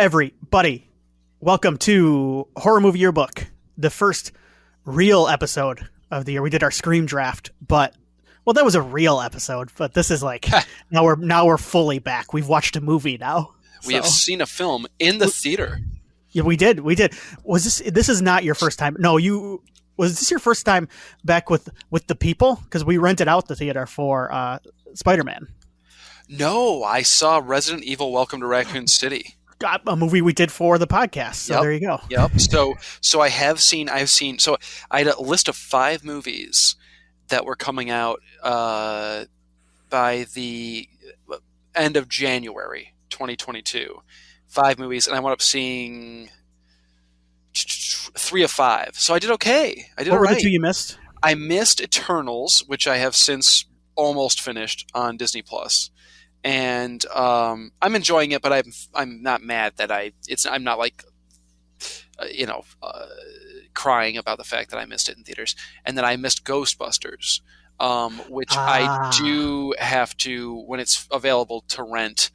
everybody. Welcome to Horror Movie Yearbook, the first real episode of the year. We did our Scream draft, but that was a real episode. But this is like now we're fully back. We've watched a movie now. We have seen a film in the theater. Yeah, we did. Was this is not your first time? No, was this your first time back with the people? Because we rented out the theater for Spider-Man. No, I saw Resident Evil: Welcome to Raccoon City. A movie we did for the podcast. So There you go. Yep. So I've seen. So I had a list of 5 movies that were coming out by the end of January 2022. 5 movies, and I wound up seeing 3 of 5. So I did okay. What were the 2 you missed? I missed Eternals, which I have since almost finished on Disney Plus. And I'm enjoying it, but I'm not mad that I'm not like crying about the fact that I missed it in theaters. And then I missed Ghostbusters, which I do have to, when it's available to rent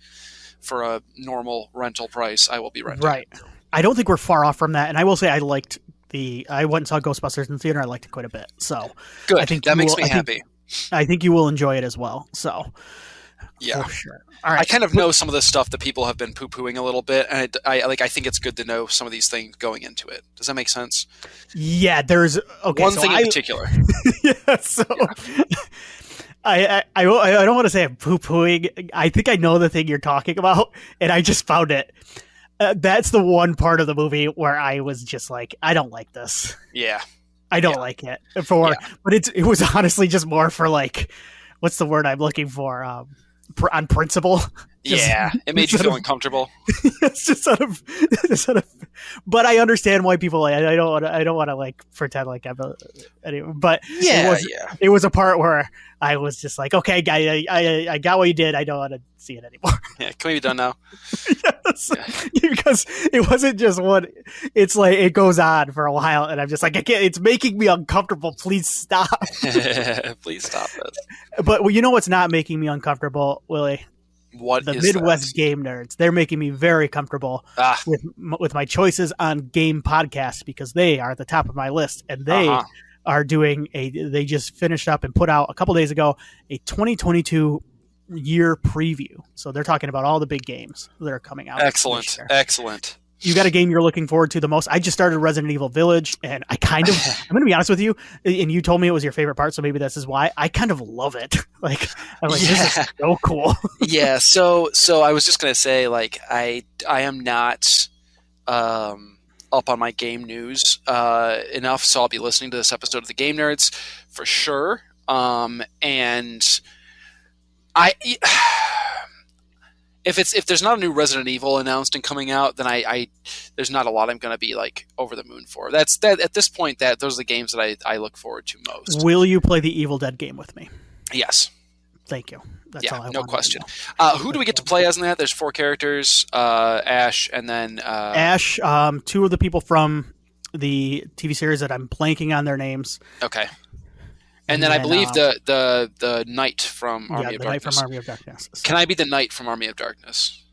for a normal rental price, I will be renting. Right. I don't think we're far off from that, and I will say I went and saw Ghostbusters in the theater. I liked it quite a bit. So good. I think that makes me happy. I think you will enjoy it as well. So. Yeah, for sure. All right. I kind of know some of the stuff that people have been poo-pooing a little bit, and I think it's good to know some of these things going into it. Does that make sense? Yeah, there's one thing in particular. Yeah, so I don't want to say I'm poo-pooing. I think I know the thing you're talking about, and I just found it. That's the one part of the movie where I was just like, I don't like this. Yeah, I don't like it. But it was honestly just more for like, what's the word I'm looking for? On principle. It made you feel uncomfortable. It's just sort of, but I understand why people like. I don't want to like pretend like I'm anyway. But it was a part where I was just like, okay, guy, I got what you did. I don't want to see it anymore. Yeah, can we be done now? Yes, because it wasn't just one. It's like it goes on for a while, and I'm just like, I can't. It's making me uncomfortable. Please stop. Please stop this. But you know what's not making me uncomfortable, Willie? What the is Midwest that? Game Nerds. They're making me very comfortable with my choices on game podcasts because they are at the top of my list, and they are doing they just finished up and put out a couple days ago a 2022 year preview. So they're talking about all the big games that are coming out. Excellent. You got a game you're looking forward to the most? I just started Resident Evil Village, and I'm going to be honest with you, and you told me it was your favorite part, so maybe this is why. I kind of love it. Like, I'm like, this is so cool. Yeah, so I was just going to say, like, I am not up on my game news enough, so I'll be listening to this episode of the Game Nerds for sure. And If there's not a new Resident Evil announced and coming out, then there's not a lot I'm going to be like over the moon for. That's that at this point. Those are the games that I look forward to most. Will you play the Evil Dead game with me? Yes. Thank you. That's all I no question. Who do we get to play as in that? There's 4 characters: Ash, and then Ash. 2 of the people from the TV series that I'm blanking on their names. Okay. And then I believe the Knight from Army of Darkness. The Knight from Army of Darkness. So. Can I be the Knight from Army of Darkness?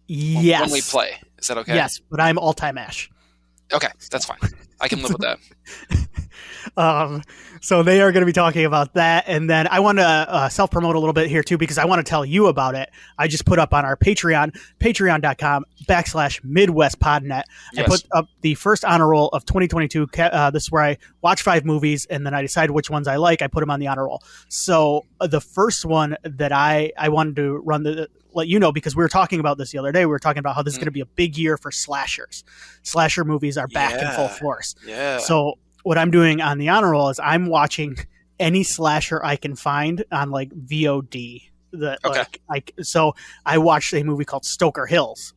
Yes. When we play. Is that okay? Yes, but I'm all-time Ash. Okay, that's fine. I can live with that. So they are going to be talking about that. And then I want to self-promote a little bit here too, because I want to tell you about it. I just put up on our Patreon, patreon.com/MidwestPodNet. Yes. I put up the first honor roll of 2022. This is where I watch 5 movies and then I decide which ones I like. I put them on the honor roll. So the first one that I wanted to let you know, because we were talking about this the other day. We were talking about how this is going to be a big year for slashers. Slasher movies are back in full force. Yeah. So what I'm doing on the honor roll is I'm watching any slasher I can find on like VOD. So I watched a movie called Stoker Hills,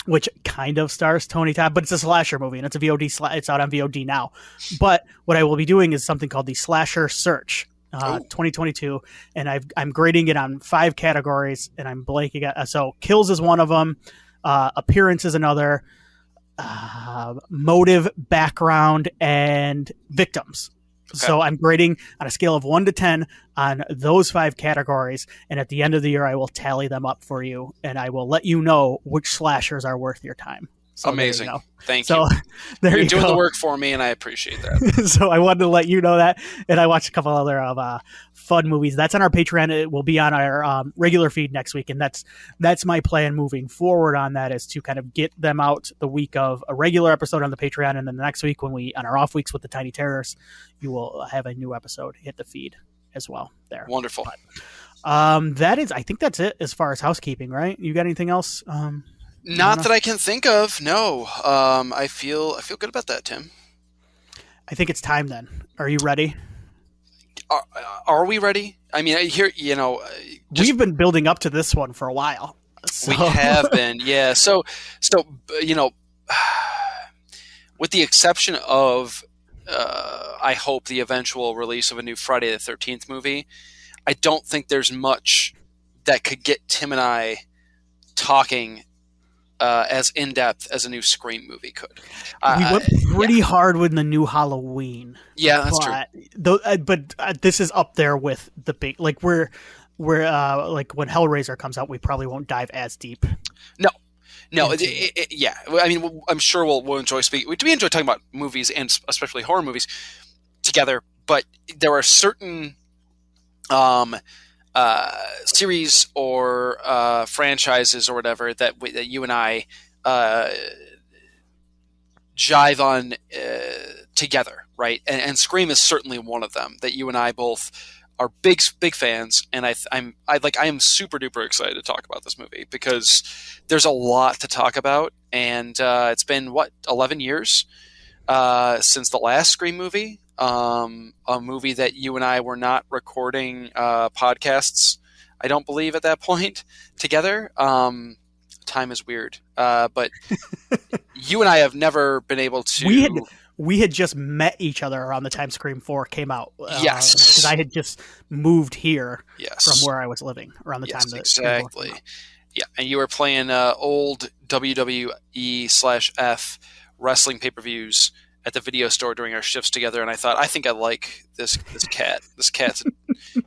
which kind of stars Tony Todd, but it's a slasher movie and it's a VOD. It's out on VOD now. But what I will be doing is something called the Slasher Search. 2022, and I'm grading it on 5 categories, and I'm blanking out. So kills is one of them, appearance is another, motive, background, and victims So I'm grading on a scale of 1 to 10 on those 5 categories. And at the end of the year, I will tally them up for you, and I will let you know which slashers are worth your time. So amazing. Thank you. You're doing the work for me, and I appreciate that. So I wanted to let you know that. And I watched a couple other fun movies. That's on our Patreon. It will be on our regular feed next week. And that's my plan moving forward on that, is to kind of get them out the week of a regular episode on the Patreon. And then the next week, when we, on our off weeks with the Tiny Terrors, you will have a new episode hit the feed as well there. Wonderful. But, I think that's it as far as housekeeping, right? You got anything else? Not that I can think of. No. I feel good about that, Tim. I think it's time then. Are you ready? Are we ready? I mean, here, we've been building up to this one for a while. So. We have been, yeah. So, with the exception of, I hope, the eventual release of a new Friday the 13th movie, I don't think there's much that could get Tim and I talking as in-depth as a new Scream movie could. We went pretty hard with the new Halloween. Yeah, that's true. But this is up there with the big, like we're like when Hellraiser comes out, we probably won't dive as deep. No. Yeah. I mean, I'm sure we'll enjoy speaking. We enjoy talking about movies, and especially horror movies, together. But there are certain series or franchises or whatever that you and I jive on together, right? And Scream is certainly one of them that you and I both are big fans, and I am super duper excited to talk about this movie because there's a lot to talk about, and it's been 11 years since the last Scream movie. A movie that you and I were not recording podcasts, I don't believe, at that point together. Time is weird, but you and I have never been able to. We had just met each other around the time Scream 4 came out. Yes, because I had just moved here. Yes. From where I was living around the time that exactly. Yeah, and you were playing old WWE/F wrestling pay-per-views at the video store during our shifts together, and I thought, I think I like this cat. This cat's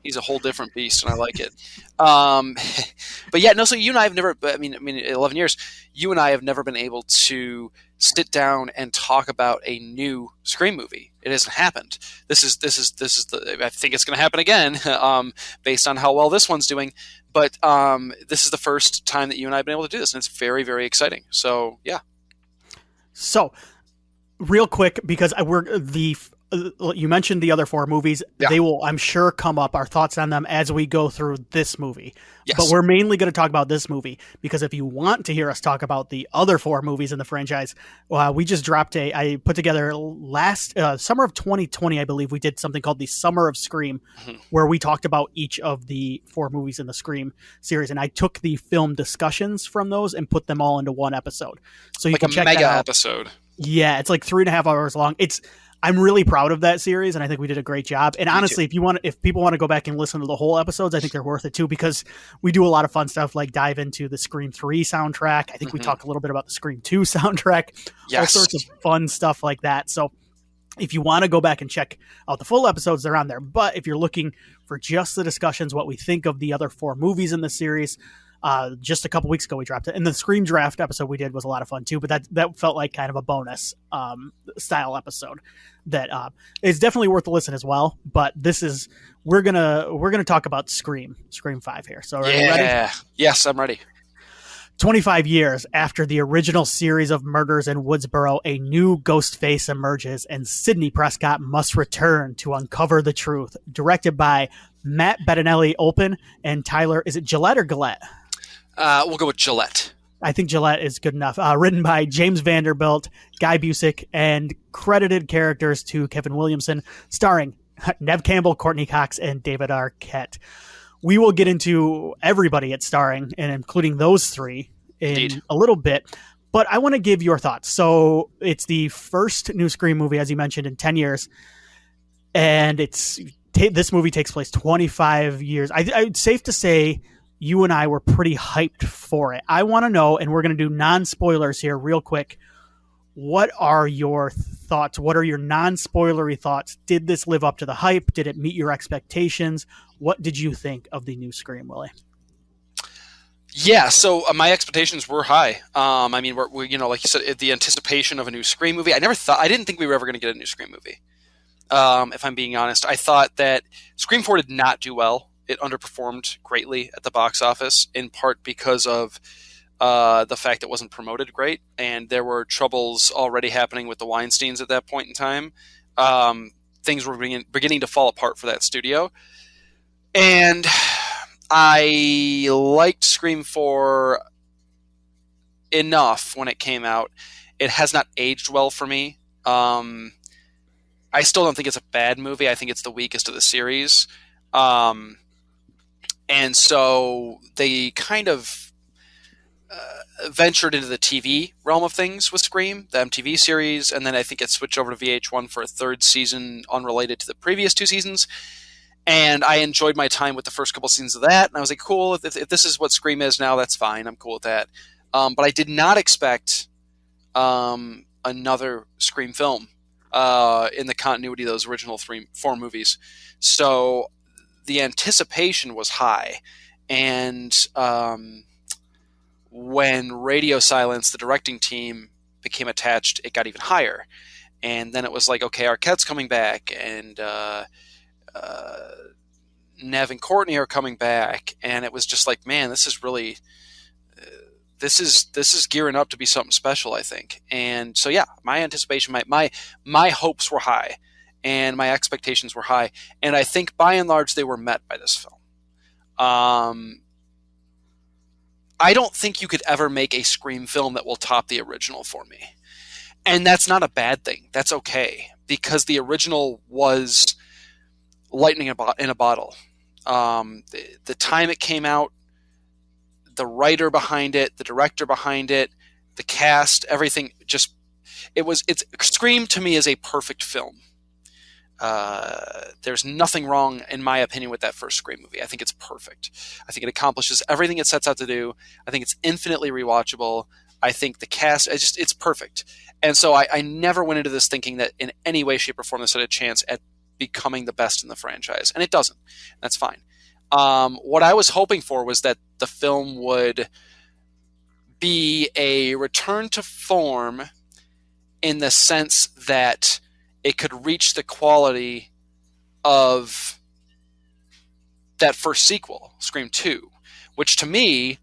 he's a whole different beast, and I like it. But yeah, no. So you and I have never. I mean, 11 years. You and I have never been able to sit down and talk about a new Scream movie. It hasn't happened. This is the. I think it's going to happen again, based on how well this one's doing. But this is the first time that you and I have been able to do this, and it's very, very exciting. So yeah. So. Real quick, because you mentioned the other 4 movies. Yeah. They will, I'm sure, come up, our thoughts on them as we go through this movie. Yes. But we're mainly going to talk about this movie, because if you want to hear us talk about the other 4 movies in the franchise, we just dropped I put together last summer of 2020, I believe, we did something called the Summer of Scream, where we talked about each of the 4 movies in the Scream series. And I took the film discussions from those and put them all into one episode. So you can check that out. Mega episode. Yeah, it's like 3.5 hours long. I'm really proud of that series, and I think we did a great job. And honestly, if people want to go back and listen to the whole episodes, I think they're worth it too, because we do a lot of fun stuff, like dive into the Scream 3 soundtrack. I think we talk a little bit about the Scream 2 soundtrack, all sorts of fun stuff like that. So if you want to go back and check out the full episodes, they're on there. But if you're looking for just the discussions, what we think of the other 4 movies in the series, just a couple weeks ago we dropped it, and the Scream Draft episode we did was a lot of fun too, but that felt like kind of a bonus style episode that is definitely worth a listen as well. But we're gonna talk about Scream 5 here. So are you ready? Yes, I'm ready. 25 years after the original series of murders in Woodsboro, a new ghost face emerges, and Sidney Prescott must return to uncover the truth. Directed by Matt Bettinelli-Olpin and Tyler, is it Gillette or Gillette? We'll go with Gillette. I think Gillette is good enough. Written by James Vanderbilt, Guy Busick, and credited characters to Kevin Williamson, starring Neve Campbell, Courtney Cox, and David Arquette. We will get into everybody it's starring, and including those 3 in a little bit. But I want to give your thoughts. So it's the first new Scream movie, as you mentioned, in 10 years. And this movie takes place 25 years. It's safe to say you and I were pretty hyped for it. I want to know, and we're going to do non-spoilers here real quick, what are your thoughts. What are your non-spoilery thoughts? Did this live up to the hype? Did it meet your expectations? What did you think of the new Scream, Willie? Yeah, so my expectations were high. I mean, we're like you said, the anticipation of a new Scream movie. I didn't think we were ever going to get a new Scream movie. If I'm being honest, I thought that Scream 4 did not do well. It underperformed greatly at the box office, in part because of the fact it wasn't promoted great, and there were troubles already happening with the Weinsteins at that point in time. Things were beginning to fall apart for that studio, and I liked Scream 4 enough when it came out. It has not aged well for me. I still don't think it's a bad movie. I think it's the weakest of the series. And so they kind of ventured into the TV realm of things with Scream, the MTV series, and then I think it switched over to VH1 for a third season unrelated to the previous two seasons. And I enjoyed my time with the first couple seasons of that, and I was like, cool, if this is what Scream is now, that's fine, I'm cool with that. But I did not expect another Scream film in the continuity of those original 4 movies. So the anticipation was high, and when Radio Silence, the directing team, became attached, it got even higher. And then it was like, okay, Arquette's coming back, and Nev and Courtney are coming back, and it was just like, man, this is really this is gearing up to be something special, I think. And so yeah, my anticipation, my hopes were high, and my expectations were high, and I think by and large they were met by this film. I don't think you could ever make a Scream film that will top the original for me. And that's not a bad thing. That's okay, because the original was lightning in a bottle. The time it came out, the writer behind it, the director behind it, the cast, everything, it's Scream to me is a perfect film. There's nothing wrong, in my opinion, with that first Scream movie. I think it's perfect. I think it accomplishes everything it sets out to do. I think it's infinitely rewatchable. I think the cast, it's perfect. And so I never went into this thinking that in any way, shape, or form this had a chance at becoming the best in the franchise. And it doesn't. That's fine. What I was hoping for was that the film would be a return to form in the sense that it could reach the quality of that first sequel, Scream 2, which to me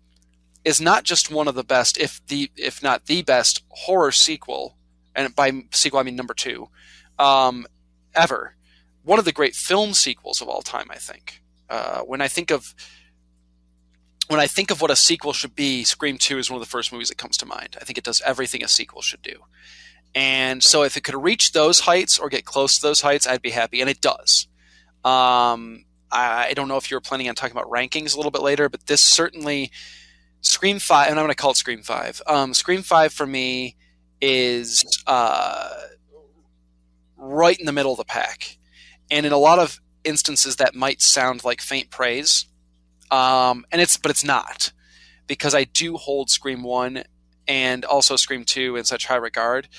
is not just one of the best, if not the best horror sequel, and by sequel I mean number 2, ever. One of the great film sequels of all time, I think. When I think of what a sequel should be, Scream 2 is one of the first movies that comes to mind. I think it does everything a sequel should do. And so if it could reach those heights or get close to those heights, I'd be happy. And it does. I don't know if you were planning on talking about rankings a little bit later, but this certainly, Scream 5, and I'm going to call it Scream 5. Scream 5 for me is right in the middle of the pack. And in a lot of instances that might sound like faint praise. But it's not. Because I do hold Scream 1 and also Scream 2 in such high regard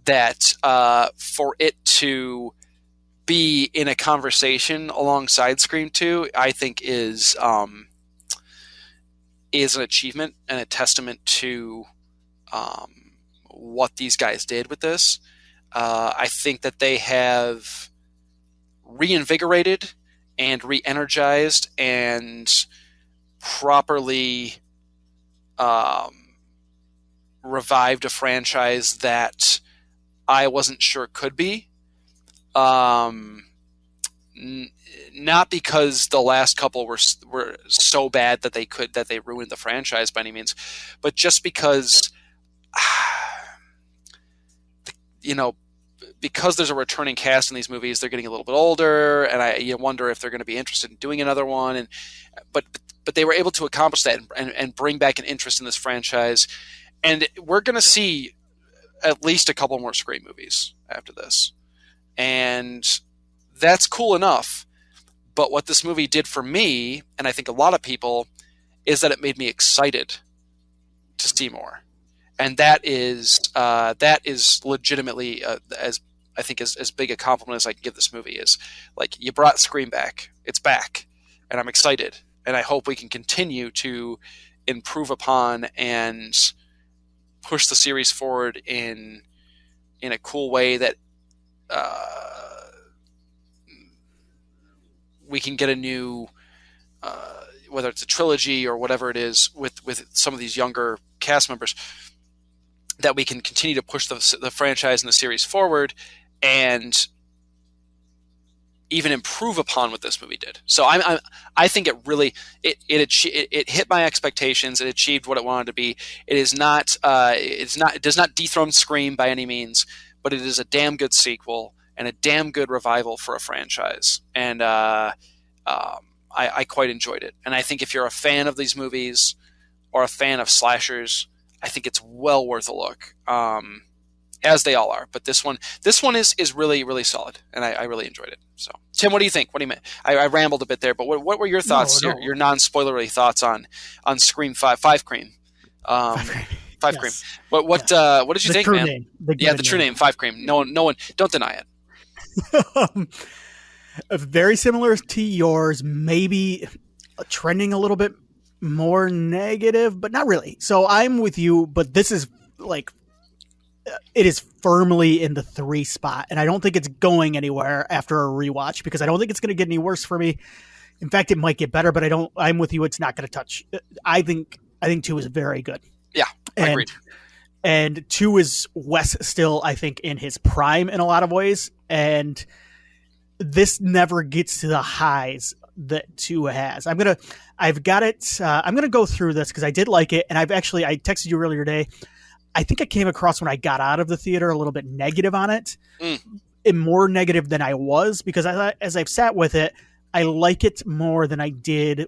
that for it to be in a conversation alongside Scream 2, I think is an achievement and a testament to what these guys did with this. I think that they have reinvigorated and re-energized and properly revived a franchise that I wasn't sure could be. Not because the last couple were so bad that they ruined the franchise by any means, but just because because there's a returning cast in these movies, they're getting a little bit older, and you wonder if they're going to be interested in doing another one. But they were able to accomplish that and bring back an interest in this franchise. And we're going to see at least a couple more Scream movies after this. And that's cool enough. But what this movie did for me, and I think a lot of people, is that it made me excited to see more. And that is legitimately as I think as big a compliment as I can give this movie is, like, you brought Scream back. It's back, and I'm excited, and I hope we can continue to improve upon and push the series forward in a cool way that we can get a new, whether it's a trilogy or whatever it is, with some of these younger cast members, that we can continue to push the franchise and the series forward and even improve upon what this movie did. So I think it really it hit my expectations. It achieved what it wanted to be. It does not dethrone Scream by any means, but it is a damn good sequel and a damn good revival for a franchise. And I quite enjoyed it. And I think if you're a fan of these movies or a fan of slashers, I think it's well worth a look. As they all are, but this one is really, really solid, and I really enjoyed it. So, Tim, what do you think? What do you mean? I rambled a bit there, but what were your thoughts? No. Your non-spoilery thoughts on Scream 5 Cream? 5 Cream. Yes. What did you think, man? The true name, 5 Cream. No one, don't deny it. Very similar to yours, maybe trending a little bit more negative, but not really. So I'm with you, but this is like, it is firmly in the 3 spot, and I don't think it's going anywhere after a rewatch, because I don't think it's going to get any worse for me. In fact, it might get better, but I'm with you. It's not going to touch. I think 2 is very good. Yeah, I agree. And 2 is Wes still, I think, in his prime in a lot of ways, and this never gets to the highs that 2 has. I've got it. I'm gonna go through this because I did like it, and I texted you earlier today. I think I came across when I got out of the theater a little bit negative on it, and more negative than I was, because as I've sat with it, I like it more than I did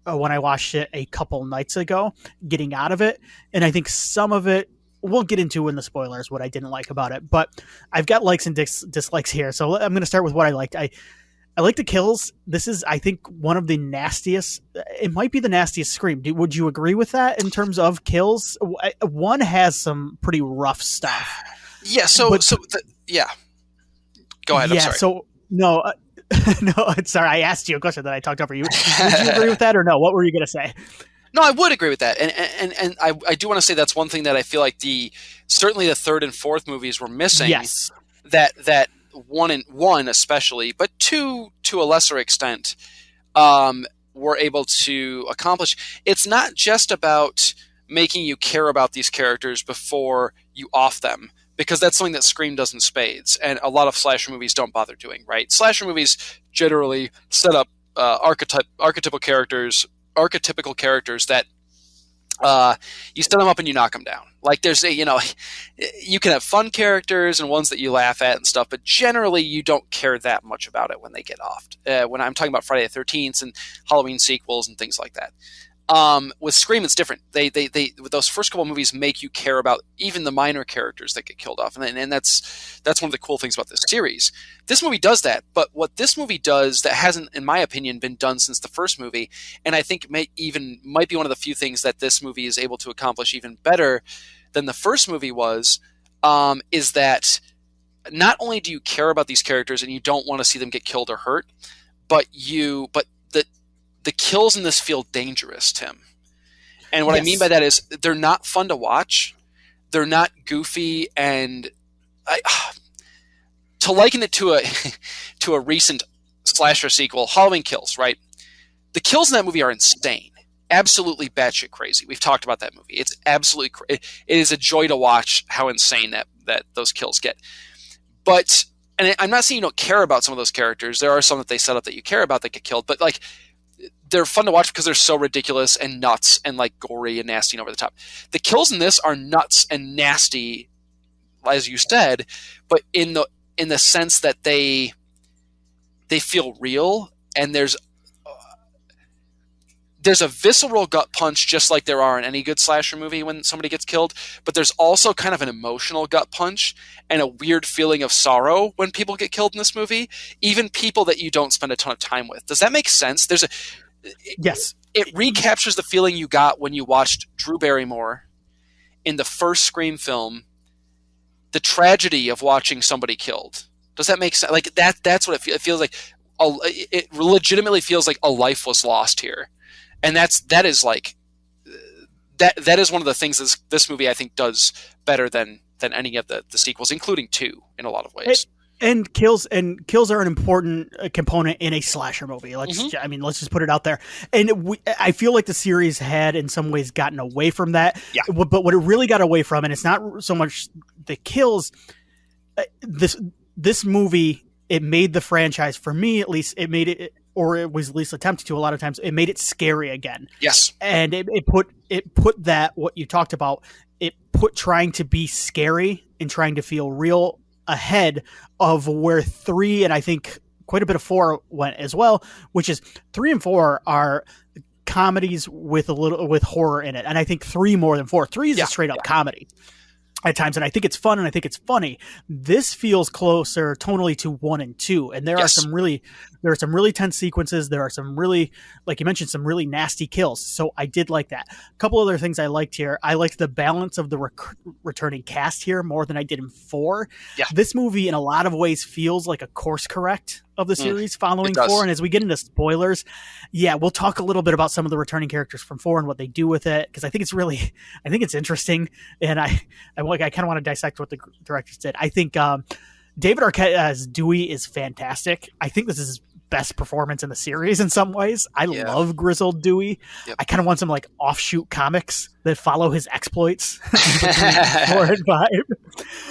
when I watched it a couple nights ago, getting out of it. And I think some of it we'll get into in the spoilers what I didn't like about it, but I've got likes and dislikes here. So I'm going to start with what I liked. I like the kills. This is, I think, one of the nastiest. It might be the nastiest Scream. Would you agree with that in terms of kills? 1 has some pretty rough stuff. Yeah. Yeah. Go ahead. Yeah. I'm sorry. So no, sorry. I asked you a question that I talked over you. Would you agree with that or no? What were you going to say? No, I would agree with that, and I do want to say that's one thing that I feel like certainly the 3rd and 4th movies were missing. Yes. That 1 especially, but 2 to a lesser extent, were able to accomplish. It's not just about making you care about these characters before you off them, because that's something that Scream does in spades, and a lot of slasher movies don't bother doing. Right? Slasher movies generally set up archetypical characters that you set them up and you knock them down. Like you can have fun characters and ones that you laugh at and stuff, but generally you don't care that much about it when they get offed. When I'm talking about Friday the 13th and Halloween sequels and things like that. With Scream, it's different. They with those first couple of movies make you care about even the minor characters that get killed off, and that's one of the cool things about this series. This movie does that, but what this movie does that hasn't, in my opinion, been done since the first movie, and I think might be one of the few things that this movie is able to accomplish even better than the first movie was, is that not only do you care about these characters and you don't want to see them get killed or hurt, but the kills in this feel dangerous, Tim. And what I mean by that is they're not fun to watch. They're not goofy, and to liken it to a recent slasher sequel, Halloween Kills, right? The kills in that movie are insane. Absolutely batshit crazy. We've talked about that movie. It's absolutely it is a joy to watch how insane that those kills get. But, and I'm not saying you don't care about some of those characters. There are some that they set up that you care about that get killed, but like, they're fun to watch because they're so ridiculous and nuts and like gory and nasty and over the top. The kills in this are nuts and nasty, as you said, but in the sense that they feel real, and there's a visceral gut punch just like there are in any good slasher movie when somebody gets killed, but there's also kind of an emotional gut punch and a weird feeling of sorrow when people get killed in this movie, even people that you don't spend a ton of time with. Does that make sense? Yes. It recaptures the feeling you got when you watched Drew Barrymore in the first Scream film, the tragedy of watching somebody killed. Does that make sense? Like that's what it feels like. It legitimately feels like a life was lost here, and that is like that is one of the things this movie I think does better than any of the sequels, including 2 in a lot of ways. And kills are an important component in a slasher movie. Let's just put it out there. And I feel like the series had in some ways gotten away from that. Yeah. But what it really got away from, and it's not so much the kills. This movie, it made the franchise, for me at least, it made it, or it was at least attempted to a lot of times, it made it scary again. Yes. And it put that, what you talked about, it put trying to be scary and trying to feel real ahead of where 3 and I think quite a bit of 4 went as well, which is 3 and 4 are comedies with horror in it, and I think 3 more than 4. 3 is a straight up comedy at times, and I think it's fun and I think it's funny. This feels closer tonally to 1 and 2, and there are some really tense sequences. There are some really, like you mentioned, some really nasty kills. So I did like that. A couple other things I liked here. I liked the balance of the returning cast here more than I did in 4. Yeah. This movie in a lot of ways feels like a course correct of the series following 4. And as we get into spoilers, we'll talk a little bit about some of the returning characters from 4 and what they do with it, because I think it's interesting, and I kind of want to dissect what the directors did. I think David Arquette as Dewey is fantastic. I think this is his best performance in the series in some ways. I love grizzled Dewey. Yep. I kind of want some like offshoot comics that follow his exploits.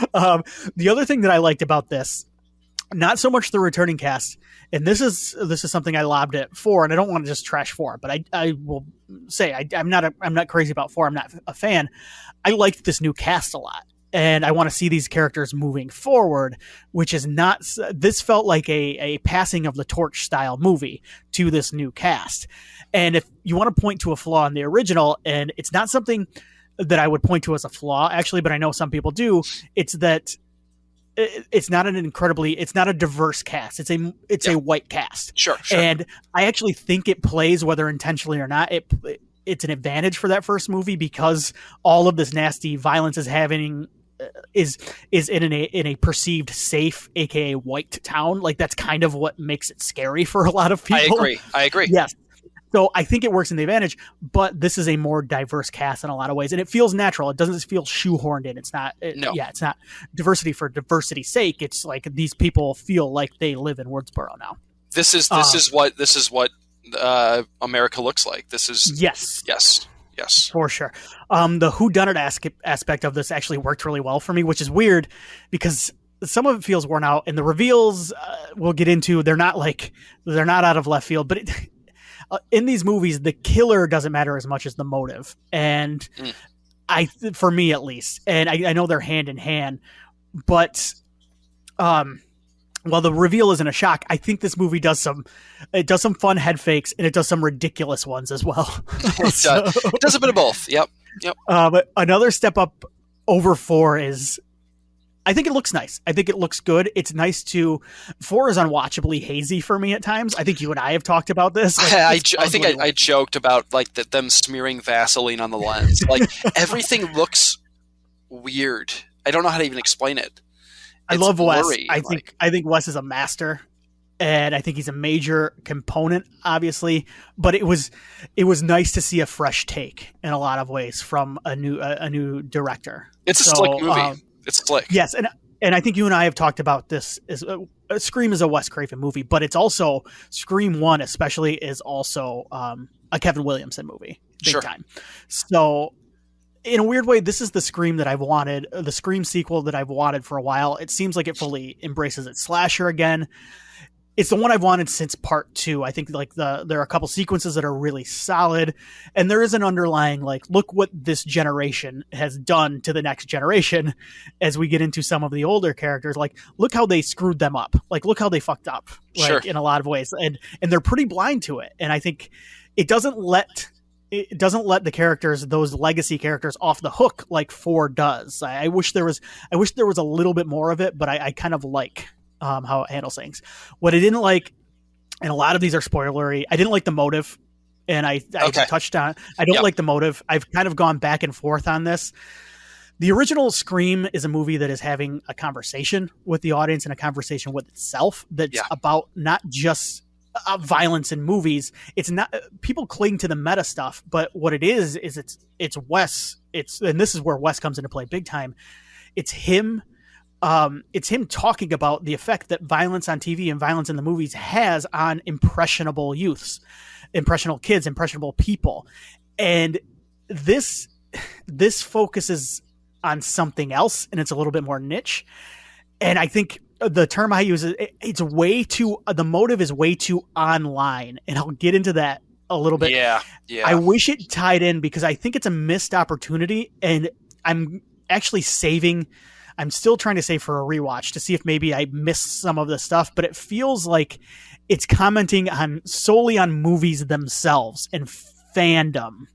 The other thing that I liked about this, not so much the returning cast, and this is something I lobbed at 4, and I don't want to just trash 4, but I will say I'm not crazy about 4. I'm not a fan. I liked this new cast a lot, and I want to see these characters moving forward, which is not. This felt like a passing of the torch style movie to this new cast. And if you want to point to a flaw in the original, and it's not something that I would point to as a flaw actually, but I know some people do, it's that it's not a diverse cast. It's a white cast. Sure. And I actually think it plays, whether intentionally or not, it's an advantage for that first movie, because all of this nasty violence is in a perceived safe, aka white town. Like, that's kind of what makes it scary for a lot of people. I agree. Yes. So I think it works in the advantage, but this is a more diverse cast in a lot of ways, and it feels natural. It doesn't feel shoehorned in. It's not. It's not diversity for diversity's sake. It's like these people feel like they live in Woodsboro now. This is what America looks like. This is yes, for sure. The whodunit aspect of this actually worked really well for me, which is weird because some of it feels worn out, and the reveals we'll get into. They're not out of left field, but in these movies, the killer doesn't matter as much as the motive, and for me at least, and I know they're hand in hand, but while the reveal isn't a shock, I think this movie does some fun head fakes, and it does some ridiculous ones as well. It does a bit of both. Yep. But another step up over 4 is, I think it looks nice. I think it looks good. It's nice 4 is unwatchably hazy for me at times. I think you and I have talked about this. I think I joked about like them smearing Vaseline on the lens. Like, everything looks weird. I don't know how to even explain it. I love Wes. I think Wes is a master, and I think he's a major component, obviously. But it was nice to see a fresh take in a lot of ways from a new director. It's a slick movie. It's slick. Yes, and I think you and I have talked about this. Scream is a Wes Craven movie, but it's also Scream 1 especially is also a Kevin Williamson movie, big time. So in a weird way, this is the Scream that I've wanted, the Scream sequel that I've wanted for a while. It seems like it fully embraces its slasher again. It's the one I've wanted since part 2. I think like there are a couple sequences that are really solid, and there is an underlying like, look what this generation has done to the next generation as we get into some of the older characters. Like, look how they screwed them up. Like, look how they fucked up, like, in a lot of ways, and they're pretty blind to it. And I think it doesn't let the characters, those legacy characters, off the hook like 4 does. I wish there was a little bit more of it, but I kind of like how it handles things. What I didn't like, and a lot of these are spoilery, I didn't like the motive, and I touched on. I don't like the motive. I've kind of gone back and forth on this. the original Scream is a movie that is having a conversation with the audience and a conversation with itself that's about not just violence in movies. It's not, people cling to the meta stuff, but what it is it's Wes. And this is where Wes comes into play big time. It's him talking about the effect that violence on TV and violence in the movies has on impressionable youths, impressionable kids, impressionable people. And this focuses on something else, and it's a little bit more niche. And I think the term I use is the motive is way too online, and I'll get into that a little bit. Yeah. I wish it tied in because I think it's a missed opportunity, and I'm still trying to save for a rewatch to see if maybe I missed some of the stuff, but it feels like it's commenting solely on movies themselves and fandom.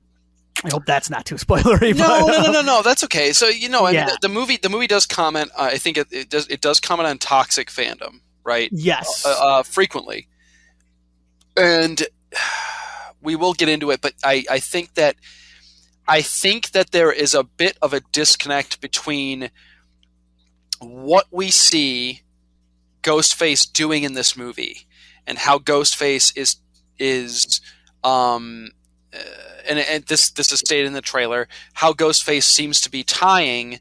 I hope that's not too spoilery. No. That's okay. So the movie does comment. I think it does comment on toxic fandom, right? Yes, frequently, and we will get into it. But I think that there is a bit of a disconnect between what we see Ghostface doing in this movie and how Ghostface is and this is stated in the trailer, how Ghostface seems to be tying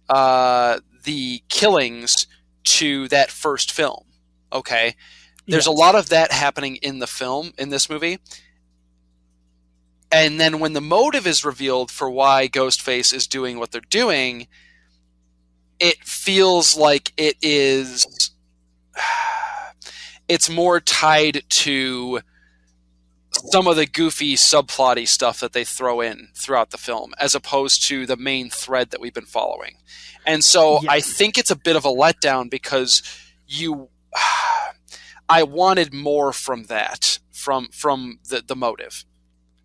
the killings to that first film. Okay, there's a lot of that happening in this movie, and then when the motive is revealed for why Ghostface is doing what they're doing, it feels like it's more tied to some of the goofy subplotty stuff that they throw in throughout the film, as opposed to the main thread that we've been following. And so I think it's a bit of a letdown because I wanted more from that, from the motive.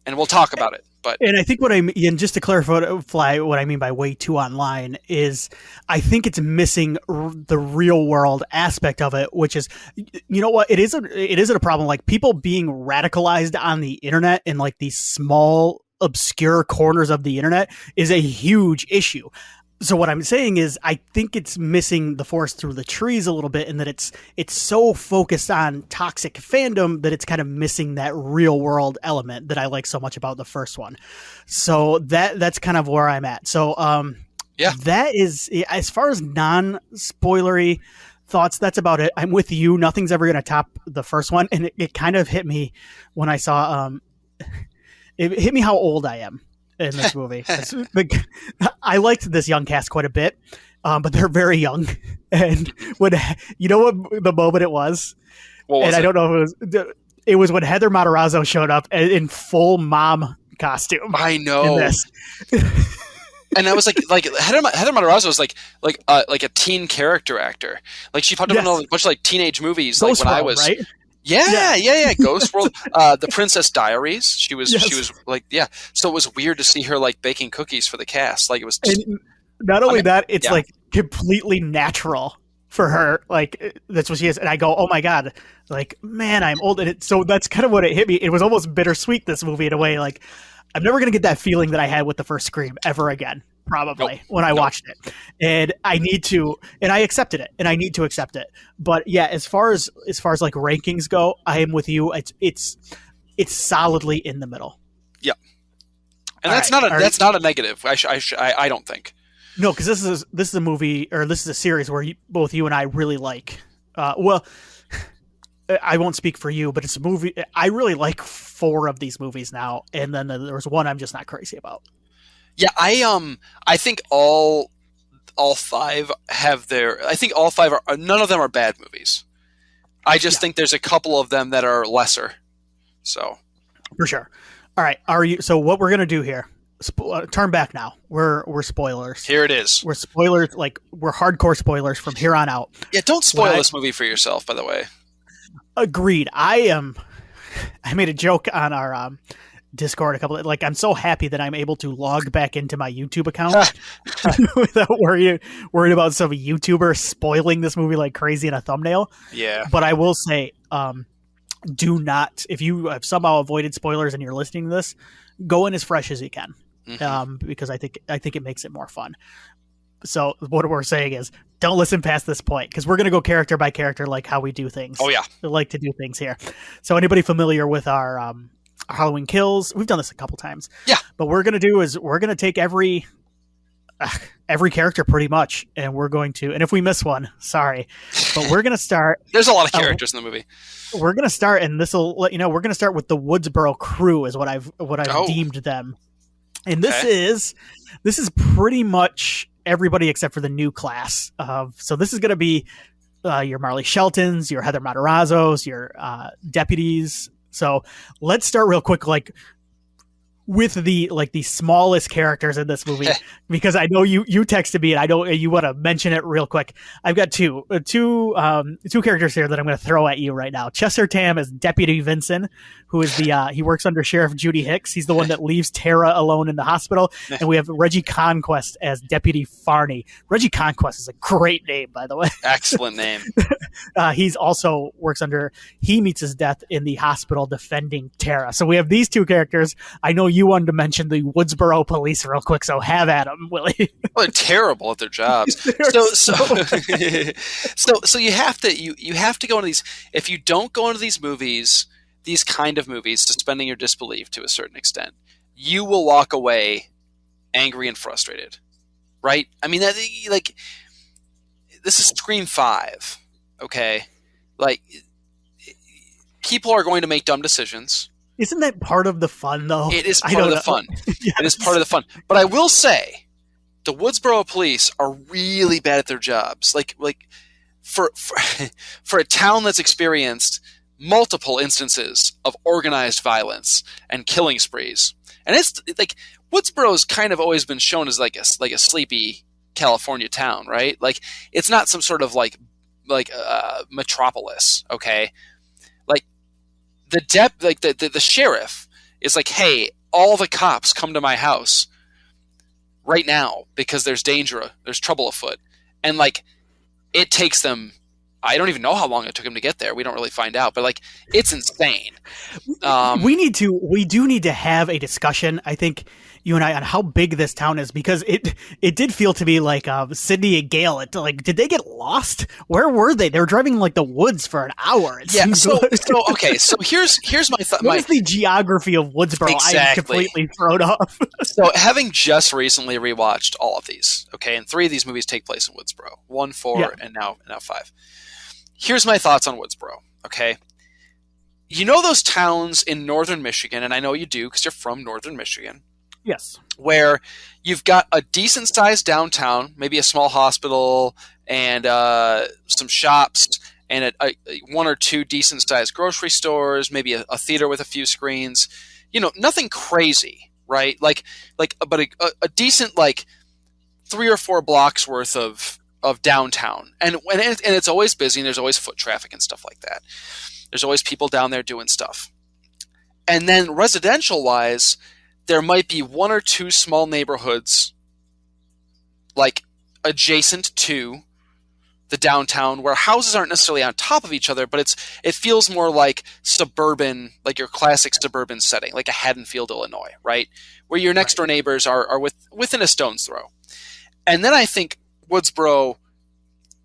And we'll talk about it. And I think and just to clarify what I mean by way too online is I think it's missing the real world aspect of it, which is, you know what, it isn't a problem. Like people being radicalized on the internet in like these small obscure corners of the internet is a huge issue. So what I'm saying is I think it's missing the forest through the trees a little bit, in that it's so focused on toxic fandom that it's kind of missing that real world element that I like so much about the first one. So that's kind of where I'm at. So that is, as far as non-spoilery thoughts, that's about it. I'm with you. Nothing's ever going to top the first one. And it kind of hit me when I saw, it hit me how old I am in this movie. I liked this young cast quite a bit, but they're very young. And when you know what the moment it was, I don't know if it was when Heather Matarazzo showed up in full mom costume. I know. And I was like Heather Matarazzo was like a teen character actor. Like she popped up in a bunch of like teenage movies. Like when I was right? Yeah. Ghost World, The Princess Diaries. She was like, So it was weird to see her like baking cookies for the cast. Like it was. And not only that, it's like completely natural for her. Like that's what she is. And I go, oh my God, like, man, I'm old. And so that's kind of what it hit me. It was almost bittersweet, this movie, in a way. Like I'm never going to get that feeling that I had with the first Scream ever again. Probably when I watched it, and I accepted it, and I need to accept it. But yeah, as far as like rankings go, I am with you. It's solidly in the middle. Yeah, and that's not a negative. I don't think. No, because this is a movie, or this is a series where both you and I really like. Well, I won't speak for you, but it's a movie I really like. 4 of these movies now, and then there was one I'm just not crazy about. Yeah, I think all 5 have I think all 5 are, none of them are bad movies. I just think there's a couple of them that are lesser. So for sure. All right, so what we're gonna do here? Turn back now. We're spoilers. Here it is. We're spoilers. Like we're hardcore spoilers from here on out. Yeah, don't spoil this movie for yourself. By the way. Agreed. I made a joke on our Discord I'm so happy that I'm able to log back into my YouTube account without worrying about some YouTuber spoiling this movie like crazy in a thumbnail. Yeah. But I will say, do not, if you have somehow avoided spoilers and you're listening to this, go in as fresh as you can. because I think it makes it more fun. So what we're saying is, don't listen past this point, because we're going to go character by character, like how we do things. Oh yeah, we like to do things here. So anybody familiar with our Halloween Kills? We've done this a couple times. Yeah. But we're going to take every character pretty much, and we're going to, and if we miss one, sorry, but we're going to start. There's a lot of characters in the movie. We're going to start, and this will let you know, we're going to start with the Woodsboro crew, is what I've deemed them. And this is pretty much everybody except for the new class. So this is going to be your Marley Sheltons, your Heather Matarazzos, your deputies. So let's start real quick, like with the smallest characters in this movie, because I know you texted me and I know you want to mention it real quick. I've got two characters here that I'm going to throw at you right now. Chester Tam is Deputy Vincent, who is he works under Sheriff Judy Hicks. He's the one that leaves Tara alone in the hospital. And we have Reggie Conquest as Deputy Farney. Reggie Conquest is a great name, by the way. Excellent name. He's also he meets his death in the hospital defending Tara. So we have these two characters. I know you wanted to mention the Woodsboro police real quick, so have at them, Willie. Well, they're terrible at their jobs. So you have to go into these. If you don't go into these movies, these kind of movies, suspending your disbelief to a certain extent, you will walk away angry and frustrated, right? I mean, like, this is Scream 5, okay? Like, people are going to make dumb decisions. Isn't that part of the fun, though? It is part of the fun. Yes. It is part of the fun. But I will say, the Woodsboro police are really bad at their jobs. Like for a town that's experienced multiple instances of organized violence and killing sprees, and it's like Woodsboro's kind of always been shown as like a sleepy California town, right? Like, it's not some sort of like metropolis, okay? The sheriff is like, hey, all the cops come to my house right now because there's danger, there's trouble afoot. And like, it takes them, I don't even know how long it took them to get there. We don't really find out, but like, it's insane. We do need to have a discussion, I think, you and I, on how big this town is, because it did feel to me like Sydney and Gale. Did they get lost? Where were they? They were driving like the woods for an hour. Yeah. So here's my thought. What is the geography of Woodsboro? Exactly. I'm completely thrown off. So having just recently rewatched all of these, okay, and 3 of these movies take place in Woodsboro, 1, 4, and now 5. Here's my thoughts on Woodsboro. Okay. You know those towns in northern Michigan, and I know you do because you're from northern Michigan. Yes. Where you've got a decent-sized downtown, maybe a small hospital and some shops and one or two decent-sized grocery stores, maybe a theater with a few screens. You know, nothing crazy, right? But a decent, like, 3 or 4 blocks worth of downtown. And it's always busy, and there's always foot traffic and stuff like that. There's always people down there doing stuff. And then residential-wise, there might be 1 or 2 small neighborhoods, like, adjacent to the downtown, where houses aren't necessarily on top of each other, but it feels more like suburban, like your classic suburban setting, like a Haddonfield, Illinois, right? Where your next door neighbors are within a stone's throw. And then I think Woodsboro,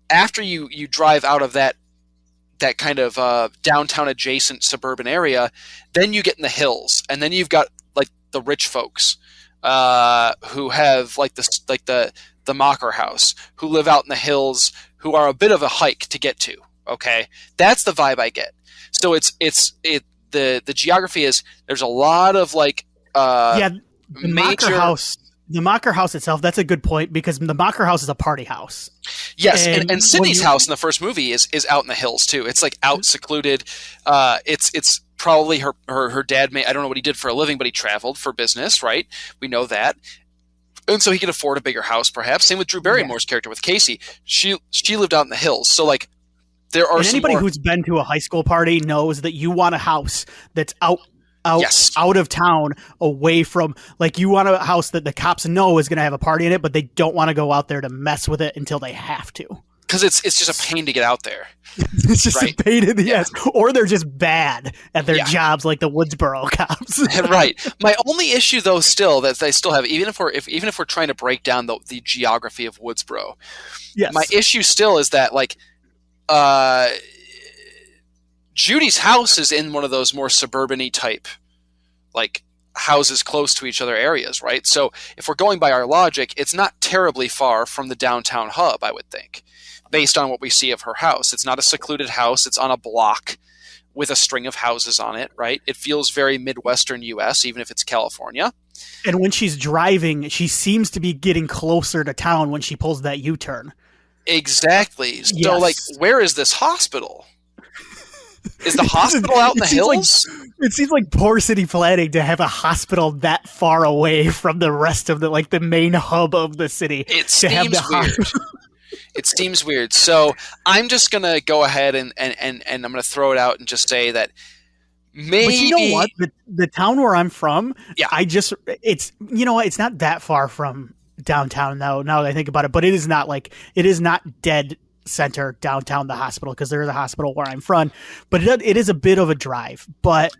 after you drive out of that kind of downtown adjacent suburban area, then you get in the hills, and then you've got like the rich folks who have like the Mocker house, who live out in the hills, who are a bit of a hike to get to. Okay, that's the vibe I get. So the geography is, there's a lot of like the Mocker house itself, that's a good point, because the Mocker house is a party house. Yes, and Sydney's house in the first movie is out in the hills too. It's like out secluded. It's probably her dad I don't know what he did for a living, but he traveled for business, right? We know that. And so he could afford a bigger house, perhaps. Same with Drew Barrymore's character with Casey. She lived out in the hills. So like, there are anybody who's been to a high school party knows that you want a house that's out of town, away from, like, you want a house that the cops know is going to have a party in it, but they don't want to go out there to mess with it until they have to. Because it's just a pain to get out there. It's just right? a pain in the ass. Or they're just bad at their jobs, like the Woodsboro cops. Right. My only issue, though, still that they still have, even if we're trying to break down the geography of Woodsboro, my issue still is that like Judy's house is in one of those more suburban-y type like houses close to each other areas, right? So if we're going by our logic, it's not terribly far from the downtown hub, I would think, based on what we see of her house. It's not a secluded house. It's on a block with a string of houses on it, right? It feels very Midwestern U.S., even if it's California. And when she's driving, she seems to be getting closer to town when she pulls that U-turn. Exactly. Yes. So, like, where is this hospital? Is the hospital out in the hills? It seems like poor city planning to have a hospital that far away from the rest of the main hub of the city. It seems weird. It seems weird. So I'm just going to go ahead and I'm going to throw it out and just say that maybe... But you know what? The town where I'm from, it's not that far from downtown now that I think about it, but it is not dead center downtown the hospital, because there is a hospital where I'm from, but it is a bit of a drive, but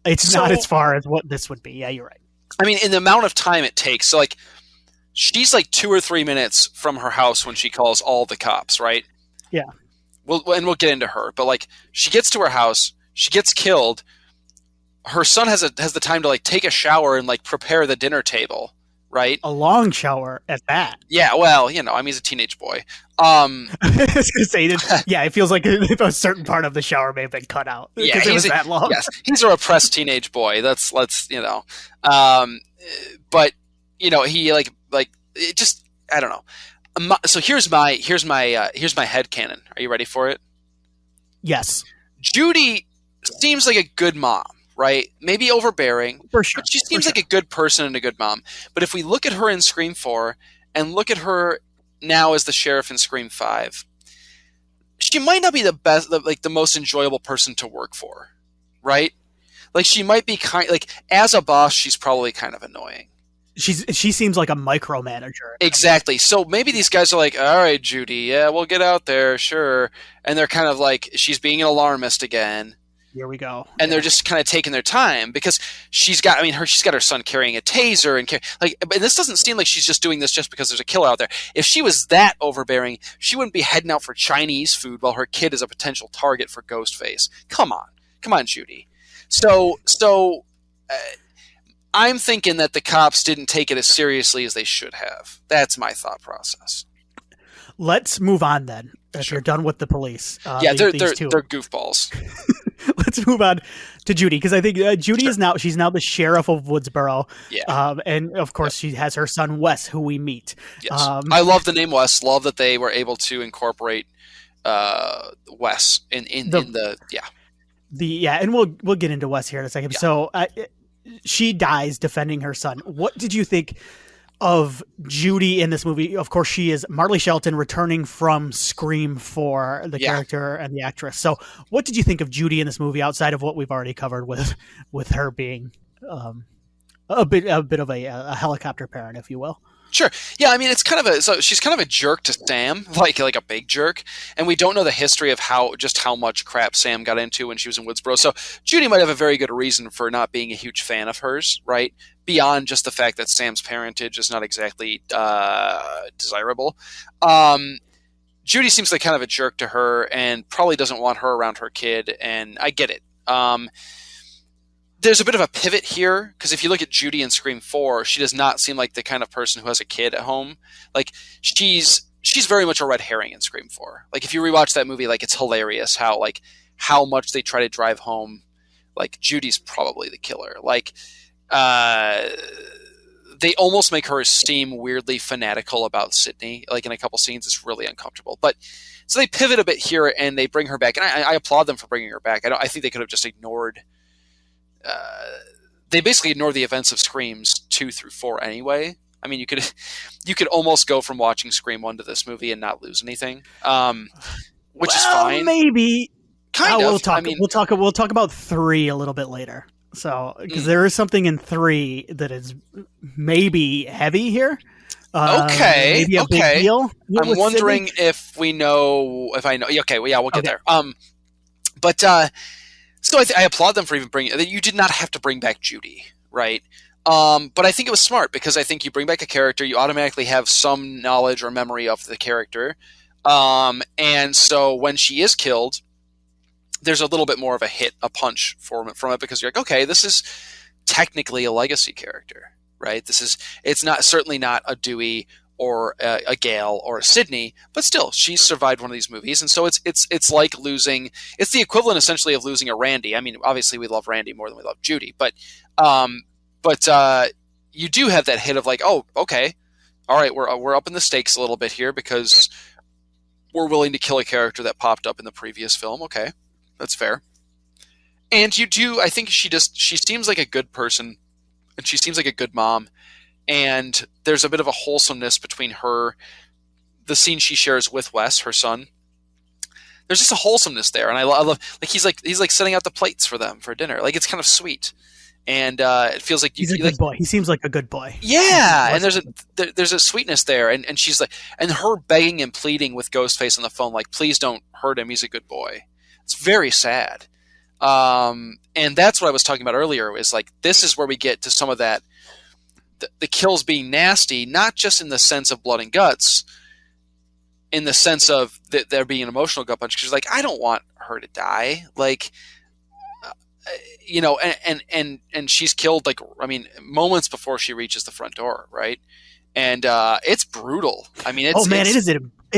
it's not as far as what this would be. Yeah, you're right. I mean, in the amount of time it takes, so like she's like 2 or 3 minutes from her house when she calls all the cops, right? Yeah. We'll get into her, but like she gets to her house, she gets killed. Her son has the time to like take a shower and like prepare the dinner table, right? A long shower at that. Yeah, well, he's a teenage boy. I was gonna say, it feels like a certain part of the shower may have been cut out. Yeah, it was that long. Yes, he's a repressed teenage boy. Let's but he like it just, I don't know. So here's my headcanon. Are you ready for it? Yes. Judy seems like a good mom, right? Maybe overbearing, for sure. But she seems like a good person and a good mom. But if we look at her in Scream 4 and look at her now as the sheriff in Scream 5, she might not be the best, like the most enjoyable person to work for, right? Like she might be as a boss, she's probably kind of annoying. She seems like a micromanager. Exactly. So maybe these guys are like, all right, Judy, yeah, we'll get out there, sure. And they're kind of like, she's being an alarmist again. Here we go. And they're just kind of taking their time because she's got her son carrying a taser and this doesn't seem like she's just doing this just because there's a killer out there. If she was that overbearing, she wouldn't be heading out for Chinese food while her kid is a potential target for Ghostface. Come on, Judy. So I'm thinking that the cops didn't take it as seriously as they should have. That's my thought process. Let's move on then. If you're done with the police, they're goofballs. Let's move on to Judy, because I think Judy is now the sheriff of Woodsboro. Yeah. And of course she has her son Wes, who we meet. Yes. I love the name Wes. Love that they were able to incorporate Wes in the and we'll get into Wes here in a second. Yeah. So she dies defending her son. What did you think of Judy in this movie? Of course, she is Marley Shelton returning from Scream 4, the character and the actress. So what did you think of Judy in this movie outside of what we've already covered with her being a bit of a helicopter parent, if you will? Sure. Yeah, I mean, it's she's kind of a jerk to Sam, like a big jerk, and we don't know the history of how much crap Sam got into when she was in Woodsboro. So Judy might have a very good reason for not being a huge fan of hers, right? Beyond just the fact that Sam's parentage is not exactly desirable. Judy seems like kind of a jerk to her and probably doesn't want her around her kid, and I get it. There's a bit of a pivot here, because if you look at Judy in Scream 4, she does not seem like the kind of person who has a kid at home. Like, she's very much a red herring in Scream 4. Like, if you rewatch that movie, like, it's hilarious how much they try to drive home, like, Judy's probably the killer. Like, they almost make her seem weirdly fanatical about Sydney. Like, in a couple scenes, it's really uncomfortable. But, so they pivot a bit here, and they bring her back. And I applaud them for bringing her back. I think they could have just ignored... they basically ignore the events of Screams 2 through 4 anyway. I mean, you could almost go from watching Scream 1 to this movie and not lose anything, which is fine. Maybe. Kind of. We'll talk about 3 a little bit later. So, because there is something in 3 that is maybe heavy here. Okay. Maybe a big deal. I'm wondering if I know. Okay. Well, yeah, we'll get there. But so I applaud them for even bringing. You did not have to bring back Judy, right? But I think it was smart because I think you bring back a character, you automatically have some knowledge or memory of the character, and so when she is killed, there's a little bit more of a punch from it because you're like, okay, this is technically a legacy character, right? It's not certainly not a Dewey or a Gale or a Sydney, but still, she's survived one of these movies, and so it's like losing. It's the equivalent essentially of losing a Randy. I mean, obviously we love Randy more than we love Judy, but you do have that hit of like, oh, okay, all right, we're up in the stakes a little bit here because we're willing to kill a character that popped up in the previous film. Okay, that's fair. And you do, I think she seems like a good person, and she seems like a good mom. And there's a bit of a wholesomeness between her, the scene she shares with Wes, her son. There's just a wholesomeness there, and I love like he's like setting out the plates for them for dinner. Like it's kind of sweet, and it feels like he's a good boy. He seems like a good boy. Yeah, and there's a sweetness there, and she's like, and her begging and pleading with Ghostface on the phone, like, please don't hurt him. He's a good boy. It's very sad, and that's what I was talking about earlier. Is like this is where we get to some of that. The kills being nasty, not just in the sense of blood and guts, in the sense of there being an emotional gut punch. Because like, I don't want her to die. Like, you know, and she's killed. Like, I mean, moments before she reaches the front door, right? And it's brutal. I mean, it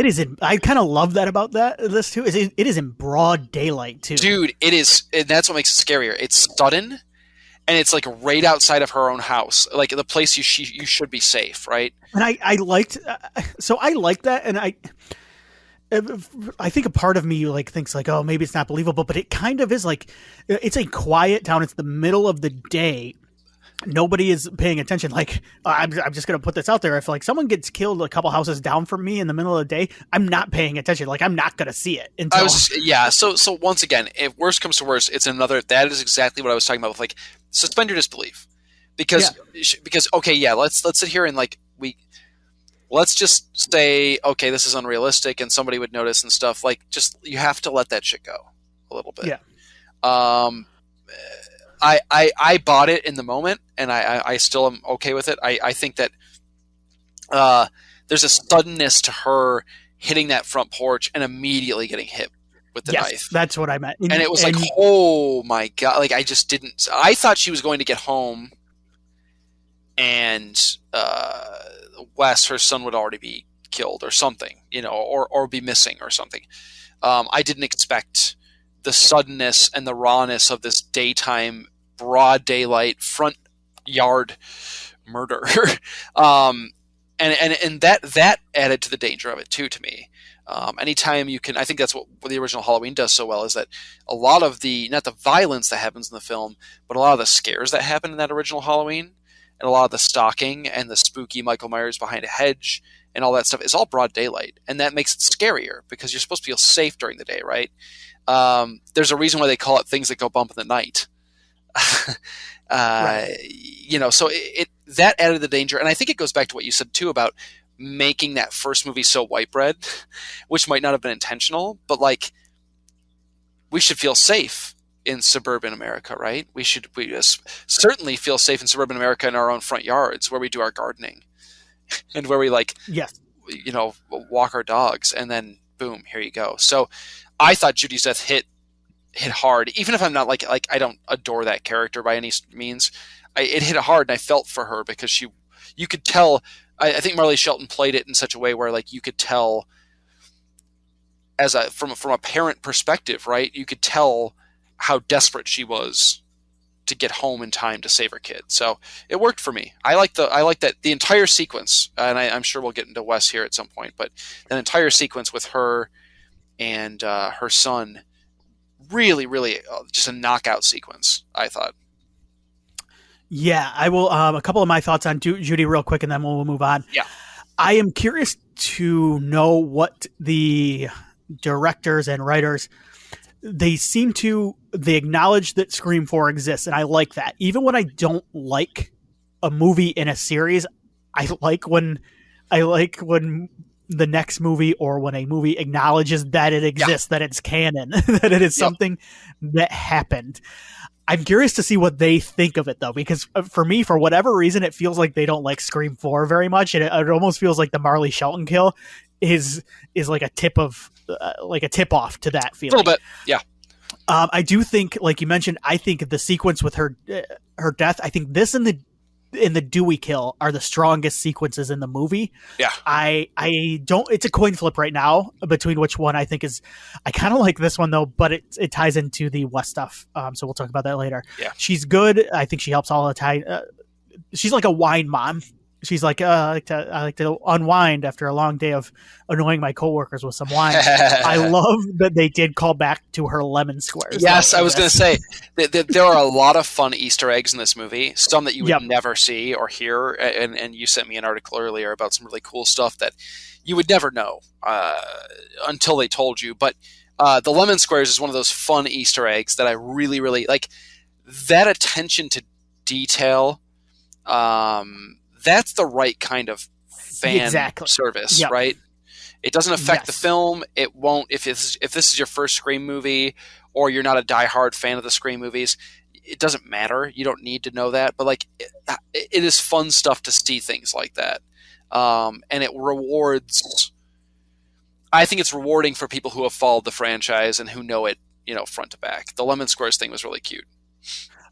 is. I kind of love that about this too. It is in broad daylight too, dude. It is, and that's what makes it scarier. It's sudden. And it's like right outside of her own house, like the place you should be safe, right? And I liked that, and I think a part of me like thinks like, oh, maybe it's not believable, but it kind of is. Like, it's a quiet town. It's the middle of the day. Nobody is paying attention. Like, I'm just going to put this out there. If like someone gets killed a couple houses down from me in the middle of the day, I'm not paying attention. Like, I'm not going to see it. So once again, if worst comes to worst, it's another. That is exactly what I was talking about with like suspend your disbelief, because okay, yeah, let's sit here and like let's just say okay, this is unrealistic and somebody would notice and stuff. Like, just you have to let that shit go a little bit. Yeah. I bought it in the moment, and I still am okay with it. I think that there's a suddenness to her hitting that front porch and immediately getting hit with the knife. That's what I meant. And it was like, oh my God. Like, I just didn't. I thought she was going to get home and Wes, her son, would already be killed or something, you know, or be missing or something. I didn't expect the suddenness and the rawness of this daytime, broad daylight, front yard murder. And that added to the danger of it too, to me. Anytime you can, I think that's what the original Halloween does so well, is that a lot of not the violence that happens in the film, but a lot of the scares that happen in that original Halloween, and a lot of the stalking and the spooky Michael Myers behind a hedge and all that stuff is all broad daylight. And that makes it scarier because you're supposed to feel safe during the day, right? There's a reason why they call it things that go bump in the night. Right. You know, so that added the danger. And I think it goes back to what you said too about making that first movie so white bread, which might not have been intentional, but like, we should feel safe in suburban America, right? We certainly feel safe in suburban America in our own front yards where we do our gardening and where we you know, walk our dogs, and then boom, here you go. So I thought Judy's death hit hard, even if I'm not like I don't adore that character by any means. It hit hard, and I felt for her because you could tell. I think Marley Shelton played it in such a way where like you could tell, from a parent perspective, right? You could tell how desperate she was to get home in time to save her kid. So it worked for me. I like that the entire sequence, and I'm sure we'll get into Wes here at some point, but an entire sequence with her and her son, really, really just a knockout sequence, I thought. Yeah, I will. A couple of my thoughts on Judy real quick, and then we'll move on. Yeah. I am curious to know what the directors and writers, they acknowledge that Scream 4 exists, and I like that. Even when I don't like a movie in a series, I like when the next movie, or when a movie acknowledges that it exists, that it's canon, that it is something that happened. I'm curious to see what they think of it, though, because for me, for whatever reason, it feels like they don't like Scream 4 very much, and it almost feels like the Marley Shelton kill is like a tip off to that feeling. A little bit, yeah. I do think, like you mentioned, I think the sequence with her death, I think this and the Dewey kill are the strongest sequences in the movie. Yeah. I don't, it's a coin flip right now between which one I think is, I kind of like this one though, but it ties into the West stuff. So we'll talk about that later. Yeah. She's good. I think she helps all the time. She's like a wine mom. She's like, I like to unwind after a long day of annoying my coworkers with some wine. I love that they did call back to her lemon squares. Yes, I was going to say that there are a lot of fun Easter eggs in this movie, some that you would never see or hear. And you sent me an article earlier about some really cool stuff that you would never know until they told you. But the lemon squares is one of those fun Easter eggs that I really, really like. That attention to detail, that's the right kind of fan service, right? It doesn't affect the film. It won't if this is your first Scream movie or you're not a diehard fan of the Scream movies. It doesn't matter. You don't need to know that. But like, it is fun stuff to see things like that, and it rewards. I think it's rewarding for people who have followed the franchise and who know it, front to back. The lemon squares thing was really cute.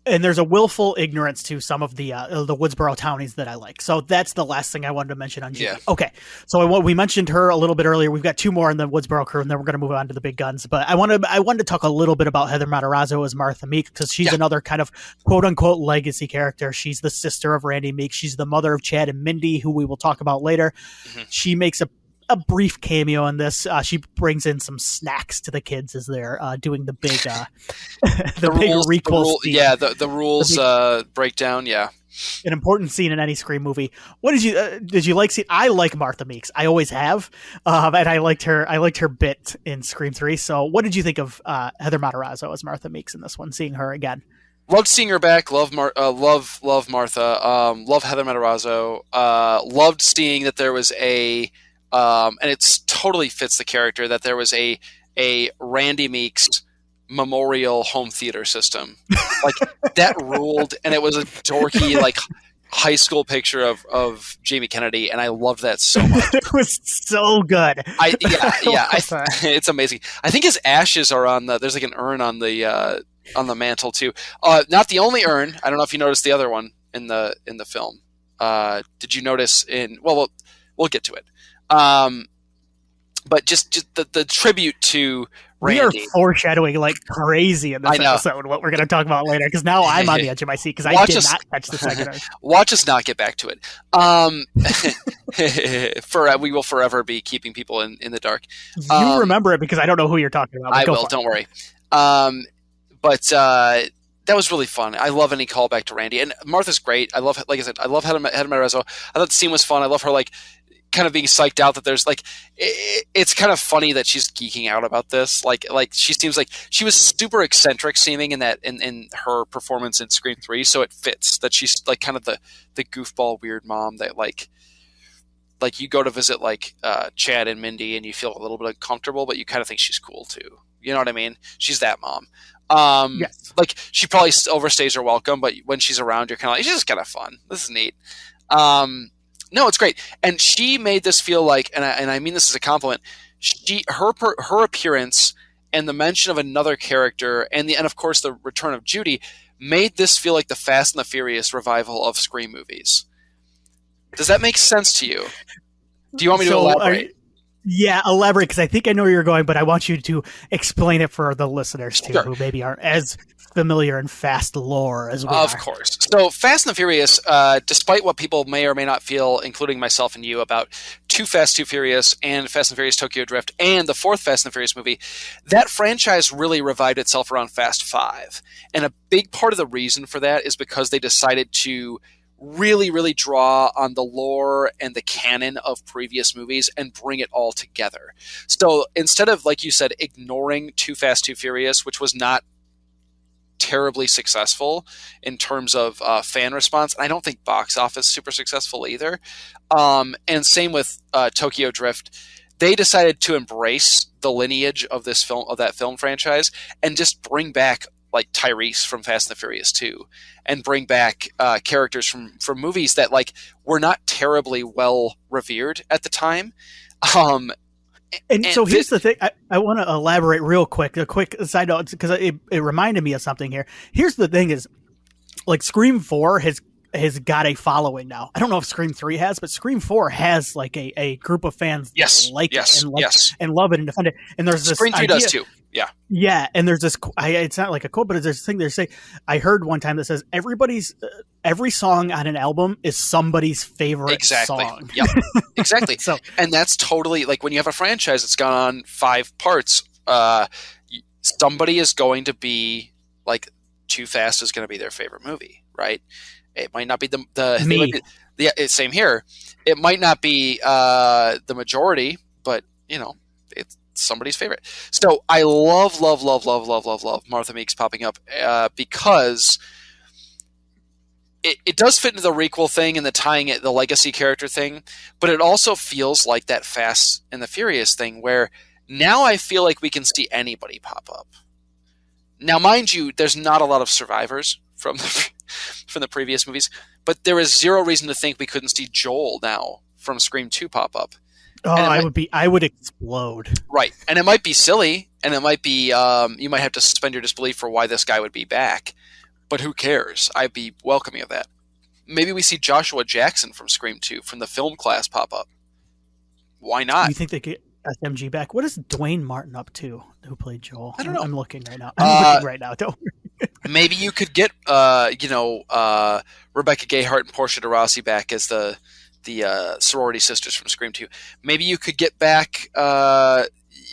And there's a willful ignorance to some of the Woodsboro townies that I like. So that's the last thing I wanted to mention on Judy. Yeah. Okay. So we mentioned her a little bit earlier. We've got two more in the Woodsboro crew, and then we're going to move on to the big guns. But I wanted to talk a little bit about Heather Matarazzo as Martha Meek, because she's another kind of quote unquote legacy character. She's the sister of Randy Meek. She's the mother of Chad and Mindy, who we will talk about later. Mm-hmm. She makes a brief cameo in this. She brings in some snacks to the kids as they're doing the big the rules breakdown. Yeah, an important scene in any Scream movie. What did you like? I like Martha Meeks. I always have, and I liked her bit in Scream 3. So what did you think of Heather Matarazzo as Martha Meeks in this one? Seeing her again. Loved seeing her back. Love Martha. Love Heather Matarazzo. Loved seeing that there was and it totally fits the character, that there was a Randy Meeks memorial home theater system. Like, that ruled, and it was a dorky, like, high school picture of Jamie Kennedy, and I loved that so much. It was so good. It's amazing. I think his ashes are there's like an urn on the mantle too. Not the only urn. I don't know if you noticed the other one in the film. Did you notice we'll get to it. But just the tribute to Randy. We are foreshadowing like crazy in this episode what we're going to talk about later, because now I'm on the edge of my seat because I did not catch the second. Watch us not get back to it. We will forever be keeping people in the dark. You remember it because I don't know who you're talking about. I will. Don't worry. But that was really fun. I love any callback to Randy, and Martha's great. I love Heather Matarazzo. I thought the scene was fun. I love her kind of being psyched out that there's it's kind of funny that she's geeking out about this. Like she seems like she was super eccentric seeming in her performance in Scream 3. So it fits that she's like kind of the goofball weird mom that like you go to visit Chad and Mindy and you feel a little bit uncomfortable, but you kind of think she's cool too. You know what I mean? She's that mom. Yes. Like she probably overstays her welcome, but when she's around, you're kind of like, she's just kind of fun. This is neat. No, it's great. And she made this feel like, and I mean this as a compliment, her appearance and the mention of another character and of course the return of Judy made this feel like the Fast and the Furious revival of Scream movies. Does that make sense to you? Do you want me to elaborate? Elaborate, because I think I know where you're going, but I want you to explain it for the listeners too, who maybe aren't as familiar in Fast lore as we are. Of course. So Fast and the Furious, despite what people may or may not feel, including myself and you, about Too Fast, Too Furious and Fast and Furious Tokyo Drift and the fourth Fast and the Furious movie, that franchise really revived itself around Fast 5. And a big part of the reason for that is because they decided to really, really draw on the lore and the canon of previous movies and bring it all together. So instead of, like you said, ignoring Too Fast, Too Furious, which was not terribly successful in terms of fan response. I don't think box office super successful either. And same with Tokyo Drift. They decided to embrace the lineage of that film franchise, and just bring back like Tyrese from Fast and the Furious 2, and bring back characters from movies that like were not terribly well revered at the time. And so here's the thing. I want to elaborate real quick. A quick side note, because it reminded me of something here. Here's the thing: is like Scream 4 has got a following now. I don't know if Scream 3 has, but Scream 4 has like a group of fans that like it and love it and defend it. And there's this Scream 3 does too. Yeah. Yeah. And there's this, it's not like a quote, but there's this thing they say, I heard one time that says every song on an album is somebody's favorite song. Yep. Exactly. So, and that's totally like when you have a franchise that's gone on 5 parts, somebody is going to be like Too Fast is going to be their favorite movie, right? It might not be same here. It might not be the majority, but you know, it's somebody's favorite. So I love Martha Meeks popping up because it does fit into the requel thing and the legacy character thing, but it also feels like that Fast and the Furious thing where now I feel like we can see anybody pop up. Now, mind you, there's not a lot of survivors from the previous movies, but there is zero reason to think we couldn't see Joel now from Scream 2 pop up. Oh, I would explode. Right. And it might be silly, and it might be you might have to suspend your disbelief for why this guy would be back, but who cares? I'd be welcoming of that. Maybe we see Joshua Jackson from Scream 2 from the film class pop up. Why not? You think they get SMG back? What is Dwayne Martin up to, who played Joel? I don't know. I'm looking right now. Don't worry. Maybe you could get Rebecca Gayheart and Portia de Rossi back as the sorority sisters from Scream 2. Maybe you could get back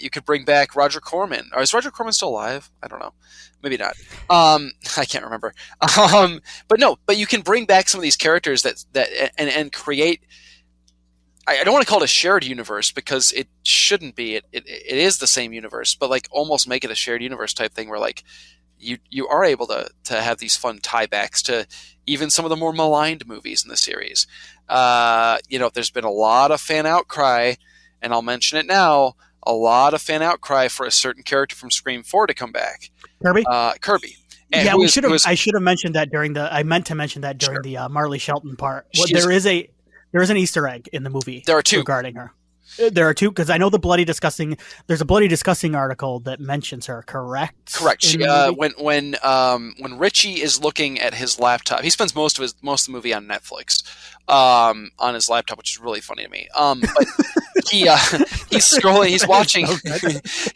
you could bring back Roger Corman. Or is Roger Corman still alive? I don't know. Maybe not. I can't remember. But you can bring back some of these characters and create. I don't want to call it a shared universe because it shouldn't be. It is the same universe, but like almost make it a shared universe type thing where like you are able to have these fun tiebacks to even some of the more maligned movies in the series. There's been a lot of fan outcry, and I'll mention it now. A lot of fan outcry for a certain character from Scream 4 to come back. Kirby. And yeah, I should have mentioned that during the. I meant to mention that during the Marley Shelton part. Well, there is an Easter egg in the movie. There are 2 regarding her. There are 2 because I know the Bloody Disgusting. There's a Bloody Disgusting article that mentions her. Correct. She when Richie is looking at his laptop, he spends most of the movie on Netflix, on his laptop, which is really funny to me. But he's scrolling.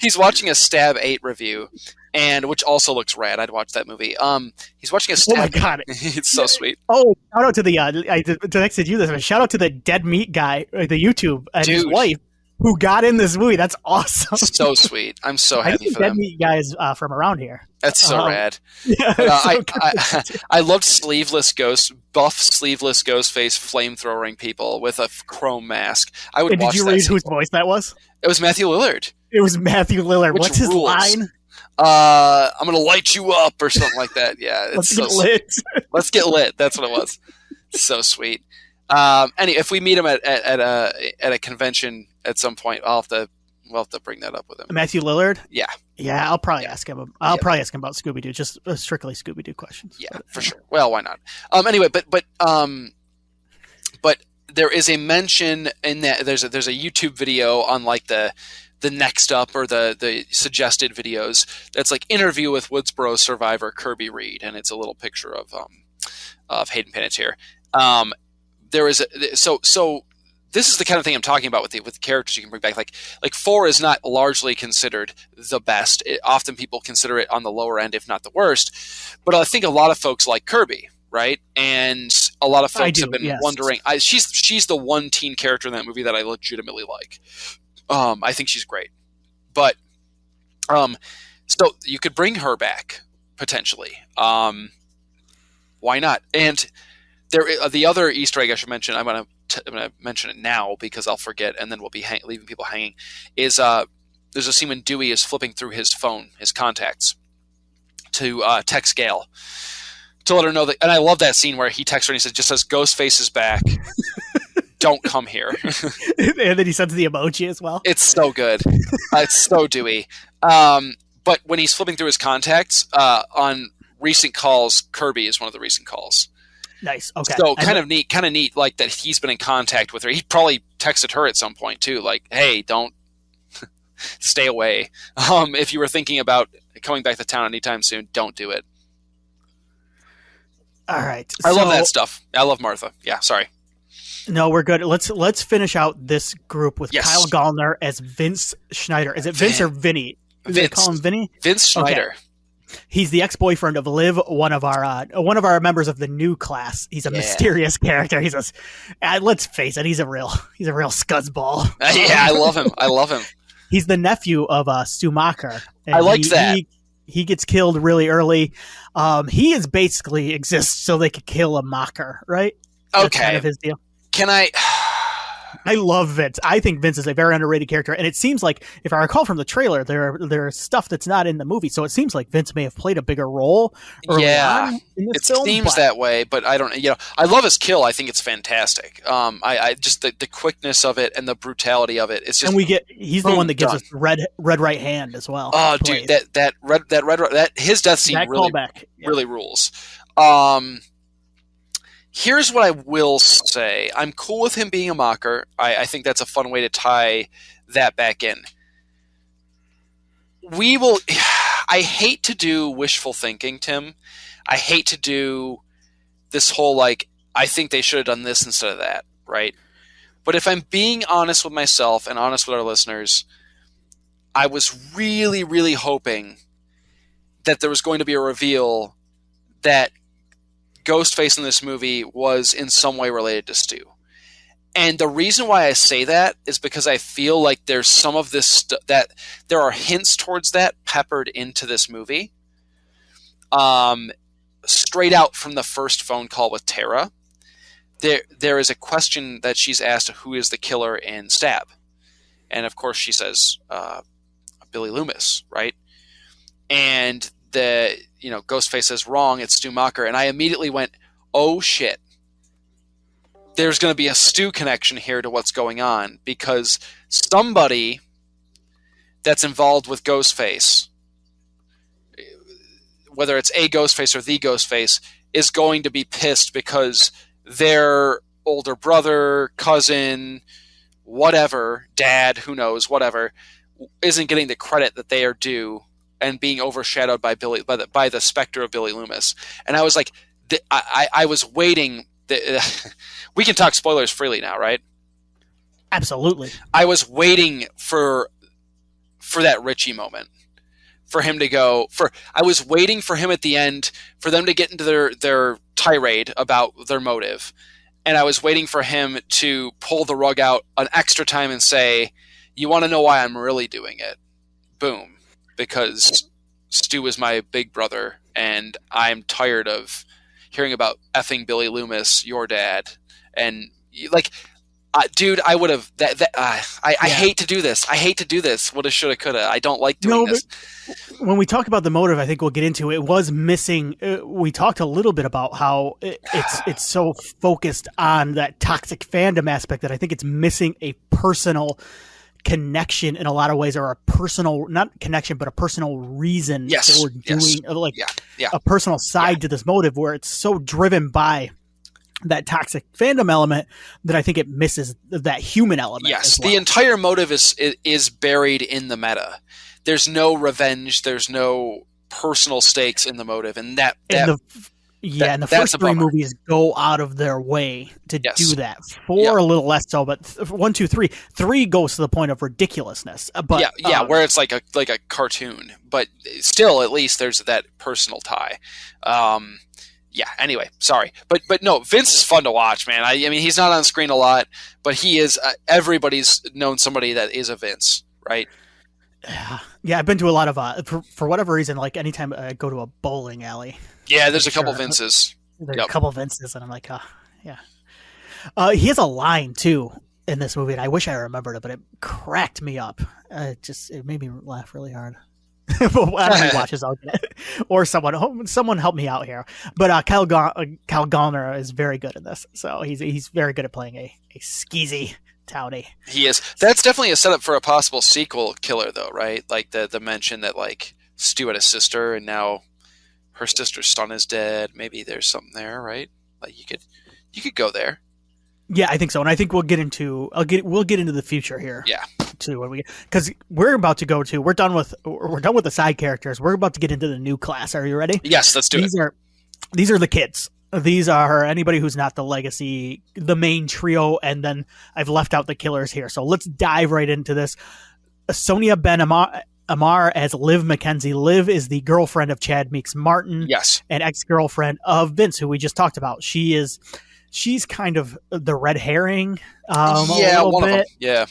He's watching a Stab 8 review, and which also looks rad. I'd watch that movie. He's watching a Stab. Oh my god, it's so sweet. Oh, shout out to the I texted you this. But shout out to the Dead Meat guy, the YouTube, and his wife who got in this movie. That's awesome. So sweet. I'm so happy for them. Dead Meat guy is from around here. That's so rad. Yeah, I loved buff sleeveless Ghostface flamethrowering people with a chrome mask. I would. Did you read whose voice that was? It was Matthew Lillard. It was Matthew Lillard. What's his line? I'm gonna light you up or something like that. Yeah, Let's get lit. Let's get lit. That's what it was. So sweet. Anyway, if we meet him at a convention at some point, we'll have to bring that up with him. Matthew Lillard. Yeah. Yeah, I'll probably ask him. I'll probably ask him about Scooby Doo, just strictly Scooby Doo questions. Yeah, for sure. Well, why not? Anyway, but there is a mention in that there's a YouTube video on like the next up or the suggested videos that's like interview with Woodsboro survivor Kirby Reed, and it's a little picture of Hayden Panettiere. There is so this is the kind of thing I'm talking about with the characters you can bring back. Like 4 is not largely considered the best. Often people consider it on the lower end, if not the worst. But I think a lot of folks like Kirby, right? And a lot of folks have been wondering. She's the one teen character in that movie that I legitimately like. I think she's great. But so you could bring her back potentially. Why not? And the other Easter egg I should mention, I'm going to mention it now because I'll forget, and then we'll be leaving people hanging, is there's a scene when Dewey is flipping through his phone, his contacts, to text Gail to let her know that. And I love that scene where he texts her and he says, Ghostface is back. Don't come here. And then he sends the emoji as well. It's so good. It's so Dewey. But when he's flipping through his contacts on recent calls, Kirby is one of the recent calls. Nice. Okay. So kind of neat, like that he's been in contact with her. He probably texted her at some point too, like, "Hey, don't stay away. If you were thinking about coming back to town anytime soon, don't do it." All right. I love that stuff. I love Martha. Yeah. Sorry. No, we're good. Let's finish out this group with Kyle Gallner as Vince Schneider. Is it Vince or Vinny? Vince. They call him Vinny? Vince Schneider. Okay. He's the ex-boyfriend of Liv, one of our members of the new class. He's a mysterious character. He's let's face it, he's a real scuzzball. Yeah, I love him. He's the nephew of Stu Macher. I liked that. He gets killed really early. He is basically exists so they could kill a Macher, right? Okay. That's kind of his deal. Can I? I love Vince. I think Vince is a very underrated character, and it seems like, if I recall from the trailer, there's stuff that's not in the movie, so it seems like Vince may have played a bigger role early on in this film. It seems that way, but I don't. I love his kill. I think it's fantastic. I just the quickness of it and the brutality of it. It's just, and he's the one that gives us red right hand as well. Oh, dude, that his death scene really rules. Here's what I will say. I'm cool with him being a Macher. I think that's a fun way to tie that back in. I hate to do wishful thinking, Tim. I hate to do this whole, like, I think they should have done this instead of that, right? But if I'm being honest with myself and honest with our listeners, I was really, really hoping that there was going to be a reveal that Ghostface in this movie was in some way related to Stu. And the reason why I say that is because I feel like there's some of this that there are hints towards that peppered into this movie. Straight out from the first phone call with Tara, there is a question that she's asked, who is the killer in Stab? And of course she says, Billy Loomis, right? And Ghostface says, wrong, it's Stu Macher. And I immediately went, oh shit. There's going to be a Stu connection here to what's going on, because somebody that's involved with Ghostface, whether it's a Ghostface or the Ghostface, is going to be pissed because their older brother, cousin, whatever, dad, who knows, whatever, isn't getting the credit that they are due and being overshadowed by the specter of Billy Loomis. And I was like, I was waiting. We can talk spoilers freely now, right? Absolutely. I was waiting for that Richie moment, for him to go. I was waiting for him at the end, for them to get into their tirade about their motive, and I was waiting for him to pull the rug out an extra time and say, "You want to know why I'm really doing it? Boom, because Stu is my big brother, and I'm tired of hearing about effing Billy Loomis, your dad." And like, dude, I would have I hate to do this. I hate to do this. Woulda, shoulda, coulda. I don't like doing this. When we talk about the motive, I think we'll get into it. Was missing. We talked a little bit about how it's so focused on that toxic fandom aspect that I think it's missing a personal connection in a lot of ways, or a personal, not connection, but a personal reason for doing a personal side to this motive, where it's so driven by that toxic fandom element that I think it misses that human element. Yes, the entire motive is buried in the meta. There's no revenge. There's no personal stakes in the motive, and the first three movies go out of their way to do that. Four, a little less so, but 1, 2, 3. 3 goes to the point of ridiculously. But where it's like a cartoon, but still, at least there's that personal tie. Anyway, sorry, but no, Vince is fun to watch, man. I mean, he's not on screen a lot, but he is. Everybody's known somebody that is a Vince, right? Yeah, I've been to a lot of for whatever reason, like anytime I go to a bowling alley. Yeah, there's a couple Vinces. There's a couple Vinces, and I'm like, yeah. He has a line too in this movie, and I wish I remembered it, but it cracked me up. It made me laugh really hard. I don't rewatches. I'll get it. Or someone help me out here. But Kyle Gallner is very good in this, so he's very good at playing a skeezy townie. He is. That's definitely a setup for a possible sequel killer, though, right? Like the mention that like Stu had a sister, and now her sister's son is dead. Maybe there's something there, right? Like you could go there. Yeah, I think so, and I think we'll get into the future here. Yeah. Too, when because we're about to go to we're done with the side characters. We're about to get into the new class. Are you ready? Yes, let's do it. These are the kids. These are anybody who's not the legacy, the main trio, and then I've left out the killers here. So let's dive right into this. Sonia Ben Amar as Liv Mackenzie. Liv is the girlfriend of Chad Meeks Martin. Yes. And ex-girlfriend of Vince, who we just talked about. She's kind of the red herring. Yeah, one bit. of them. Yeah.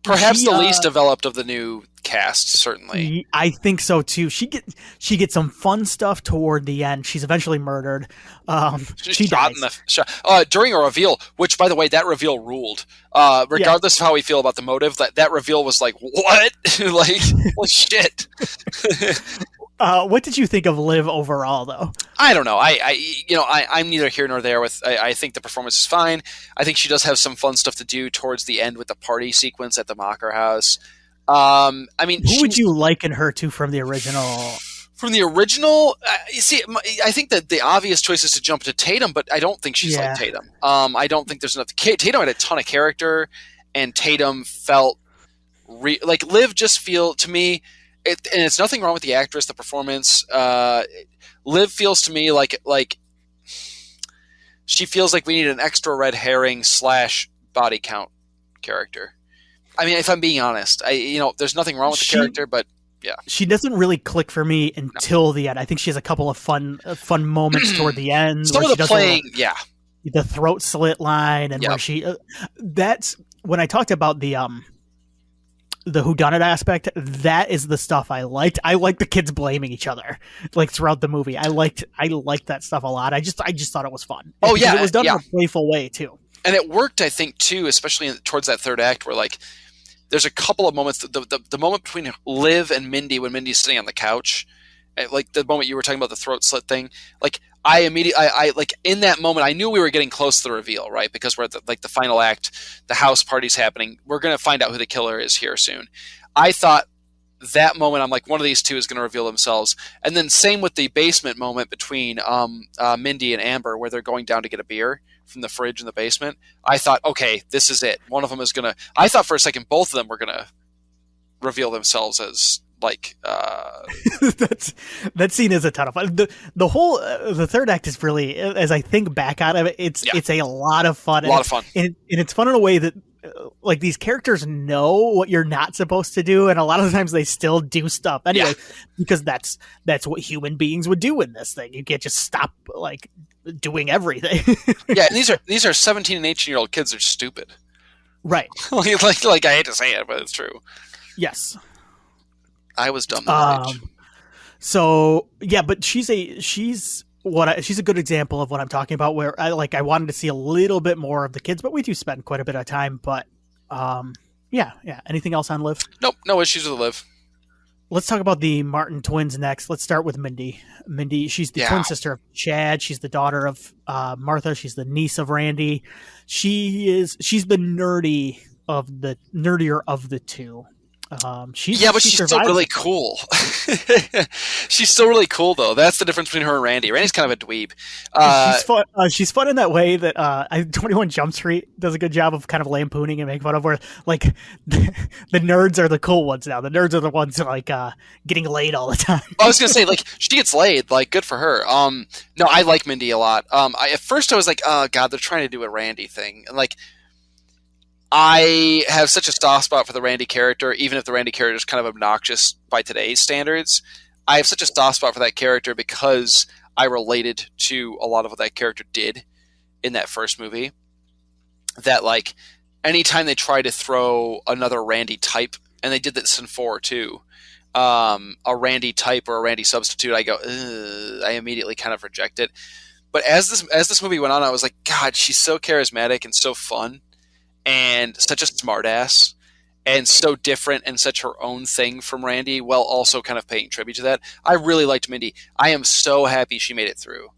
Perhaps the least developed of the new cast, certainly. I think so too. She gets some fun stuff toward the end. She's eventually murdered. She shot dies. During a reveal, which, by the way, that reveal ruled. Regardless of how we feel about the motive, that reveal was like, what? Like, well, shit. What did you think of Liv overall, though? I don't know. I'm neither here nor there. I think the performance is fine. I think she does have some fun stuff to do towards the end with the party sequence at the Mocker House. Who would you liken her to from the original? From the original, I think that the obvious choice is to jump to Tatum, but I don't think she's like Tatum. I don't think there's enough. Tatum had a ton of character, and Tatum felt like Liv just feel to me. And it's nothing wrong with the actress, the performance. Liv feels to me like she feels like we need an extra red herring / body count character. I mean, if I'm being honest, there's nothing wrong with the character, but yeah, she doesn't really click for me until the end. I think she has a couple of fun moments toward the end. Some of the playing, the throat slit line, and where she. That's when I talked about the whodunit aspect. That is the stuff I liked. I liked the kids blaming each other like throughout the movie. I liked that stuff a lot. I just thought it was fun. Oh yeah, it was done in a playful way too, and it worked. I think too, especially towards that third act, where like there's a couple of moments. The moment between Liv and Mindy when Mindy's sitting on the couch, like the moment you were talking about the throat slit thing, like. I like in that moment, I knew we were getting close to the reveal, right? Because we're at the final act, the house party's happening. We're going to find out who the killer is here soon. I thought that moment, I'm like, one of these two is going to reveal themselves. And then same with the basement moment between Mindy and Amber, where they're going down to get a beer from the fridge in the basement. I thought, okay, this is it. One of them is going to, I thought for a second, both of them were going to reveal themselves as like that scene is a ton of fun. The whole the third act is really, as I think back out of it, it's a lot of fun. And it's fun in a way that like these characters know what you're not supposed to do, and a lot of the times they still do stuff anyway because that's what human beings would do in this thing. You can't just stop like doing everything. Yeah, and these are 17 and 18-year-old kids. They're stupid, right? like I hate to say it, but it's true. Yes. I was dumb that age. So yeah, but she's a good example of what I'm talking about. Where I wanted to see a little bit more of the kids, but we do spend quite a bit of time. But yeah. Anything else on Liv? Nope, no issues with Liv. Let's talk about the Martin twins next. Let's start with Mindy. Mindy, she's the twin sister of Chad. She's the daughter of Martha. She's the niece of Randy. She's the nerdier of the two. She's still really cool. She's still really cool, though. That's the difference between her and Randy. Randy's kind of a dweeb. She's fun in that way that 21 Jump Street does a good job of kind of lampooning and making fun of, where like the nerds are the cool ones now. The nerds are the ones like getting laid all the time. I was gonna say, like, she gets laid, like, good for her. No, I like Mindy a lot. At first I was like, oh god, they're trying to do a Randy thing, and like. I have such a soft spot for the Randy character, even if the Randy character is kind of obnoxious by today's standards. I have such a soft spot for that character because I related to a lot of what that character did in that first movie. That, like, anytime they try to throw another Randy type, and they did this in 4 too, a Randy type or a Randy substitute, I go, ugh, I immediately kind of reject it. But as this movie went on, I was like, God, she's so charismatic and so fun. And such a smartass, and so different and such her own thing from Randy, while also kind of paying tribute to that. I really liked Mindy. I am so happy she made it through.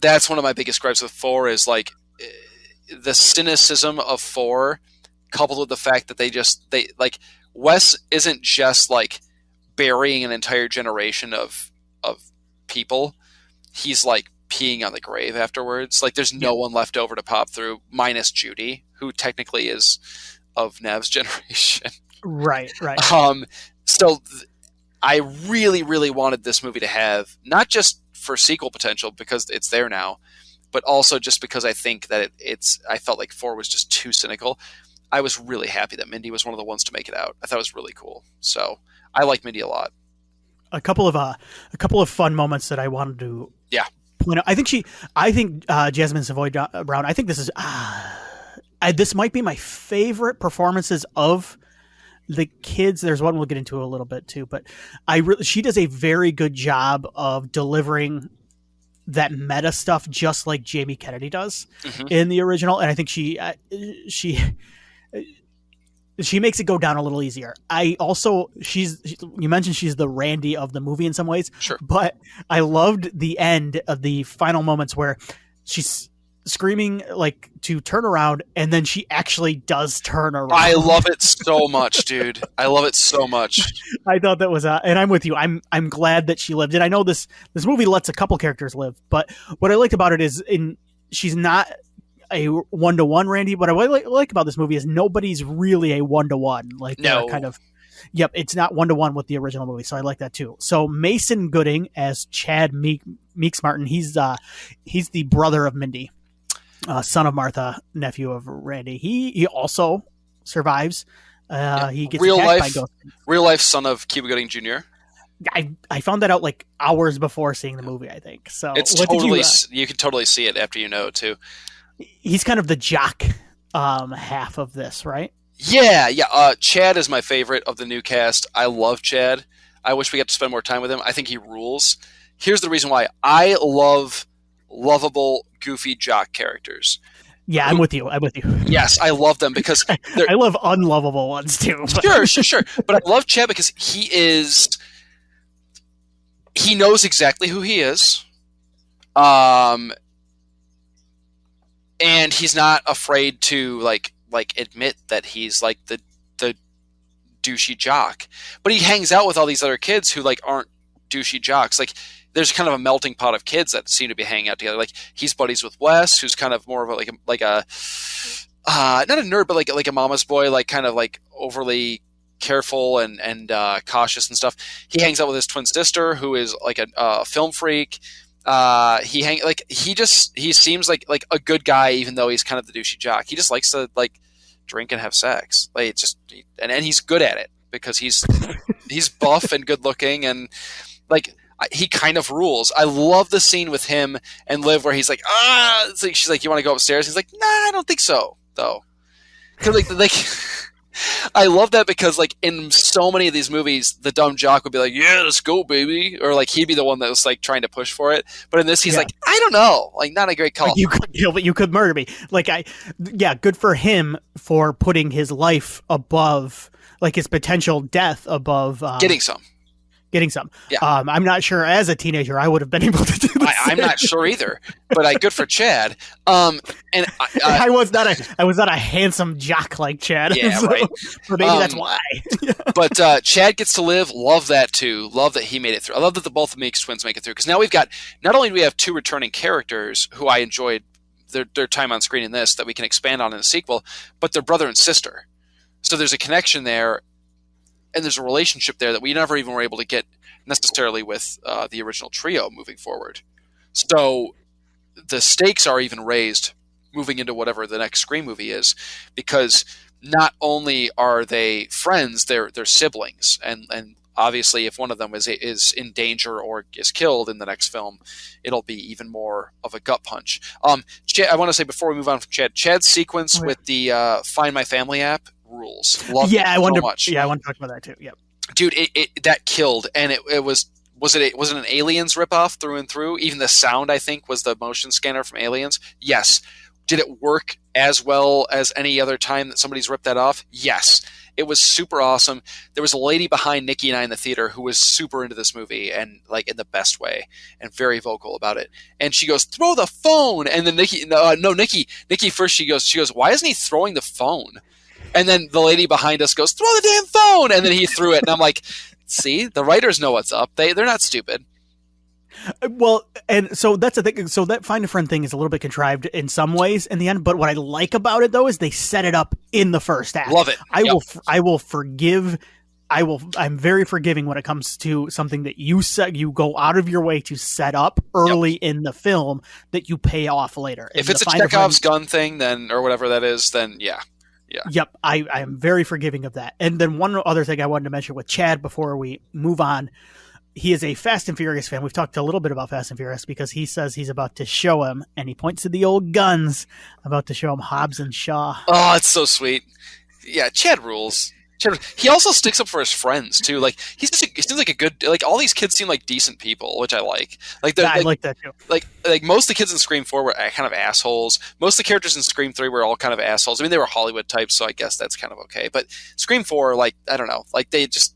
That's one of my biggest gripes with 4 is like the cynicism of 4, coupled with the fact that they like Wes isn't just like burying an entire generation of people. He's like peeing on the grave afterwards. Like there's no one left over to pop through, minus Judy, who technically is of Nev's generation. Right. So I really, really wanted this movie to have, not just for sequel potential because it's there now, but also just because I think that I felt like 4 was just too cynical. I was really happy that Mindy was one of the ones to make it out. I thought it was really cool. So I like Mindy a lot. A couple of fun moments that I wanted to point out. I think Jasmine Savoy Brown. I think this is this might be my favorite performances of the kids. There's one we'll get into a little bit too, but she does a very good job of delivering that meta stuff, just like Jamie Kennedy does in the original. And I think she makes it go down a little easier. You mentioned she's the Randy of the movie in some ways, sure, but I loved the end of the final moments where she's screaming like to turn around, and then she actually does turn around. I love it so much, dude. I love it so much. I thought that was and I'm with you. I'm glad that she lived. And I know this movie lets a couple characters live, but what I liked about it is she's not a 1-to-1 Randy, but what I like about this movie is nobody's really a 1-to-1. Like no, kind of, yep, it's not 1-to-1 with the original movie, so I like that too. So Mason Gooding as Chad Meeks Martin, he's the brother of Mindy, son of Martha, nephew of Randy. He also survives. He gets real attacked by real life son of Cuba Gooding Jr. I found that out like hours before seeing the movie, I think. So it's totally you can totally see it after too. He's kind of the jock half of this, right? Yeah. Chad is my favorite of the new cast. I love Chad. I wish we got to spend more time with him. I think he rules. Here's the reason why. I love lovable, goofy jock characters. Yeah, I'm with you. Yes, I love them because I love unlovable ones too. Sure. But I love Chad because he knows exactly who he is. And he's not afraid to like admit that he's like the douchey jock. But he hangs out with all these other kids who like aren't douchey jocks. Like there's kind of a melting pot of kids that seem to be hanging out together. Like he's buddies with Wes, who's kind of more of a not a nerd, but like a mama's boy, like kind of like overly careful and cautious and stuff. He hangs out with his twin sister, who is like a film freak. He seems like a good guy, even though he's kind of the douchey jock. He just likes to like drink and have sex. Like it's just, and he's good at it because he's buff and good looking, and like he kind of rules. I love the scene with him and Liv where he's like, it's like, she's like, you want to go upstairs? He's like, nah, I don't think so, though. Because like I love that because like in so many of these movies, the dumb jock would be like, yeah, let's go, baby. Or like he'd be the one that was like trying to push for it. But in this, he's like, I don't know. Like not a great call. Like, you could murder me. Like good for him for putting his life above, like his potential death above getting some. Yeah. I'm not sure as a teenager I would have been able to do this. I'm not sure either, but good for Chad. And I was not a handsome jock like Chad. Yeah, so, right. But maybe that's why. But Chad gets to live. Love that too. Love that he made it through. I love that both of Meeks twins make it through because now we've got not only do we have two returning characters who I enjoyed their time on screen in this that we can expand on in the sequel, but they're brother and sister. So there's a connection there. And there's a relationship there that we never even were able to get necessarily with the original trio moving forward. So the stakes are even raised moving into whatever the next Scream movie is, because not only are they friends, they're siblings. And obviously if one of them is in danger or is killed in the next film, it'll be even more of a gut punch. Chad, I want to say before we move on from Chad's sequence with the Find My Family app, rules. Love it so much. Yeah, I want to talk about that too. Yep. Dude, it that killed, and it was it an Aliens ripoff through and through? Even the sound, I think, was the motion scanner from Aliens. Yes, Did it work as well as any other time that somebody's ripped that off? Yes. It was super awesome. There was a lady behind Nikki and I in the theater who was super into this movie and like in the best way and very vocal about it. And she goes, "Throw the phone." And then Nikki first she goes, "Why isn't he throwing the phone?" And then the lady behind us goes, "Throw the damn phone." And then he threw it. And I'm like, see, the writers know what's up. They're not stupid. Well, and so that's the thing. So that find a friend thing is a little bit contrived in some ways in the end. But what I like about it though is they set it up in the first act. Love it. I will forgive. I'm very forgiving when it comes to something that you go out of your way to set up early in the film that you pay off later. If it's a Chekhov's gun thing, then or whatever that is, then yeah. Yep, I am very forgiving of that. And then one other thing I wanted to mention with Chad before we move on. He is a Fast and Furious fan. We've talked a little bit about Fast and Furious because he says he's about to show him, and he points to the old guns, about to show him Hobbs and Shaw. Oh, it's so sweet. Yeah, Chad rules. He also sticks up for his friends too. Like he seems like a good. Like all these kids seem like decent people, which I like. I like that too. Like most of the kids in Scream 4 were kind of assholes. Most of the characters in Scream 3 were all kind of assholes. I mean, they were Hollywood types, so I guess that's kind of okay. But Scream 4, like I don't know, like they just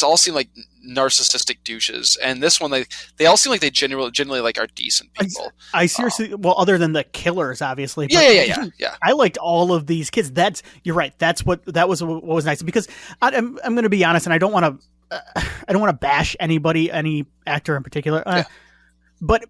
all seem like narcissistic douches, and this one they all seem like they genuinely like are decent people. I seriously, well, other than the killers, obviously. Yeah. I liked all of these kids. You're right. That was what was nice because I'm going to be honest, and I don't want to bash anybody, any actor in particular, but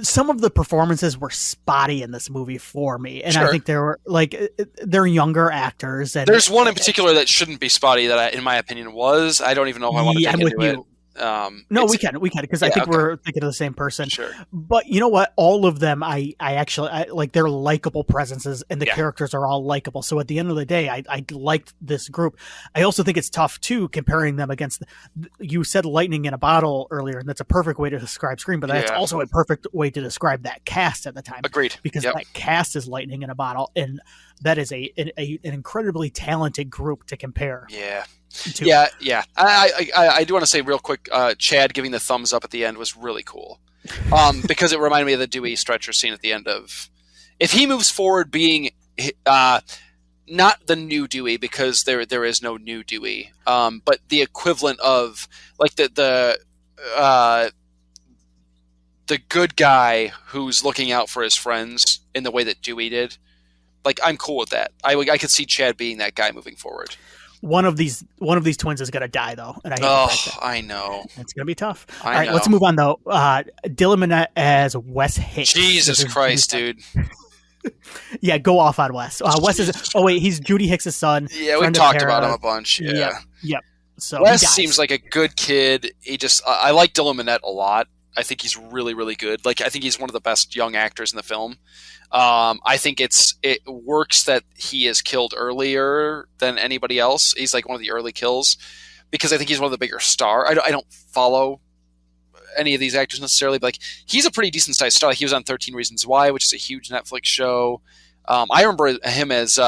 some of the performances were spotty in this movie for me, and I think they're younger actors. And there's one in particular that shouldn't be spotty that, in my opinion, was. I don't even know if I want to take into it. No, we can because I think we're thinking of the same person. Sure. But you know what? All of them, I actually like. They're likable presences, and the characters are all likable. So at the end of the day, I liked this group. I also think it's tough too comparing them against. You said lightning in a bottle earlier, and that's a perfect way to describe Scream. But that's also a perfect way to describe that cast at the time. Agreed. Because that cast is lightning in a bottle, and that is an incredibly talented group to compare. Yeah. Yeah. I do want to say real quick, Chad giving the thumbs up at the end was really cool, because it reminded me of the Dewey stretcher scene at the end of. If he moves forward being not the new Dewey, because there is no new Dewey, but the equivalent of like the good guy who's looking out for his friends in the way that Dewey did. Like I'm cool with that. I could see Chad being that guy moving forward. One of these twins is going to die, though. And I know. It's going to be tough. All right, let's move on, though. Dylan Minnette as Wes Hicks. Jesus Christ, dude. Yeah, go off on Wes. Wes is... Oh, wait, he's Judy Hicks' son. Yeah, we've talked about him a bunch. Yeah. Yep. So Wes seems like a good kid. I like Dylan Minnette a lot. I think he's really, really good. Like, I think he's one of the best young actors in the film. I think it works that he is killed earlier than anybody else. He's like one of the early kills because I think he's one of the bigger star. I don't follow any of these actors necessarily, but like he's a pretty decent sized star. He was on 13 Reasons Why, which is a huge Netflix show. I remember him as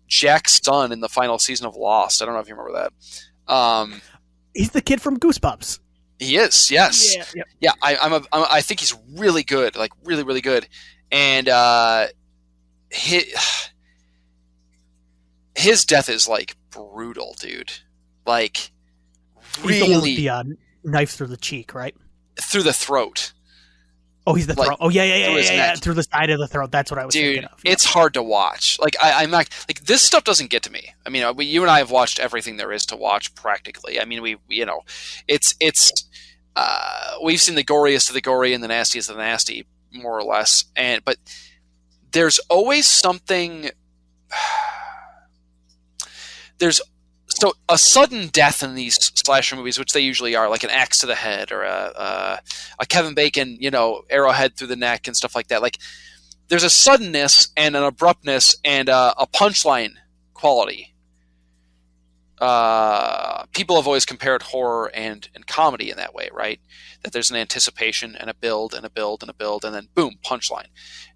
Jack's son in the final season of Lost. I don't know if you remember that. He's the kid from Goosebumps. He is, yes. Yeah. I think he's really good, like really, really good. And his death is like brutal, dude. Like really, he's the one with the knife through the cheek, right? Through the throat. Oh, he's the throat. Oh, yeah. Through the side of the throat. That's what I was thinking of. It's hard to watch. Like I'm not like this stuff doesn't get to me. I mean, you and I have watched everything there is to watch practically. I mean, it's we've seen the goriest of the gory and the nastiest of the nasty, more or less. But there's always something. So a sudden death in these slasher movies, which they usually are, like an axe to the head or a Kevin Bacon, arrowhead through the neck and stuff like that. Like there's a suddenness and an abruptness and a punchline quality. People have always compared horror and comedy in that way, right? That there's an anticipation and a build and a build and a build and then boom, punchline.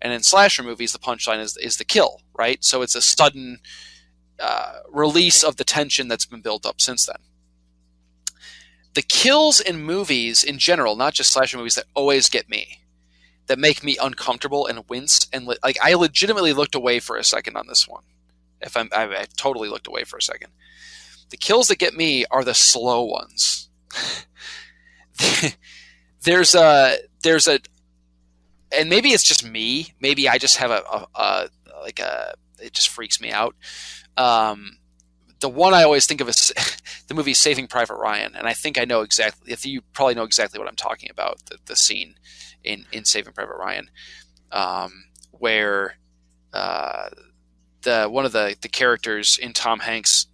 And in slasher movies, the punchline is the kill, right? So it's a sudden release of the tension that's been built up since then. The kills in movies in general, not just slasher movies, that always get me. that make me uncomfortable and wince, and like I legitimately looked away for a second on this one. I totally looked away for a second. The kills that get me are the slow ones. there's a, and maybe it's just me. Maybe I just have it just freaks me out. The one I always think of is the movie Saving Private Ryan, and I think I know exactly. If you probably know exactly what I'm talking about, the scene in Saving Private Ryan, where one of the characters in Tom Hanks'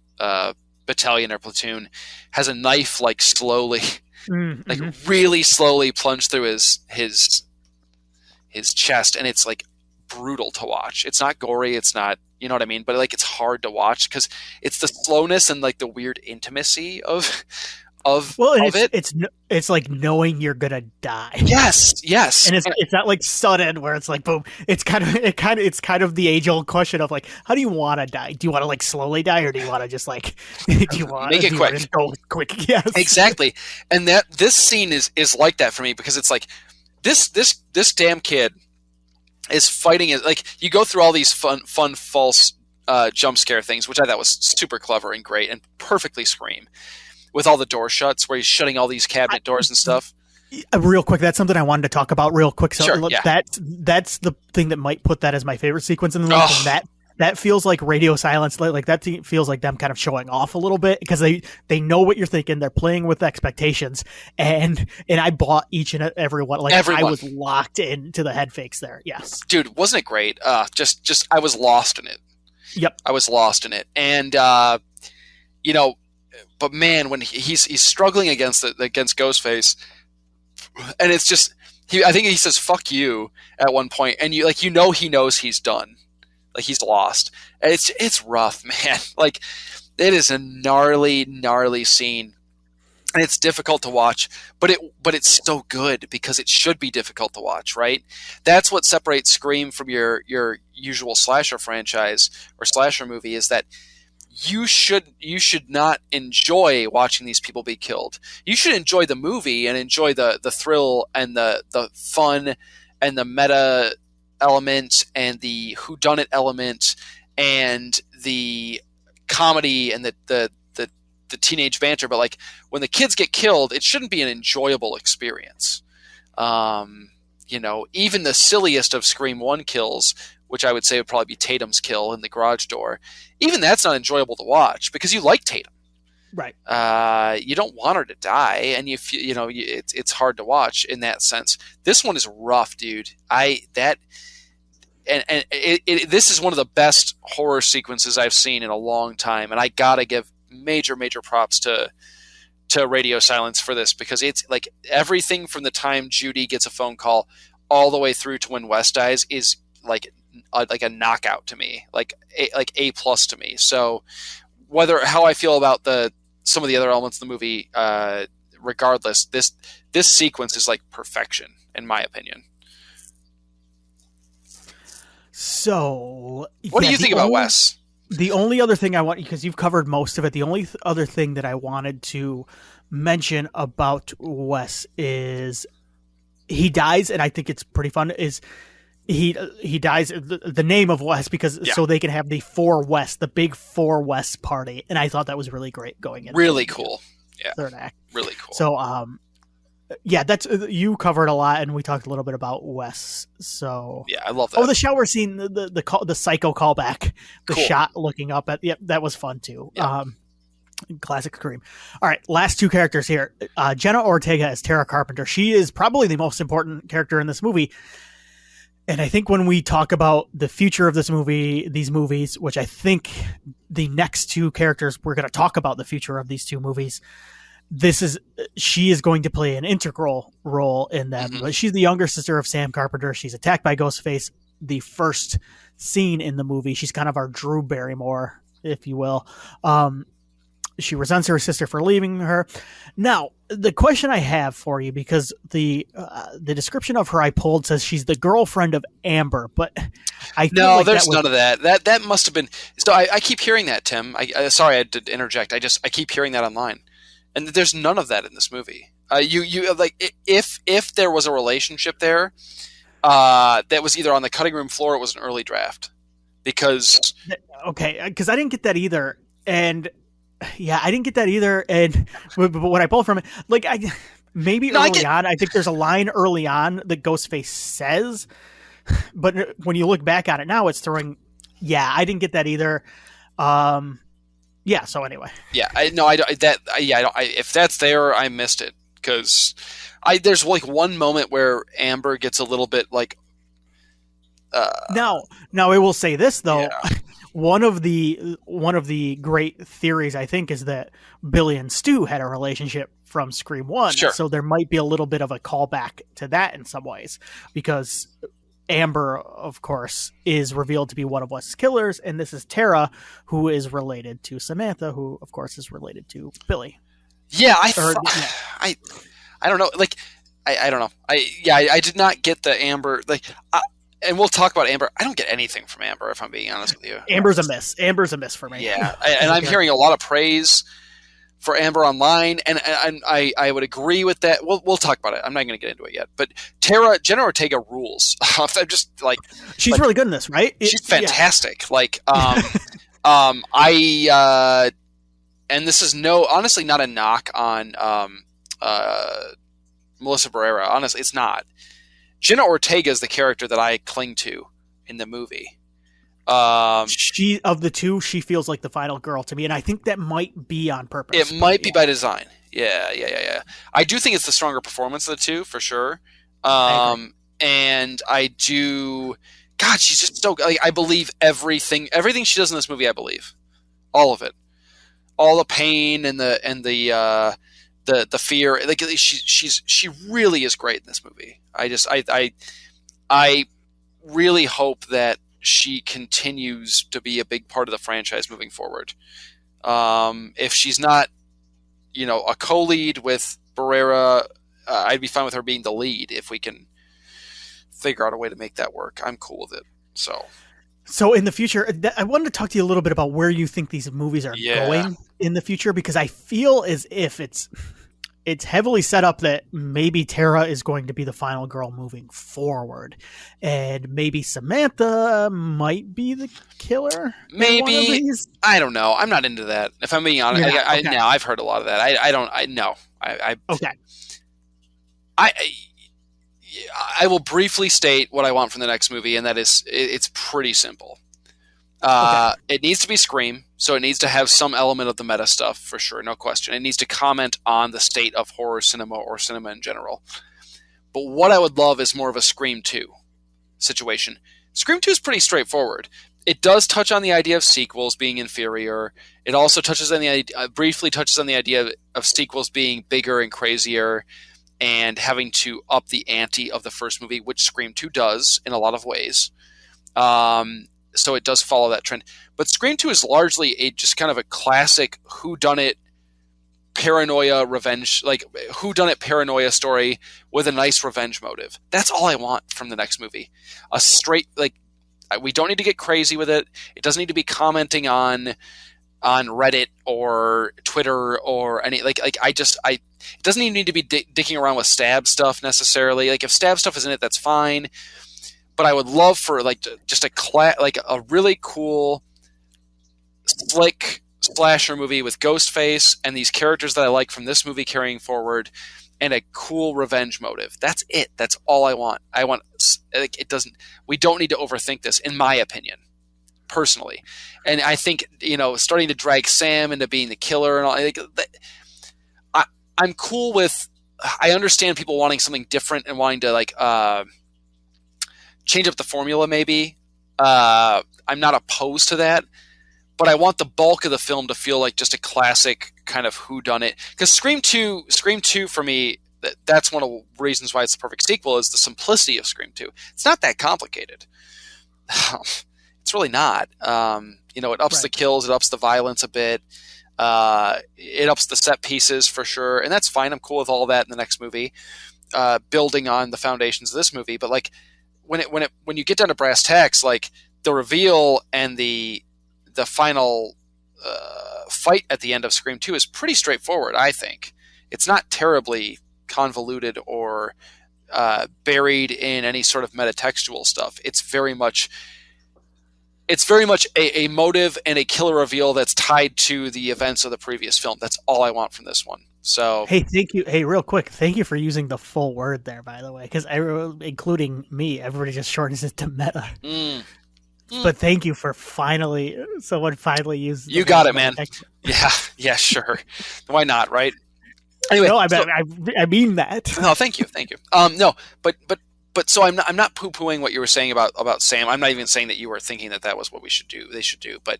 battalion or platoon has a knife like slowly, like really slowly plunged through his chest, and it's like brutal to watch. It's not gory, it's not, you know what I mean, but like it's hard to watch because it's the slowness and like the weird intimacy of it. It's like knowing you're gonna die. Yes, and it's not like sudden where it's like boom. It's kind of the age old question of like, how do you want to die? Do you want to like slowly die, or do you want to just like do you want make it quick? Go quick, yes, exactly. And this scene is like that for me because it's like this damn kid is fighting it. Like you go through all these fun false jump scare things, which I thought was super clever and great and perfectly Scream. With all the door shuts, where he's shutting all these cabinet doors and stuff. Real quick, that's something I wanted to talk about real quick. So sure, yeah. That's the thing that might put that as my favorite sequence in the movie. Oh. That feels like radio silence. Like that feels like them kind of showing off a little bit because they know what you're thinking. They're playing with expectations, and I bought each and every one. Like everyone. I was locked into the head fakes there. Yes, dude, wasn't it great? Just I was lost in it. Yep, I was lost in it, and you know. But man, when he's struggling against Ghostface, and it's just I think he says "fuck you" at one point, and you know he knows he's done, like he's lost. And it's rough, man. Like it is a gnarly scene, and it's difficult to watch, but it's so good because it should be difficult to watch, right? That's what separates Scream from your usual slasher franchise or slasher movie is that. You should not enjoy watching these people be killed. You should enjoy the movie and enjoy the thrill and the fun and the meta element and the whodunit element and the comedy and the teenage banter. But like when the kids get killed, it shouldn't be an enjoyable experience. You know, even the silliest of Scream 1 kills, which I would say would probably be Tatum's kill in the garage door. Even that's not enjoyable to watch because you like Tatum, right? You don't want her to die, and it's hard to watch in that sense. This one is rough, dude. This is one of the best horror sequences I've seen in a long time, and I gotta give major props to Radio Silence for this because it's like everything from the time Judy gets a phone call all the way through to when Wes dies is like a knockout to me, like A+ to me. So how I feel about some of the other elements of the movie, regardless, this sequence is like perfection in my opinion. So what do you think about Wes? The only other thing I want, because you've covered most of it, the only other thing that I wanted to mention about Wes is he dies, and I think it's pretty fun, is he dies the name of Wes because so they can have the big 4 West party, and I thought that was really great going in. Really cool. Yeah. Third act. Really cool. So that's you covered a lot, and we talked a little bit about Wes. So yeah, I love that. Oh, the shower scene, the psycho callback, the shot looking up at that was fun too. Yeah. Classic Scream. All right, last 2 characters here. Jenna Ortega as Tara Carpenter. She is probably the most important character in this movie. And I think when we talk about the future of these movies, which I think the next 2 characters, we're going to talk about the future of these 2 movies. She is going to play an integral role in them. Mm-hmm. She's the younger sister of Sam Carpenter. She's attacked by Ghostface. The first scene in the movie, she's kind of our Drew Barrymore, if you will. She resents her sister for leaving her. Now, the question I have for you, because the description of her I pulled says she's the girlfriend of Amber, but there's none of that. That must have been. So I keep hearing that, Tim. Sorry, I had to interject. I keep hearing that online, and there's none of that in this movie. You like if there was a relationship there, that was either on the cutting room floor or it was an early draft. Because okay, because I didn't get that either, and yeah, I didn't get that either. And but what I pulled from it, like maybe early on, I think there's a line early on that Ghostface says, but when you look back on it now, it's throwing. Yeah, I didn't get that either. Yeah. So anyway. Yeah. If that's there, I missed it because there's like one moment where Amber gets a little bit like. Now I will say this though. Yeah. One of the great theories I think is that Billy and Stu had a relationship from Scream 1. Sure. So there might be a little bit of a callback to that in some ways, because Amber, of course, is revealed to be one of Wes's killers, and this is Tara, who is related to Samantha, who of course is related to Billy. Yeah, I don't know. Like, I don't know. I did not get the Amber. Like, and we'll talk about Amber. I don't get anything from Amber, if I'm being honest with you. Amber's a miss. Amber's a miss for me. Yeah, and I'm hearing a lot of praise for Amber online, and I would agree with that. We'll talk about it. I'm not going to get into it yet. But Jenna Ortega rules. I'm just like she's really good in this, right? She's fantastic. Yeah. Like, and this is honestly not a knock on Melissa Barrera. Honestly, it's not. Jenna Ortega is the character that I cling to in the movie. She of the two, she feels like the final girl to me, and I think that might be on purpose. It might be by design. Yeah. I do think it's the stronger performance of the two for sure. And I do. God, she's just so. Like, I believe everything she does in this movie. I believe all of it, all the pain and the fear. Like she really is great in this movie. I really hope that she continues to be a big part of the franchise moving forward. If she's not, a co-lead with Barrera, I'd be fine with her being the lead if we can figure out a way to make that work. I'm cool with it. So in the future, I wanted to talk to you a little bit about where you think these movies are going in the future, because I feel as if it's heavily set up that maybe Tara is going to be the final girl moving forward, and maybe Samantha might be the killer. Maybe. I don't know. I'm not into that. If I'm being honest, I've heard a lot of that. I will briefly state what I want from the next movie, and that is it's pretty simple. It needs to be Scream, so it needs to have some element of the meta stuff for sure, no question. It needs to comment on the state of horror cinema or cinema in general. But what I would love is more of a Scream 2 situation. Scream 2 is pretty straightforward. It does touch on the idea of sequels being inferior. It also briefly touches on the idea of sequels being bigger and crazier and having to up the ante of the first movie, which Scream 2 does in a lot of ways. So it does follow that trend. But Scream 2 is largely just kind of a classic whodunit paranoia revenge, like whodunit paranoia story with a nice revenge motive. That's all I want from the next movie. A straight, like, we don't need to get crazy with it. It doesn't need to be commenting on Reddit or Twitter or any, it doesn't even need to be dicking around with stab stuff necessarily. Like, if stab stuff is in it, that's fine. But I would love for just a really cool, slick slasher movie with Ghostface and these characters that I like from this movie carrying forward, and a cool revenge motive. That's it. That's all I want. We don't need to overthink this, in my opinion, personally. And I think starting to drag Sam into being the killer and all. I'm cool with. I understand people wanting something different and wanting to change up the formula, maybe. I'm not opposed to that, but I want the bulk of the film to feel like just a classic kind of whodunit. Because Scream 2 for me, that's one of the reasons why it's the perfect sequel, is the simplicity of Scream 2. It's not that complicated. It's really not. It ups the kills, it ups the violence a bit. It ups the set pieces for sure, and that's fine. I'm cool with all that in the next movie, building on the foundations of this movie. But when you get down to brass tacks, like the reveal and the final fight at the end of Scream 2 is pretty straightforward. I think it's not terribly convoluted or buried in any sort of metatextual stuff. It's very much a motive and a killer reveal that's tied to the events of the previous film. That's all I want from this one. So hey, thank you. Hey, real quick, thank you for using the full word there, by the way, because including me, everybody just shortens it to meta. But thank you for someone finally used. You got it, man. Yeah, sure. Why not, right? Anyway, no, I mean that. No, thank you. No, but so I'm not poo-pooing what you were saying about Sam. I'm not even saying that you were thinking that was what they should do. But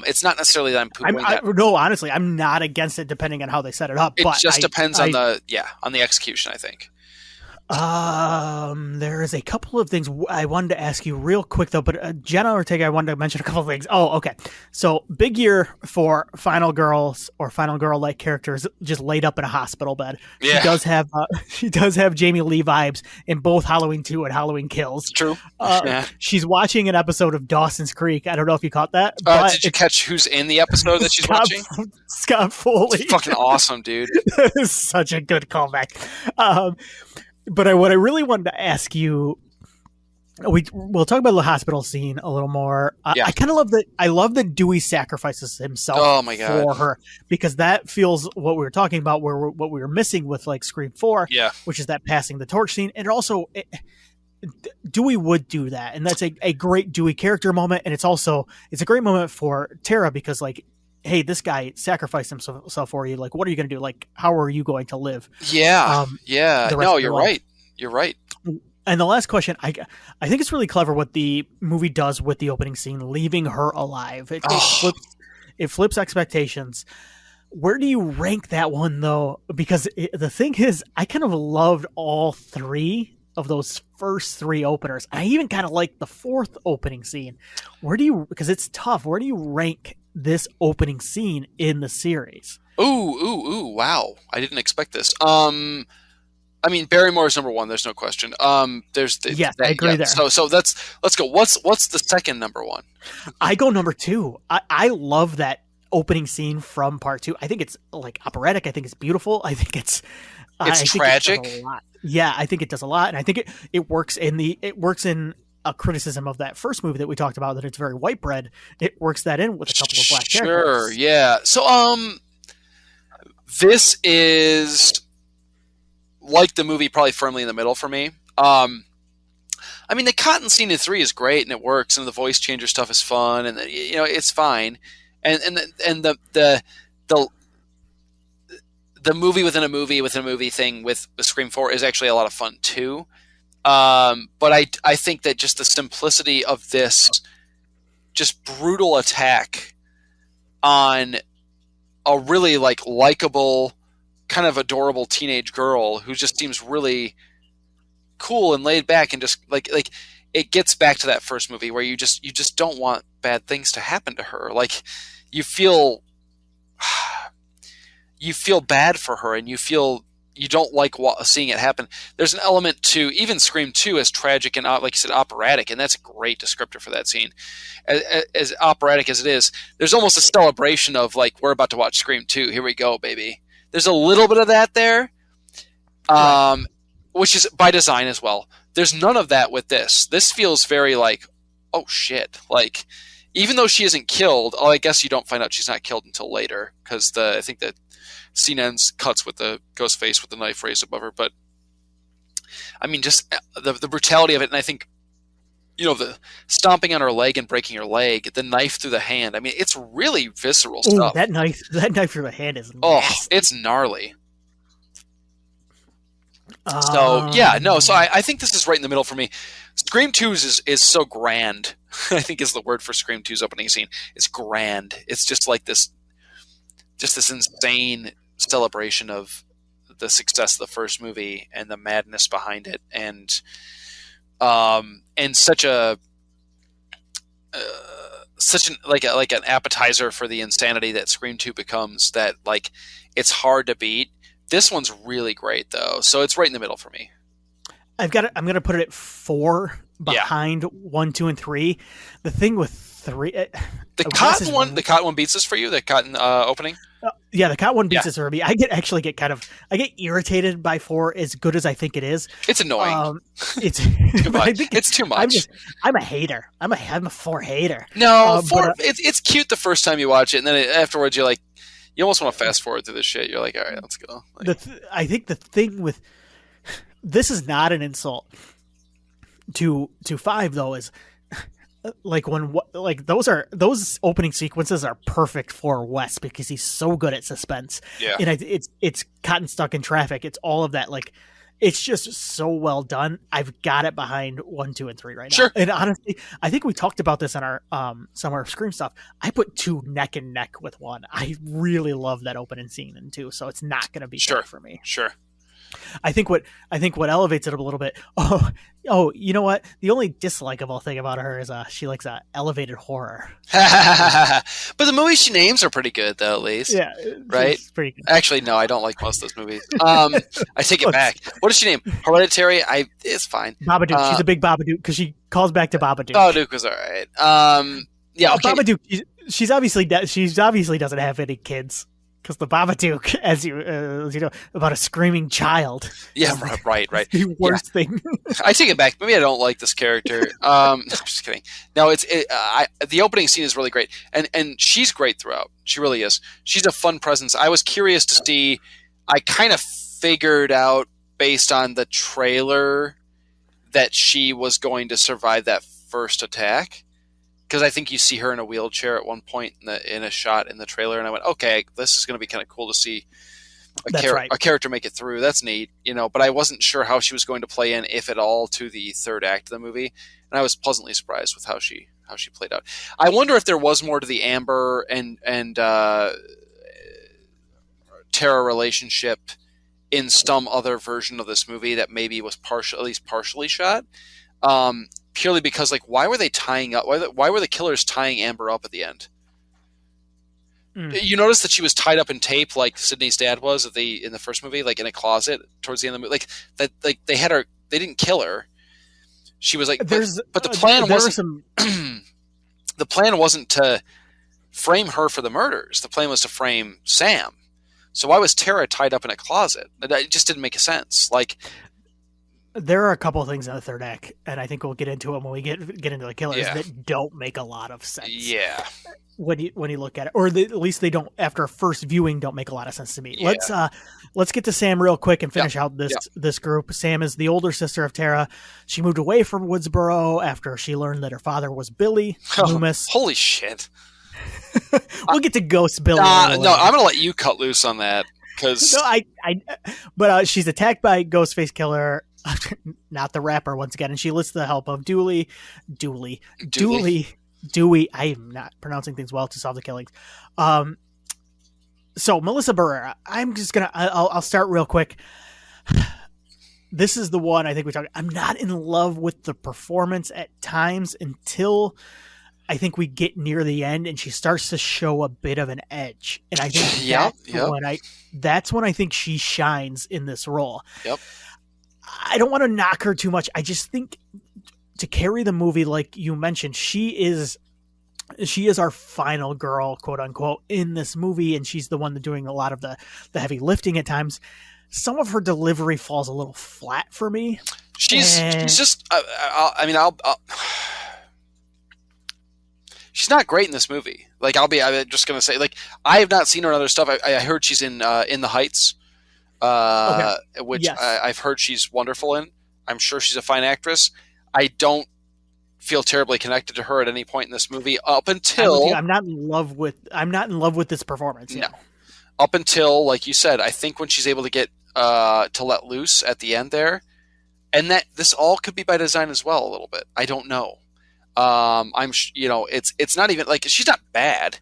it's not necessarily that I'm poo-pooing that. No, honestly, I'm not against it depending on how they set it up. It just depends on the execution, I think. There is a couple of things I wanted to ask you real quick though, but Jenna Ortega, I wanted to mention a couple of things. Oh, okay. So big year for final girls or final girl-like characters just laid up in a hospital bed. Yeah. She does have Jamie Lee vibes in both Halloween 2 and Halloween Kills. True. She's watching an episode of Dawson's Creek. I don't know if you caught that. Did you catch who's in the episode that she's watching? Scott Foley. It's fucking awesome, dude. That is such a good callback. But what I really wanted to ask you, we'll talk about the hospital scene a little more. I kind of love that. I love that Dewey sacrifices himself for her, because that feels what we were talking about, what we were missing with like Scream 4, which is that passing the torch scene. And also Dewey would do that. And that's a great Dewey character moment. And it's a great moment for Tara, because like, hey, this guy sacrificed himself for you. Like, what are you going to do? Like, how are you going to live? Yeah. No, you're right. You're right. And the last question, I think it's really clever what the movie does with the opening scene, leaving her alive. It flips expectations. Where do you rank that one, though? Because the thing is, I kind of loved all three of those first three openers. I even kind of like the fourth opening scene. Because it's tough, where do you rank this opening scene in the series? Ooh, wow. I didn't expect this. I mean, Barrymore's number one, there's no question. I agree there. So let's go. What's the second number one? I go number two. I love that opening scene from part 2. I think it's like operatic. I think it's beautiful. I think it's tragic. I think it does a lot. And I think it works in a criticism of that first movie that we talked about, that it's very white bread. It works that in with a couple of black characters. Sure, yeah. So this is like the movie, probably firmly in the middle for me. I mean, the cotton scene in 3 is great and it works, and the voice changer stuff is fun, and it's fine. And the movie within a movie thing with Scream 4 is actually a lot of fun too. But I think that just the simplicity of this just brutal attack on a really likable, kind of adorable teenage girl who just seems really cool and laid back, and just like it gets back to that first movie where you just don't want bad things to happen to her. Like you feel bad for her, and you don't like seeing it happen. There's an element to even Scream 2 as tragic and, like you said, operatic, and that's a great descriptor for that scene. As operatic as it is, there's almost a celebration of like, we're about to watch Scream 2. Here we go, baby. There's a little bit of that there, which is by design as well. There's none of that with this. This feels very like, oh shit. Like, even though she isn't killed, I guess you don't find out she's not killed until later, because I think that scene ends cuts with the ghost face with the knife raised above her. But I mean, just the brutality of it, and I think the stomping on her leg and breaking her leg, the knife through the hand. I mean, it's really visceral stuff. That knife through the hand is nasty. Oh, it's gnarly. So I think this is right in the middle for me. Scream 2's is so grand. I think is the word for Scream 2's opening scene. It's grand. It's just like this insane celebration of the success of the first movie and the madness behind it, and such an appetizer for the insanity that Scream 2 becomes, that like it's hard to beat. This one's really great though, so it's right in the middle for me. I'm gonna put it at 4 behind 1, 2, and 3. The thing with 3, the cotton one beats this for you. The cotton opening. Yeah, the Cot one beats Yeah. it for me. I get I get irritated by 4 as good as I think it is. It's annoying. It's Too much. I think It's too much. I'm a hater. I'm a 4 hater. No, But, it's cute the first time you watch it, and then afterwards you're like, you almost want to fast forward through this shit. You're like, all right, let's go. Like, I think the thing with this is not an insult to 5 though, is like those opening sequences are perfect for Wes because he's so good at suspense. Yeah. And it's cotton stuck in traffic. It's all of that. Like, it's just so well done. I've got it behind 1, 2, and 3 right now. Sure. And honestly, I think we talked about this in our some of our Scream stuff. I put 2 neck and neck with 1. I really love that opening scene in 2, so it's not going to be Sure. for me. Sure. I think what elevates it a little bit. Oh, you know what? The only dislikable thing about her is she likes elevated horror. But the movies she names are pretty good, though. At least, Yeah, right? Pretty good. Actually, no, I don't like most of those movies. I take it back. What does she name? Hereditary. It's fine. Babadook. She's a big Babadook because she calls back to Babadook. Babadook was all right. Yeah, okay. Babadook. She's obviously doesn't have any kids. Because the Babadook, as you know, about a screaming child. Yeah, right. The worst thing. I take it back. Maybe I don't like this character. I'm just kidding. No, the opening scene is really great, and she's great throughout. She really is. She's a fun presence. I was curious to see. I kind of figured out based on the trailer that she was going to survive that first attack. Because I think you see her in a wheelchair at one point in a shot in the trailer, and I went, okay, this is going to be kind of cool to see a character make it through. That's neat, But I wasn't sure how she was going to play in, if at all, to the third act of the movie, and I was pleasantly surprised with how she played out. I wonder if there was more to the Amber and Tara relationship in some other version of this movie that maybe was at least partially shot. Purely because, like, why were they tying up? Why were the killers tying Amber up at the end? You notice that she was tied up in tape, like Sydney's dad was in the first movie, like in a closet towards the end of the movie. Like that, like they had her. They didn't kill her. She was like, but the plan wasn't. The plan wasn't to frame her for the murders. The plan was to frame Sam. So why was Tara tied up in a closet? It just didn't make sense. Like. There are a couple of things in the third act, and I think we'll get into them when we get into the killers that don't make a lot of sense. Yeah, when you look at it, or at least they don't after a first viewing don't make a lot of sense to me. Yeah. Let's get to Sam real quick and finish out this group. Sam is the older sister of Tara. She moved away from Woodsboro after she learned that her father was Billy Loomis. Holy shit! We'll get to Ghost Billy. No, I'm going to let you cut loose on that because but she's attacked by Ghostface Killer. Not the rapper once again, and she lists the help of Dewey. I am not pronouncing things well to solve the killings. So Melissa Barrera, I'll start real quick. This is the one I think we talked. I'm not in love with the performance at times until I think we get near the end and she starts to show a bit of an edge, and I think that's when I think she shines in this role. Yep. I don't want to knock her too much. I just think to carry the movie, like you mentioned, she is our final girl, quote unquote, in this movie, and she's the one doing a lot of the heavy lifting at times. Some of her delivery falls a little flat for me. She's just. She's not great in this movie. Like I'm just gonna say, like I have not seen her in other stuff. I heard she's in the Heights. Which yes. I've heard she's wonderful in. I'm sure she's a fine actress. I don't feel terribly connected to her at any point in this movie up until I'm not in love with this performance. No, up until, like you said, I think when she's able to get to let loose at the end there, and that this all could be by design as well a little bit. I don't know. It's not even like she's not bad,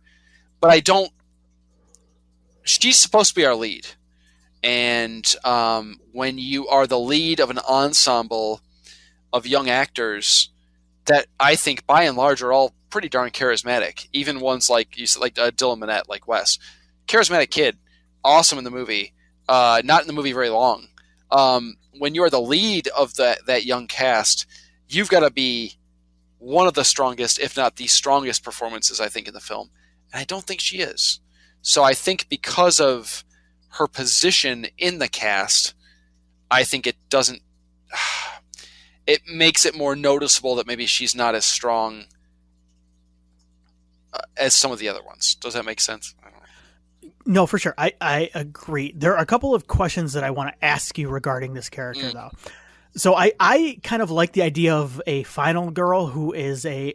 but I don't. She's supposed to be our lead. And when you are the lead of an ensemble of young actors that I think by and large are all pretty darn charismatic, even ones like you said, like Dylan Minnette, like Wes, charismatic kid, awesome in the movie, not in the movie very long. When you are the lead of that young cast, you've got to be one of the strongest, if not the strongest performances, I think, in the film. And I don't think she is. So I think because of her position in the cast, I think it doesn't. It makes it more noticeable that maybe she's not as strong as some of the other ones. Does that make sense? I don't know. No, for sure. I agree. There are a couple of questions that I want to ask you regarding this character, though. So I kind of like the idea of a final girl who's a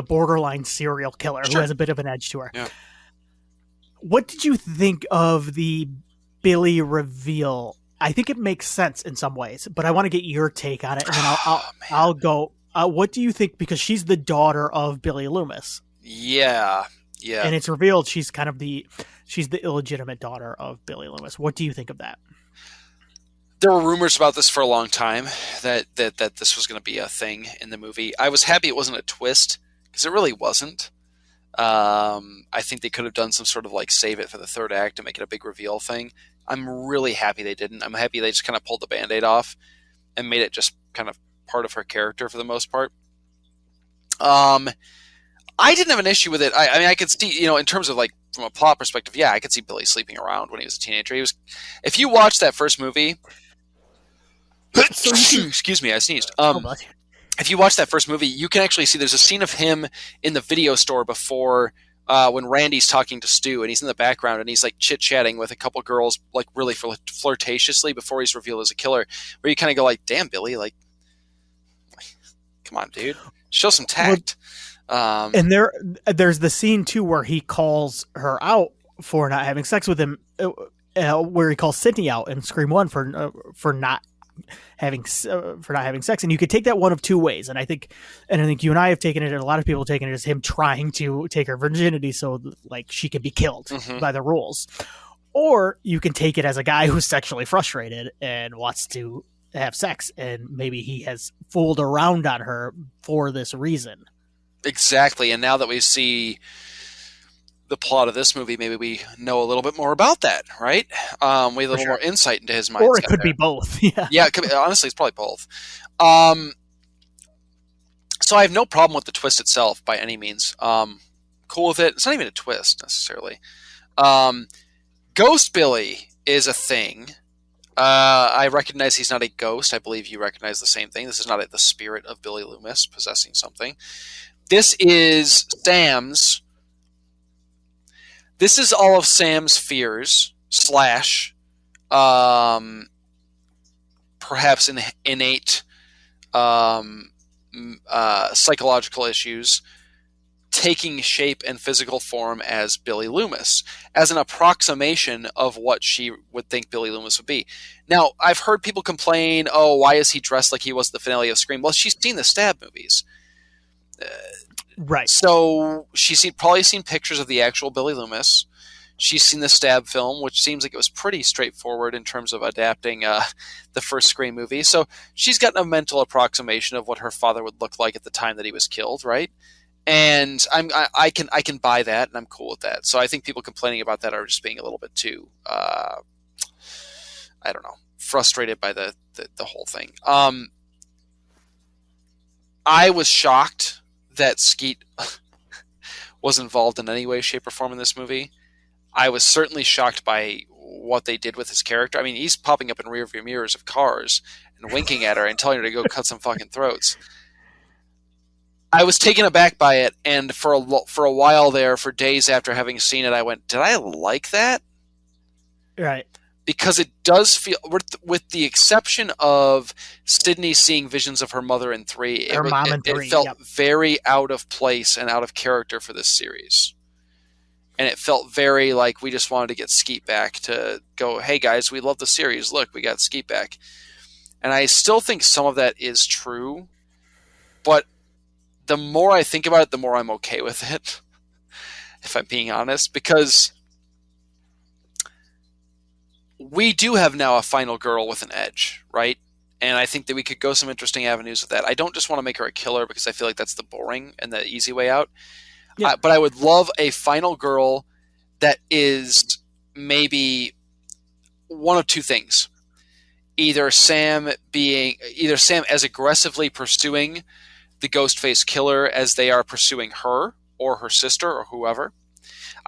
borderline serial killer, who has a bit of an edge to her. Yeah. What did you think of the Billy reveal? I think it makes sense in some ways, but I want to get your take on it, and then I'll go. What do you think? Because she's the daughter of Billy Loomis. Yeah. And it's revealed she's kind of she's the illegitimate daughter of Billy Loomis. What do you think of that? There were rumors about this for a long time that this was going to be a thing in the movie. I was happy it wasn't a twist, because it really wasn't. I think they could have done some sort of like save it for the third act and make it a big reveal thing. I'm really happy they didn't. I'm happy they just kind of pulled the Band-Aid off and made it just kind of part of her character for the most part. I didn't have an issue with it. I mean, I could see, in terms of like from a plot perspective, yeah, I could see Billy sleeping around when he was a teenager. If you watch that first movie, excuse me, I sneezed. If you watch that first movie, you can actually see there's a scene of him in the video store before when Randy's talking to Stu, and he's in the background and he's like chit-chatting with a couple girls, like really flirtatiously before he's revealed as a killer, where you kind of go like, damn, Billy, like, come on, dude, show some tact. And there's the scene too where he calls her out for not having sex with him, where he calls Sydney out in Scream 1 for not having sex, and you could take that one of two ways. And I think you and I have taken it, and a lot of people have taken it as him trying to take her virginity so like she could be killed by the rules, or you can take it as a guy who's sexually frustrated and wants to have sex, and maybe he has fooled around on her for this reason. Exactly. And now that we see the plot of this movie, maybe we know a little bit more about that, right? We have a little more insight into his mindset. Or it could be both. Yeah, it could be, honestly, it's probably both. So I have no problem with the twist itself by any means. Cool with it. It's not even a twist necessarily. Ghost Billy is a thing. I recognize he's not a ghost. I believe you recognize the same thing. This is not the spirit of Billy Loomis possessing something. This is all of Sam's fears / perhaps innate psychological issues taking shape and physical form as Billy Loomis, as an approximation of what she would think Billy Loomis would be. Now, I've heard people complain, oh, why is he dressed like he was the finale of Scream? Well, she's seen the Stab movies. Right. So she's probably seen pictures of the actual Billy Loomis. She's seen the Stab film, which seems like it was pretty straightforward in terms of adapting the first Scream movie. So she's gotten a mental approximation of what her father would look like at the time that he was killed, right? And I can buy that, and I'm cool with that. So I think people complaining about that are just being a little bit too, I don't know, frustrated by the whole thing. I was shocked that Skeet was involved in any way, shape, or form in this movie. I was certainly shocked by what they did with his character. I mean, he's popping up in rearview mirrors of cars and winking at her and telling her to go cut some fucking throats. I was taken aback by it, and for a while there, for days after having seen it, I went, did I like that? Right. Because it does feel, with the exception of Sydney seeing visions of her mother in 3, it felt very out of place and out of character for this series. And it felt very like we just wanted to get Skeet back to go, hey guys, we love the series. Look, we got Skeet back. And I still think some of that is true. But the more I think about it, the more I'm okay with it. If I'm being honest. Because we do have now a final girl with an edge, right? And I think that we could go some interesting avenues with that. I don't just want to make her a killer because I feel like that's the boring and the easy way out. Yeah. But I would love a final girl that is maybe one of two things. Either Sam as aggressively pursuing the Ghostface killer as they are pursuing her or her sister or whoever.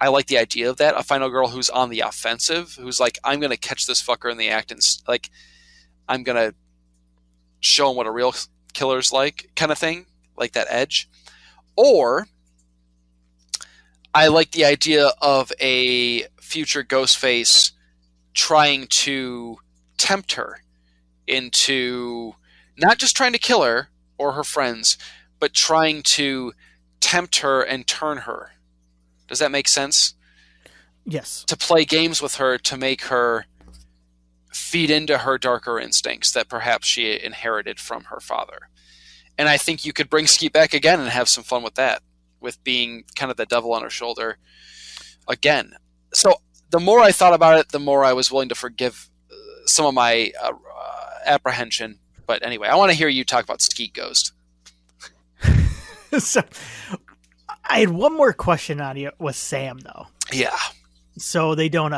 I like the idea of that. A final girl who's on the offensive, who's like, I'm going to catch this fucker in the act and like, I'm going to show him what a real killer's like, kind of thing, like that edge. Or I like the idea of a future Ghostface trying to tempt her into not just trying to kill her or her friends, but trying to tempt her and turn her. Does that make sense? Yes. To play games with her to make her feed into her darker instincts that perhaps she inherited from her father. And I think you could bring Skeet back again and have some fun with that, with being kind of the devil on her shoulder again. So the more I thought about it, the more I was willing to forgive some of my apprehension. But anyway, I want to hear you talk about Skeet Ghost. So I had one more question on you with Sam, though. Yeah. So they don't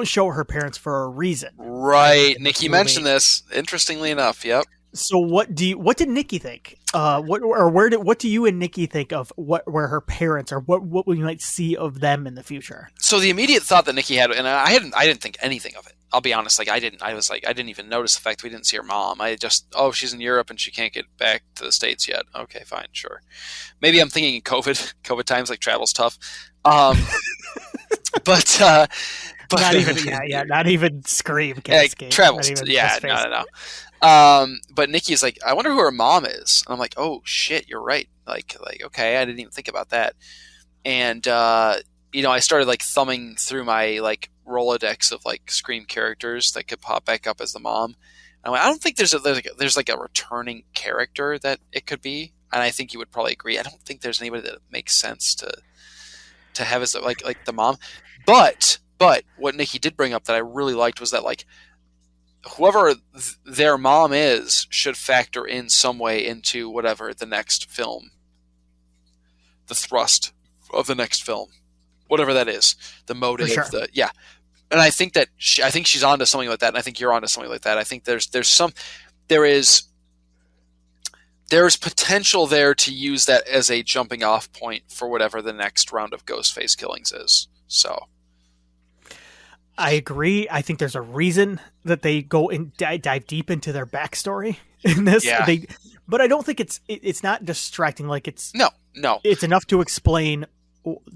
show her parents for a reason. Right. Nikki mentioned this, interestingly enough. Yep. So what did Nikki think? What do you and Nikki think of where her parents are? What we might see of them in the future? So the immediate thought that Nikki had, and I didn't think anything of it. I'll be honest. Like I didn't even notice the fact we didn't see her mom. I just, she's in Europe and she can't get back to the States yet. Okay, fine, sure. Maybe I'm thinking COVID times, like travel's tough. But not even not even Scream can escape. Travels, no. But Nikki's like, I wonder who her mom is. And I'm like, oh shit, you're right. Like okay, I didn't even think about that. And I started like thumbing through my like Rolodex of like Scream characters that could pop back up as the mom. And I don't think there's like a returning character that it could be. And I think you would probably agree. I don't think there's anybody that makes sense to have as like the mom. But what Nikki did bring up that I really liked was that like whoever their mom is should factor in some way into whatever the next film, the thrust of the next film, whatever that is, the motive, sure. And I think that I think she's onto something like that, and I think you're onto something like that. I think there's potential there to use that as a jumping off point for whatever the next round of Ghostface killings is. So I agree. I think there's a reason that they go and dive deep into their backstory in this. Yeah. But I don't think it's not distracting. Like it's no. It's enough to explain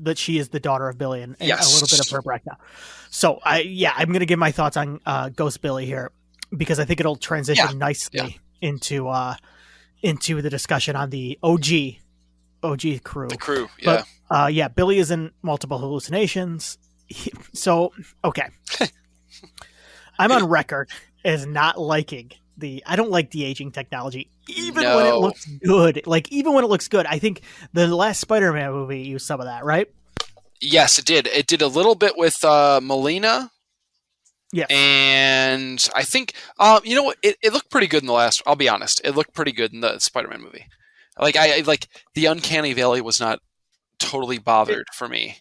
that she is the daughter of Billy and yes. a little bit of her background. So I'm going to give my thoughts on Ghost Billy here because I think it'll transition nicely into the discussion on the OG crew. The crew, yeah. But, Billy is in multiple hallucinations. Okay. I'm on record as not liking I don't like the aging technology, even when it looks good. Like, even when it looks good, I think the last Spider-Man movie used some of that, right? Yes, it did. It did a little bit with Melina. Yeah. And I think, you know what? It looked pretty good in the last, I'll be honest. It looked pretty good in the Spider-Man movie. Like, I like, the Uncanny Valley was not totally bothered for me.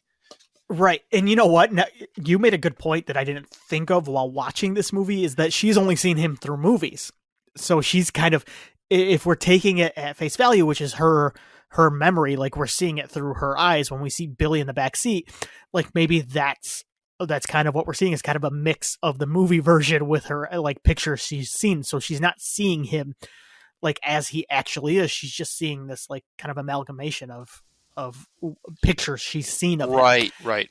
Right. And you know what? Now, you made a good point that I didn't think of while watching this movie is that she's only seen him through movies. So she's kind of, if we're taking it at face value, which is her memory, like we're seeing it through her eyes when we see Billy in the back seat, like maybe that's kind of what we're seeing is kind of a mix of the movie version with her like pictures she's seen. So she's not seeing him like as he actually is. She's just seeing this like kind of amalgamation of pictures she's seen of him. Right.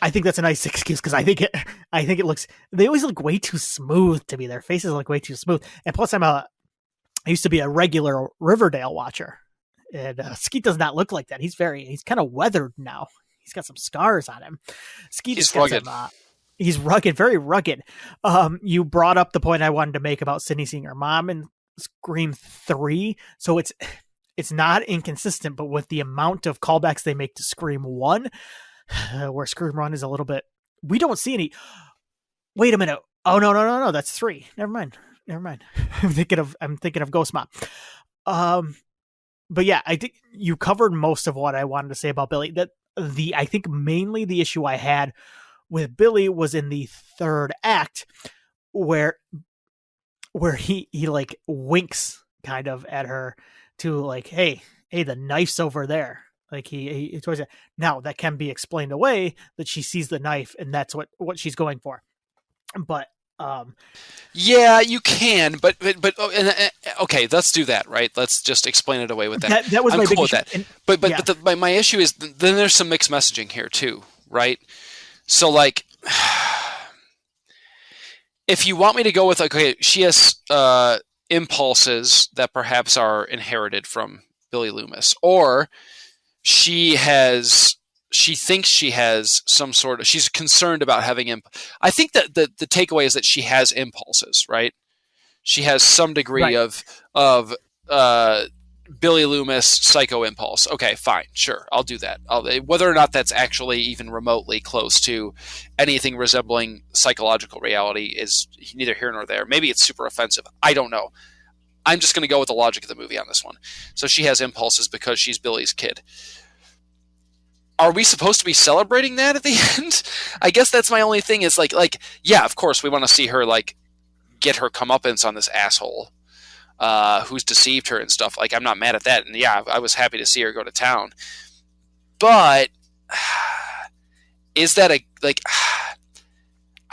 I think that's a nice excuse because I think it looks, they always look way too smooth to me. Their faces look way too smooth. And plus I used to be a regular Riverdale watcher and Skeet does not look like that. He's kind of weathered now. He's got some scars on him. Skeet is rugged. He's rugged, very rugged. You brought up the point I wanted to make about Sydney seeing her mom in Scream 3. So it's not inconsistent, but with the amount of callbacks they make to Scream 1, where Scream 1 is a little bit, we don't see any. Wait a minute. Oh, no. That's 3. Never mind. I'm thinking of Ghost Mom. But yeah, I think you covered most of what I wanted to say about Billy. That I think mainly the issue I had with Billy was in the third act where he like winks kind of at her to like, hey, the knife's over there. Like he towards it. Now that can be explained away that she sees the knife and that's what she's going for. But yeah, you can, but okay, let's do that, right? Let's just explain it away with that. That was I'm my cool big with issue. that. And, But my issue is then there's some mixed messaging here too, right? So like, if you want me to go with like, okay, she has impulses that perhaps are inherited from Billy Loomis, or she thinks she has some sort of, she's concerned about having I think that the takeaway is that she has impulses, right? She has some degree right. of Billy Loomis psycho impulse. Okay, fine, sure, I'll do that. Whether or not that's actually even remotely close to anything resembling psychological reality is neither here nor there. Maybe it's super offensive. I don't know. I'm just going to go with the logic of the movie on this one. So she has impulses because she's Billy's kid. Are we supposed to be celebrating that at the end? I guess that's my only thing is like, yeah, of course we want to see her like get her comeuppance on this asshole who's deceived her and stuff. Like, I'm not mad at that. And yeah, I was happy to see her go to town. But is that I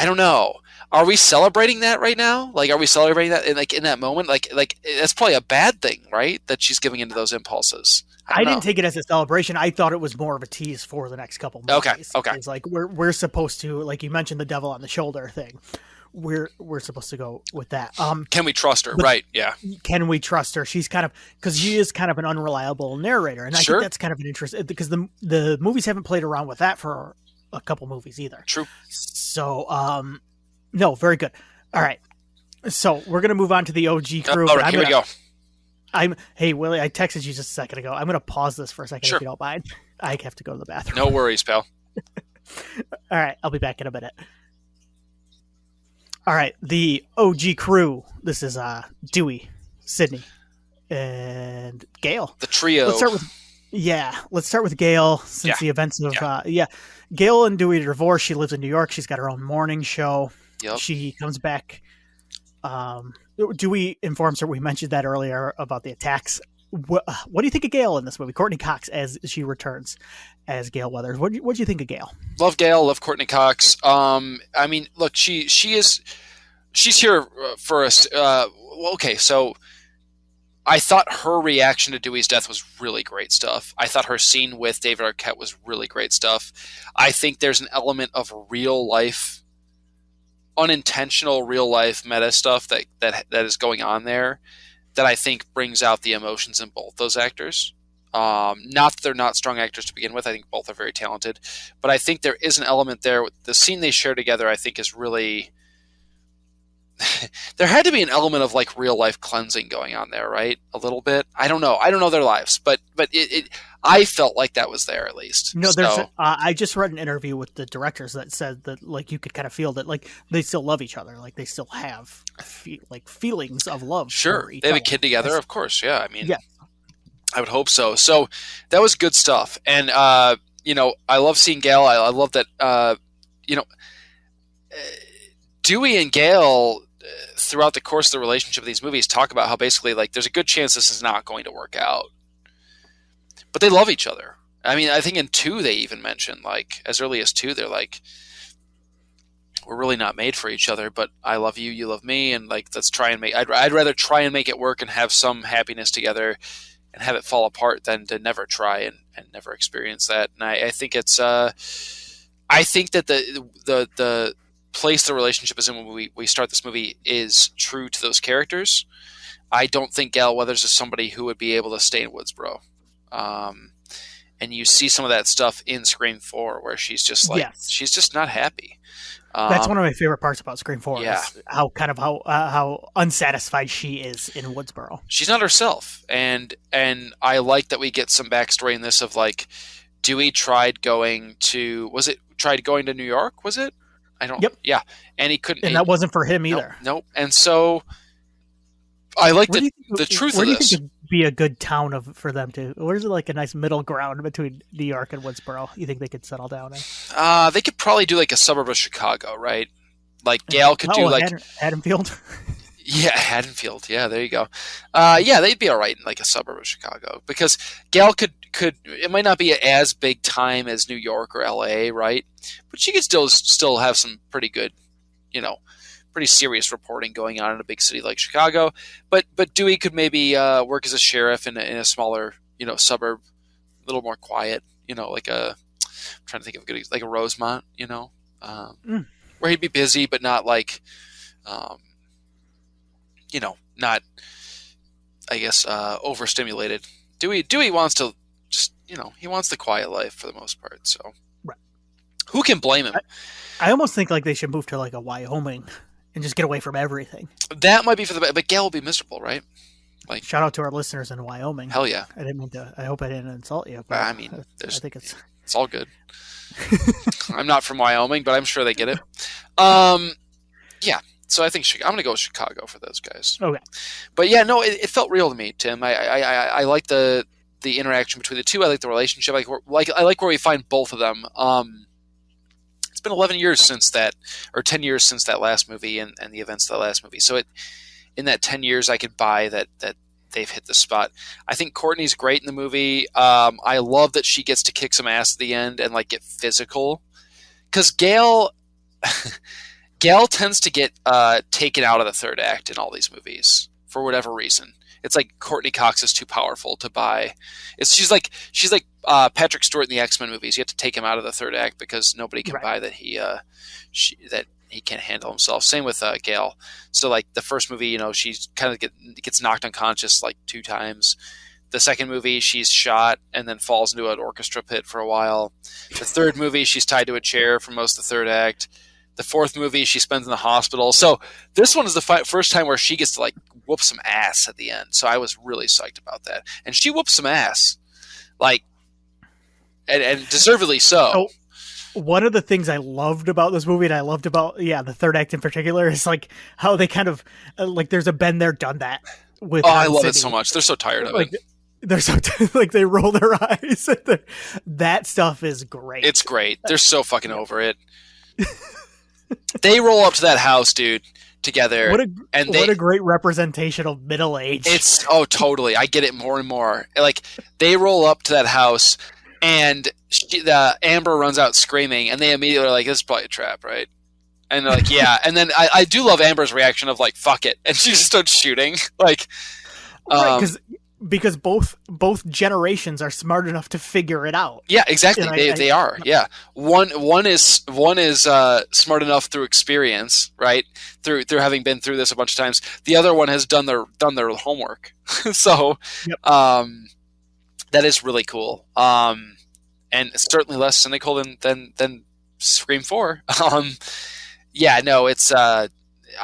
don't know. Are we celebrating that right now? Like, are we celebrating that in that moment? Like that's probably a bad thing, right? That she's giving into those impulses. I didn't take it as a celebration. I thought it was more of a tease for the next couple movies. Okay. It's like we're supposed to, like you mentioned, the devil on the shoulder thing. We're supposed to go with that. Can we trust her? Right? Yeah. Can we trust her? She's kind of, because she is kind of an unreliable narrator, and I think that's kind of an interest because the movies haven't played around with that for a couple movies either. True. So no, very good. All right, so we're gonna move on to the OG crew. All right, here we go. Hey Willie, I texted you just a second ago. I'm gonna pause this for a second if you don't mind. I have to go to the bathroom. No worries, pal. All right, I'll be back in a minute. All right, the OG crew. This is Dewey, Sydney, and Gail. The trio. Let's start with Gail since the events of Gail and Dewey are divorced. She lives in New York. She's got her own morning show. Yep. She comes back. Dewey informs her. We mentioned that earlier about the attacks. What do you think of Gail in this movie? Courtney Cox as she returns as Gail Weathers. What do you think of Gail? Love Gail. Love Courtney Cox. I mean, look, she's here for us. Okay, so I thought her reaction to Dewey's death was really great stuff. I thought her scene with David Arquette was really great stuff. I think there's an element of real life, unintentional real life meta stuff that is going on there that I think brings out the emotions in both those actors. Not that they're not strong actors to begin with. I think both are very talented. But I think there is an element there. The scene they share together, I think, is really... there had to be an element of like real life cleansing going on there, right? A little bit. I don't know their lives, but I felt like that was there at least. No, there's. I just read an interview with the directors that said that like you could kind of feel that like they still love each other, like they still have feelings of love. Sure, they have a kid together, of course. Yeah, I mean, I would hope so. So that was good stuff, and I love seeing Gail. I love that. Dewey and Gail, throughout the course of the relationship of these movies, talk about how basically like there's a good chance this is not going to work out, but they love each other. I mean, I think in 2 they even mentioned, like as early as 2, they're like, we're really not made for each other, but I love you, you love me, and like let's try and make. I'd rather try and make it work and have some happiness together, and have it fall apart than to never try and never experience that. And I think it's I think that the place the relationship is in when we start this movie is true to those characters. I don't think Gail Weathers is somebody who would be able to stay in Woodsboro. And you see some of that stuff in Scream 4 where she's just like, she's just not happy. That's one of my favorite parts about Scream 4 is how unsatisfied she is in Woodsboro. She's not herself. And I like that we get some backstory in this of like, Dewey tried going to New York, was it? I don't. Yep. Yeah, and he couldn't. And that wasn't for him either. Nope. And so, I like the truth of this. Where do you think would be a good town for them to? Where's like a nice middle ground between New York and Woodsboro? You think they could settle down in? They could probably do like a suburb of Chicago, right? Like Gail could do like Haddonfield. Yeah, Haddonfield. Yeah, there you go. Yeah, they'd be all right in like a suburb of Chicago because Gal could it might not be as big time as New York or L.A., right? But she could still have some pretty good, you know, pretty serious reporting going on in a big city like Chicago. But Dewey could maybe work as a sheriff in a smaller, suburb, a little more quiet, like I'm trying to think of a good, like a Rosemont, where he'd be busy but not like, um, not, I guess, overstimulated. Dewey wants to just, he wants the quiet life for the most part. So, right. Who can blame him? I almost think like they should move to like a Wyoming and just get away from everything. That might be for the best, but Gail will be miserable, right? Like, shout out to our listeners in Wyoming. Hell yeah! I didn't mean to. I hope I didn't insult you. But I mean, I think it's all good. I'm not from Wyoming, but I'm sure they get it. Yeah. So I think I'm going to go with Chicago for those guys. Okay. But yeah, no, it felt real to me, Tim. I like the interaction between the two. I like the relationship. I like where we find both of them. It's been 11 years since that, or 10 years since that last movie and the events of that last movie. So in that 10 years, I could buy that they've hit the spot. I think Courtney's great in the movie. I love that she gets to kick some ass at the end and like get physical. Because Gail tends to get taken out of the third act in all these movies for whatever reason. It's like Courtney Cox is too powerful to buy. She's like Patrick Stewart in the X-Men movies. You have to take him out of the third act because nobody can buy that he can't handle himself. Same with Gail. So like the first movie, she's kind of gets knocked unconscious like 2 times. The second movie, she's shot and then falls into an orchestra pit for a while. The third movie, she's tied to a chair for most of the third act. The fourth movie, she spends in the hospital. So this one is the first time where she gets to like whoop some ass at the end. So I was really psyched about that. And she whoops some ass, like, and deservedly so. One of the things I loved about this movie, and I loved about the third act in particular, is like how they kind of like there's a been there, done that with. Oh, I love it so much. They're so tired of it. They're so like they roll their eyes. That stuff is great. It's great. They're so fucking over it. They roll up to that house, dude, together. What a great representation of middle age. It's totally. I get it more and more. Like they roll up to that house, and Amber runs out screaming, and they immediately are like, "This is probably a trap, right?" And they're like, "Yeah." And then I do love Amber's reaction of like, "Fuck it," and she just starts shooting. Like, because both generations are smart enough to figure it out. Yeah, exactly. They are. Yeah, one is smart enough through experience, right? Through having been through this a bunch of times. The other one has done their homework. So, that is really cool. And certainly less cynical than Scream 4. Yeah, no, it's. I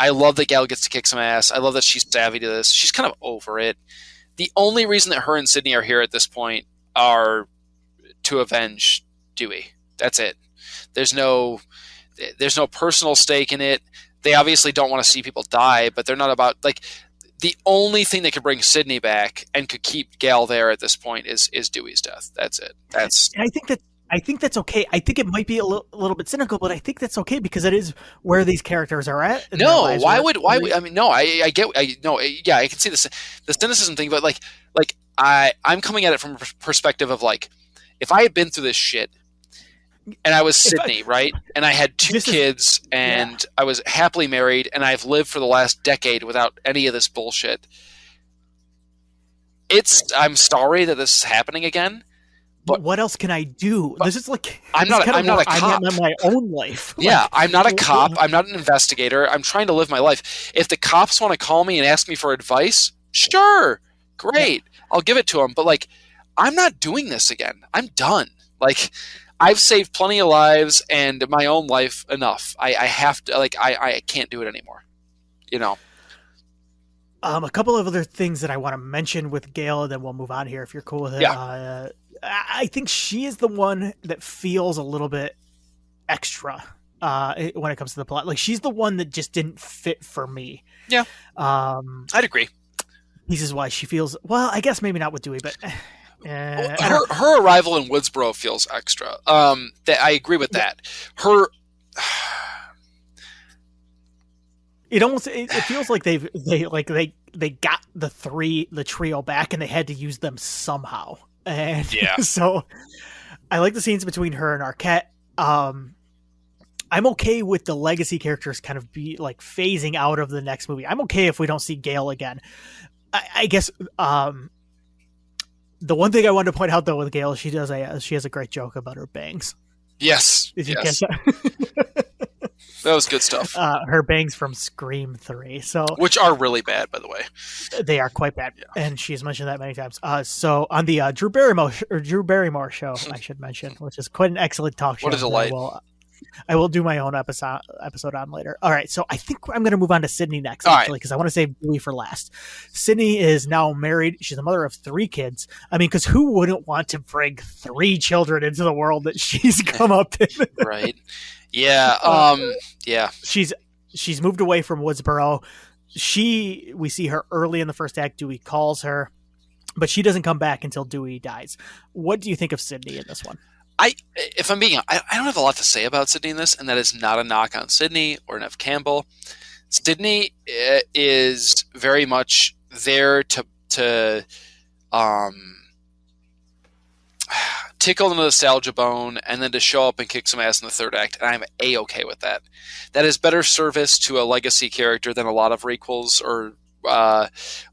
love that Gal gets to kick some ass. I love that she's savvy to this. She's kind of over it. The only reason that her and Sydney are here at this point are to avenge Dewey. That's it. There's no personal stake in it. They obviously don't want to see people die, but they're not about like the only thing that could bring Sydney back and could keep Gal there at this point is Dewey's death. That's it. And I think that's okay. I think it might be a little bit cynical, but I think that's okay because it is where these characters are at. No, why would I mean, no, I get, yeah, I can see the cynicism thing, but like I'm coming at it from a perspective of like, if I had been through this shit and I was Sydney, right? And I had 2 kids and I was happily married and I've lived for the last decade without any of this bullshit. I'm sorry that this is happening again. But what else can I do? This is like I'm not a cop. I'm in my own life. Yeah, I'm not a cop. I'm not an investigator. I'm trying to live my life. If the cops want to call me and ask me for advice, sure, great, I'll give it to them. But like, I'm not doing this again. I'm done. Like, I've saved plenty of lives and my own life enough. I have to I can't do it anymore. A couple of other things that I want to mention with Gail, and then we'll move on here if you're cool with it. Yeah. I think she is the one that feels a little bit extra when it comes to the plot. Like she's the one that just didn't fit for me. Yeah. I'd agree. This is why she feels, well, I guess maybe not with Dewey, but her arrival in Woodsboro feels extra. That I agree with that. Her it feels like they got the trio back and they had to use them somehow. And so I like the scenes between her and Arquette. I'm okay with the legacy characters kind of be like phasing out of the next movie. I'm okay if we don't see Gale again. I guess the one thing I wanted to point out though with Gale, she has a great joke about her bangs. Yes. Did you catch that? That was good stuff. Her bangs from Scream 3, which are really bad, by the way. They are quite bad, and she's mentioned that many times. So on the Drew Barrymore show, I should mention, which is quite an excellent talk show. What a delight! I will do my own episode on later. All right, so I think I'm going to move on to Sydney next, actually, because I want to save Dewey for last. Sydney is now married. She's a mother of 3 kids. I mean, because who wouldn't want to bring 3 children into the world that she's come up in? Right. Yeah. Yeah. She's moved away from Woodsboro. We see her early in the first act. Dewey calls her, but she doesn't come back until Dewey dies. What do you think of Sydney in this one? If I'm being, I don't have a lot to say about Sydney in this, and that is not a knock on Sydney or Neve Campbell. Sydney is very much there to tickle the nostalgia bone, and then to show up and kick some ass in the third act, and I'm A-okay with that. That is better service to a legacy character than a lot of requels or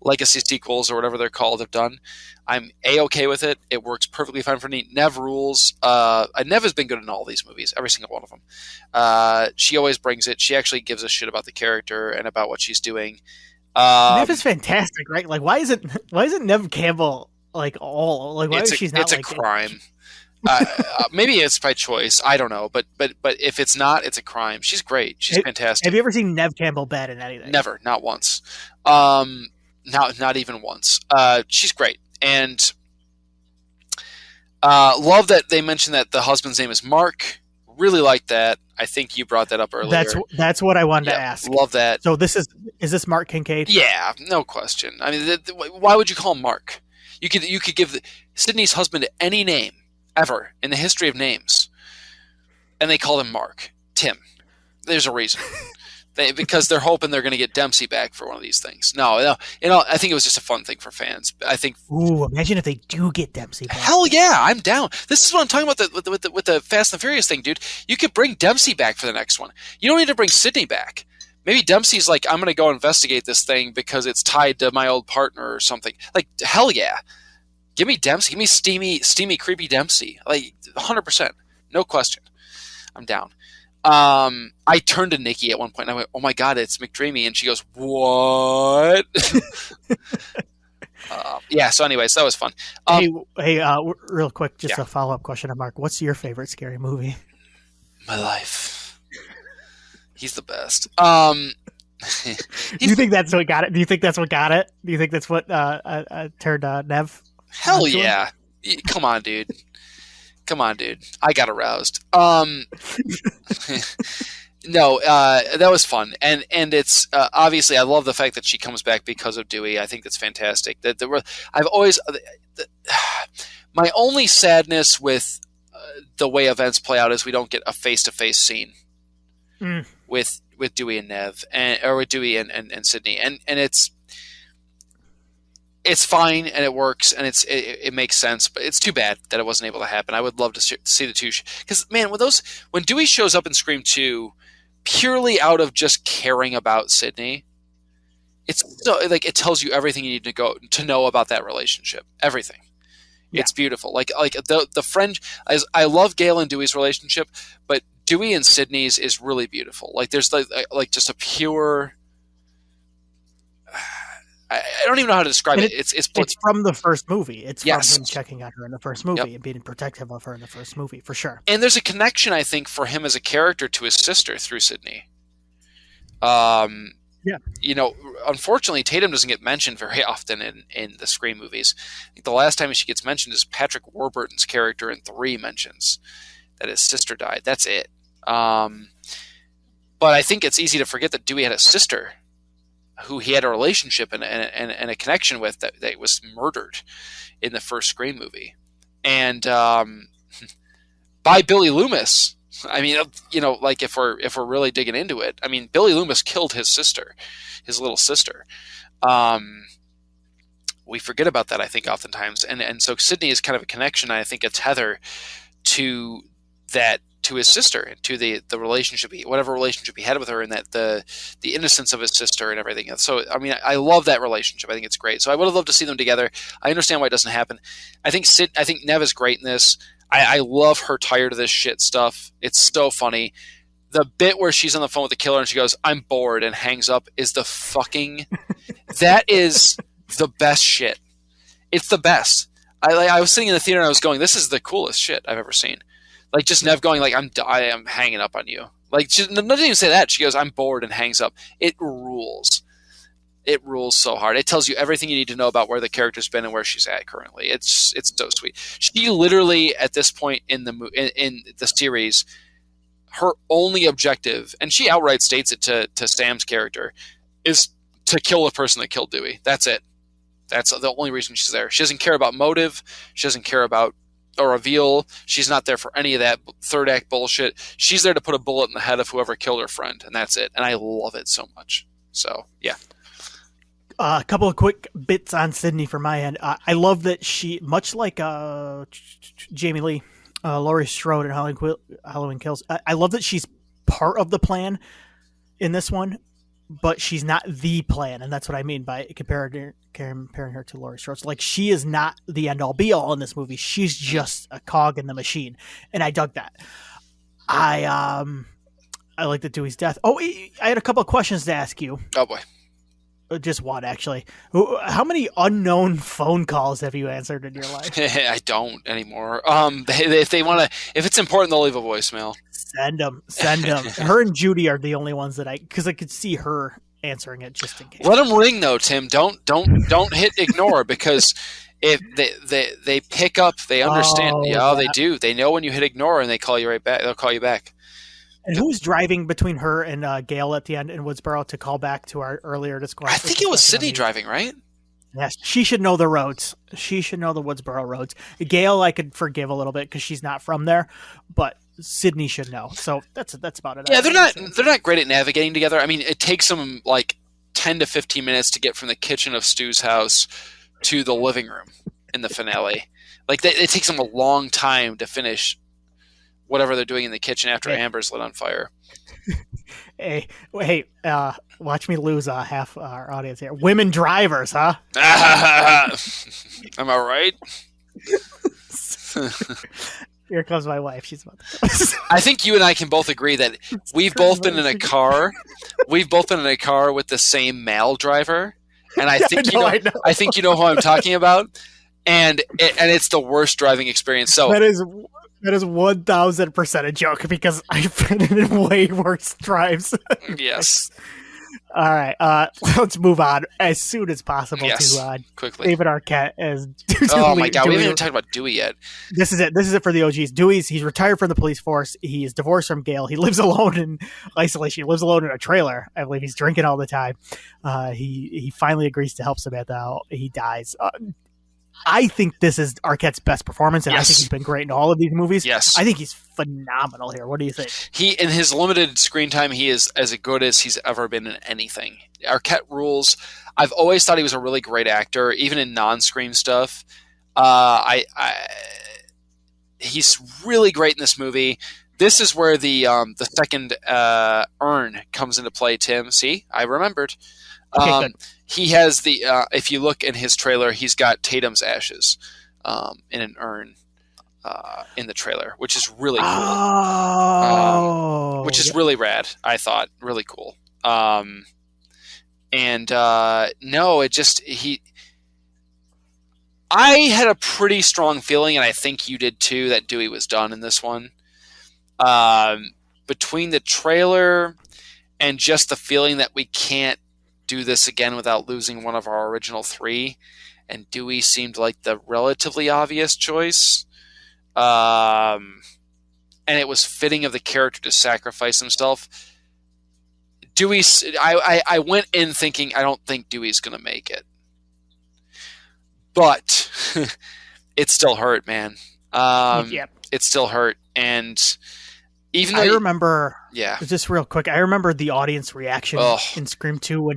legacy sequels or whatever they're called have done. I'm A-okay with it. It works perfectly fine for me. Neve rules. Neve has been good in all these movies, every single one of them. She always brings it. She actually gives a shit about the character and about what she's doing. Neve is fantastic, right? Like, why isn't Neve Campbell why is she's not? It's a crime. Maybe it's by choice. I don't know, but if it's not, it's a crime. She's great. She's fantastic. Have you ever seen Neve Campbell bad in anything? Never, not once. Not even once. She's great, and love that they mentioned that the husband's name is Mark. Really like that. I think you brought that up earlier. That's what I wanted to ask. Love that. So is this Mark Kincaid? Yeah, no question. I mean, why would you call him Mark? You could give Sydney's husband any name ever in the history of names, and they called him Mark. Tim. There's a reason. Because they're hoping they're going to get Dempsey back for one of these things. No, I think it was just a fun thing for fans. I think. Ooh, imagine if they do get Dempsey back. Hell yeah, I'm down. This is what I'm talking about with the Fast and Furious thing, dude. You could bring Dempsey back for the next one. You don't need to bring Sydney back. Maybe Dempsey's like, I'm going to go investigate this thing because it's tied to my old partner or something. Like, hell yeah. Give me Dempsey. Give me steamy, creepy Dempsey. Like, 100%. No question. I'm down. I turned to Nikki at one point and I went, oh my God, it's McDreamy. And she goes, what? Yeah, so anyways, that was fun. Hey, real quick, just a follow-up question to Mark. What's your favorite scary movie? My life. He's the best. Do you think that's what got it? Do you think that's what got it? Do you think that's what turned Neve? Hell yeah. Come on, dude. I got aroused. No, that was fun, and it's obviously I love the fact that she comes back because of Dewey. I think that's fantastic. I've always my only sadness with the way events play out is we don't get a face-to-face scene with Dewey and Neve, or with Dewey and Sydney, and it's fine and it works and it makes sense, but it's too bad that it wasn't able to happen. I would love to see the two, because man, when Dewey shows up in Scream 2 purely out of just caring about Sydney, it's so, like, it tells you everything you need to know about that relationship. Everything. Yeah. It's beautiful. Like the friend, I love Gale and Dewey's relationship, but Dewey and Sydney's is really beautiful. Like there's like just a pure. I don't even know how to describe it. It's from the first movie. It's from him checking on her in the first movie and being protective of her in the first movie, for sure. And there's a connection, I think, for him as a character to his sister through Sydney. You know, unfortunately, Tatum doesn't get mentioned very often in the Scream movies. I think the last time she gets mentioned is Patrick Warburton's character in 3 mentions that his sister died. That's it. But I think it's easy to forget that Dewey had a sister who he had a relationship and a connection with that was murdered in the first Scream movie. And by Billy Loomis, I mean, like if we're really digging into it, I mean, Billy Loomis killed his sister, his little sister. We forget about that, I think, oftentimes, and so Sydney is kind of a connection. I think a tether to that, to his sister, and to the relationship, whatever relationship he had with her, and that the innocence of his sister and everything. So I mean, I love that relationship. I think it's great. So I would have loved to see them together. I understand why it doesn't happen. I think Nev is great in this. I love her tired of this shit stuff. It's so funny. The bit where she's on the phone with the killer and she goes, "I'm bored," and hangs up is the fucking that is the best shit. It's the best. I was sitting in the theater and I was going, "This is the coolest shit I've ever seen." Like, just Nev going like, I am hanging up on you. Like, she doesn't even say that. She goes, "I'm bored," and hangs up. It rules. It rules so hard. It tells you everything you need to know about where the character's been and where she's at currently. It's so sweet. She literally, at this point in the series, her only objective, and she outright states it to Sam's character, is to kill the person that killed Dewey. That's it. That's the only reason she's there. She doesn't care about motive. She doesn't care about a reveal. She's not there for any of that third act bullshit. She's there to put a bullet in the head of whoever killed her friend, and that's it. And I love it so much. So, yeah. A couple of quick bits on Sydney from my end. I love that she, much like Jamie Lee, Laurie Strode in Halloween Kills, I love that she's part of the plan in this one, but she's not the plan, and that's what I mean by comparing her to Laurie Strode. Like, she is not the end-all, be-all in this movie. She's just a cog in the machine, and I dug that. I like the Dewey's death. Oh, I had a couple of questions to ask you. Oh, boy. Just one, actually. How many unknown phone calls have you answered in your life? I don't anymore. If they want to, if it's important, they'll leave a voicemail. Send them. Her and Judy are the only ones that because I could see her answering it just in case. Let them ring though, Tim. Don't hit ignore, because if they pick up, they understand. They do. They know when you hit ignore, and they call you right back. They'll call you back. And who's driving between her and Gail at the end in Woodsboro, to call back to our earlier discussion? I think it was Sydney driving, right? Yes, she should know the roads. She should know the Woodsboro roads. Gail, I could forgive a little bit because she's not from there, but Sydney should know. So that's about it. Yeah, they're not great at navigating together. I mean, it takes them like 10 to 15 minutes to get from the kitchen of Stu's house to the living room in the finale. Like, it takes them a long time to finish whatever they're doing in the kitchen after Amber's lit on fire. Hey, watch me lose half our audience here. Women drivers, huh? Am I right? Here comes my wife. She's about to I think you and I can both agree that we've both been in a car. We've both been in a car with the same male driver, and I think I think you know who I'm talking about. And it's the worst driving experience. So that is 1,000% a joke, because I've been in way worse drives. Yes. All right. Let's move on as soon as possible to quickly. David Arquette as Oh my God, we haven't even talked about Dewey yet. This is it for the OGs. He's retired from the police force. He is divorced from Gail. He lives alone in isolation. He lives alone in a trailer. I believe he's drinking all the time. He finally agrees to help Samantha out. He dies. I think this is Arquette's best performance, and I think he's been great in all of these movies. Yes. I think he's phenomenal here. What do you think? In his limited screen time, he is as good as he's ever been in anything. Arquette rules. I've always thought he was a really great actor, even in non-screen stuff. He's really great in this movie. This is where the second urn comes into play, Tim. See? I remembered. Okay, good. He has if you look in his trailer, he's got Tatum's ashes in an urn in the trailer, which is really cool. Oh, which is really rad, I thought. Really cool. No, it just I had a pretty strong feeling, and I think you did too, that Dewey was done in this one. Between the trailer and just the feeling that we can't do this again without losing one of our original three, and Dewey seemed like the relatively obvious choice, and it was fitting of the character to sacrifice himself. I went in thinking, I don't think Dewey's going to make it, but it still hurt, man. It still hurt, and Even though I remember, yeah, just real quick, I remember the audience reaction oh, in Scream 2 when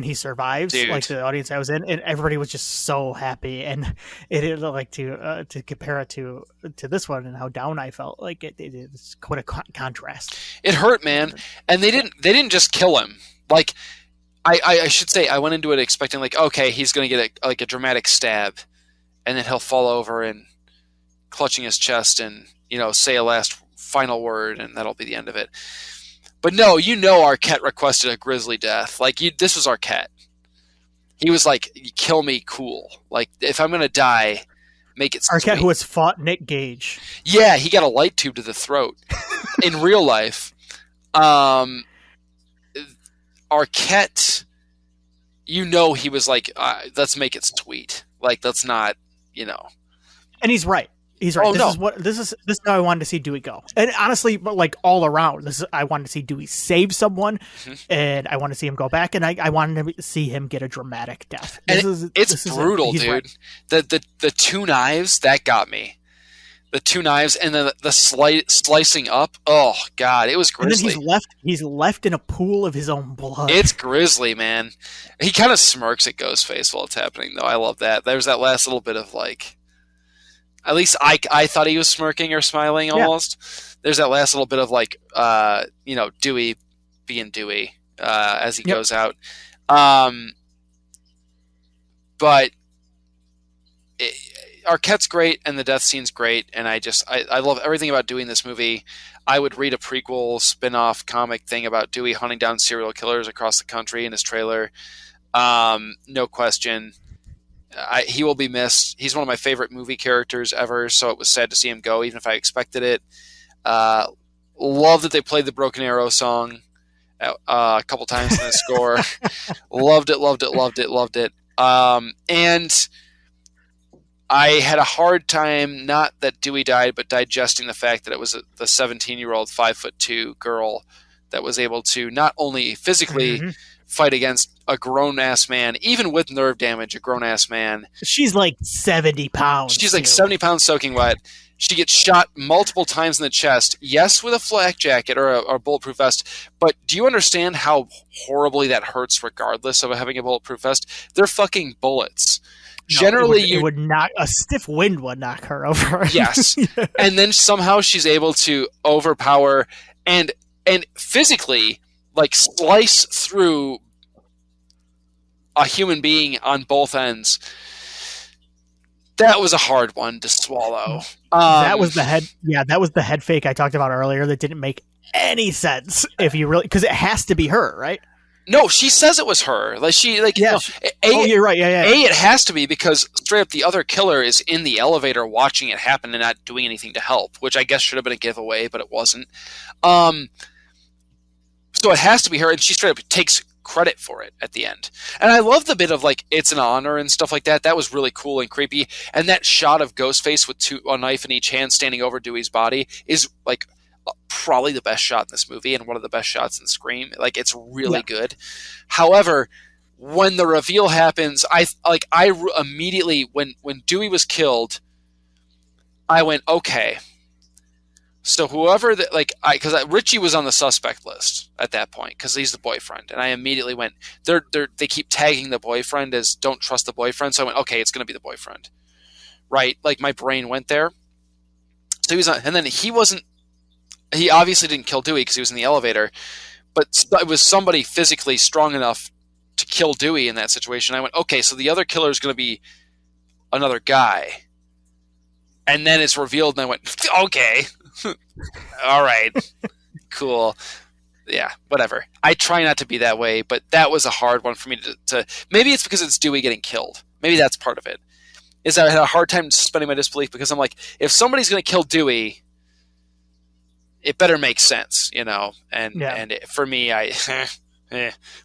he survives. dude. Like the audience I was in, and everybody was just so happy. And like to compare it to this one and how down I felt, like it's quite a contrast. It hurt, man. And they didn't just kill him. Like I should say, I went into it expecting like, okay, he's gonna get a dramatic stab, and then he'll fall over and clutching his chest and say a last final word, and that'll be the end of it. But no, Arquette requested a grisly death. Like this was Arquette. He was like, "Kill me, cool. Like if I'm gonna die, make it." Arquette, sweet. who has fought Nick Gage. Yeah, he got a light tube to the throat in real life. Arquette, he was like, "Let's make it sweet. Like let's not, And he's right. He's right. Oh, This is how I wanted to see Dewey go. And honestly, like all around, I wanted to see Dewey save someone, and I want to see him go back, and I wanted to see him get a dramatic death. It's brutal, dude. Right. The two knives, that got me. The two knives and then the slicing up. Oh God, it was grisly. And then he's left in a pool of his own blood. It's grisly, man. He kind of smirks at Ghostface while it's happening, though. I love that. There's that last little bit of like. At least I thought he was smirking or smiling almost. Yeah. There's that last little bit of like, Dewey being Dewey as he goes out. But Arquette's great and the death scene's great. And I love everything about Dewey in this movie. I would read a prequel spin-off comic thing about Dewey hunting down serial killers across the country in his trailer. No question. He will be missed. He's one of my favorite movie characters ever, so it was sad to see him go, even if I expected it. Love that they played the Broken Arrow song a couple times in the score. Loved it. And I had a hard time, not that Dewey died, but digesting the fact that it was the 17-year-old 5'2" girl that was able to not only physically fight against a grown-ass man, even with nerve damage, a grown-ass man. She's like 70 pounds. She's like 70 pounds soaking wet. She gets shot multiple times in the chest, yes, with a flak jacket or a bulletproof vest, but do you understand how horribly that hurts regardless of having a bulletproof vest? They're fucking bullets. No, generally, it would knock, a stiff wind would knock her over. Yes. And then somehow she's able to overpower and physically like slice through a human being on both ends. That was a hard one to swallow. That was the head. Yeah, that was the head fake I talked about earlier. That didn't make any sense. If you really, because it has to be her, right? No, she says it was her. Like yeah. You're right. Yeah. It has to be because straight up the other killer is in the elevator watching it happen and not doing anything to help, which I guess should have been a giveaway, but it wasn't. So it has to be her, and she straight up takes credit for it at the end. And I love the bit of like it's an honor and stuff like that. That was really cool and creepy. And that shot of Ghostface with a knife in each hand standing over Dewey's body is like probably the best shot in this movie and one of the best shots in Scream. Like it's really good. However, when the reveal happens, I immediately when Dewey was killed, I went, okay. So whoever that, because Richie was on the suspect list at that point because he's the boyfriend, and I immediately went, they keep tagging the boyfriend as don't trust the boyfriend, so I went, okay, it's going to be the boyfriend, right? Like my brain went there. So he was on, and then he obviously didn't kill Dewey because he was in the elevator, but it was somebody physically strong enough to kill Dewey in that situation. I went, okay, so the other killer is going to be another guy, and then it's revealed, and I went, okay. All right, cool. Yeah, whatever. I try not to be that way, but that was a hard one for me to maybe it's because it's Dewey getting killed. Maybe that's part of it. Is I had a hard time suspending my disbelief because I'm like, if somebody's going to kill Dewey, it better make sense, And for me,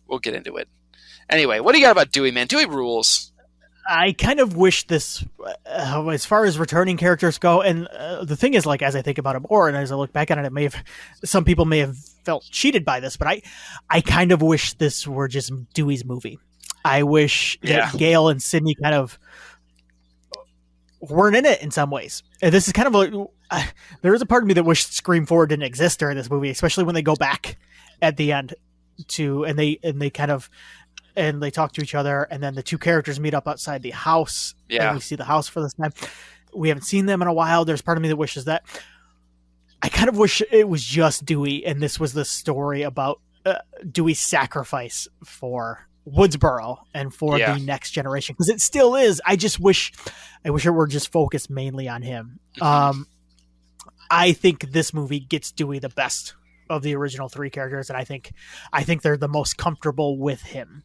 we'll get into it. Anyway, what do you got about Dewey, man? Dewey rules. I kind of wish this, as far as returning characters go, and the thing is, like, as I think about it more, and as I look back on it, some people may have felt cheated by this, but I kind of wish this were just Dewey's movie. I wish that Gail and Sidney kind of weren't in it in some ways. And this is kind of there is a part of me that wished Scream 4 didn't exist during this movie, especially when they go back at the end and they kind of and they talk to each other, and then the two characters meet up outside the house, and we see the house for this time. We haven't seen them in a while. There's part of me that wishes that. I kind of wish it was just Dewey, and this was the story about Dewey's sacrifice for Woodsboro and for the next generation, because it still is. I wish it were just focused mainly on him. I think this movie gets Dewey the best of the original three characters, and I think they're the most comfortable with him.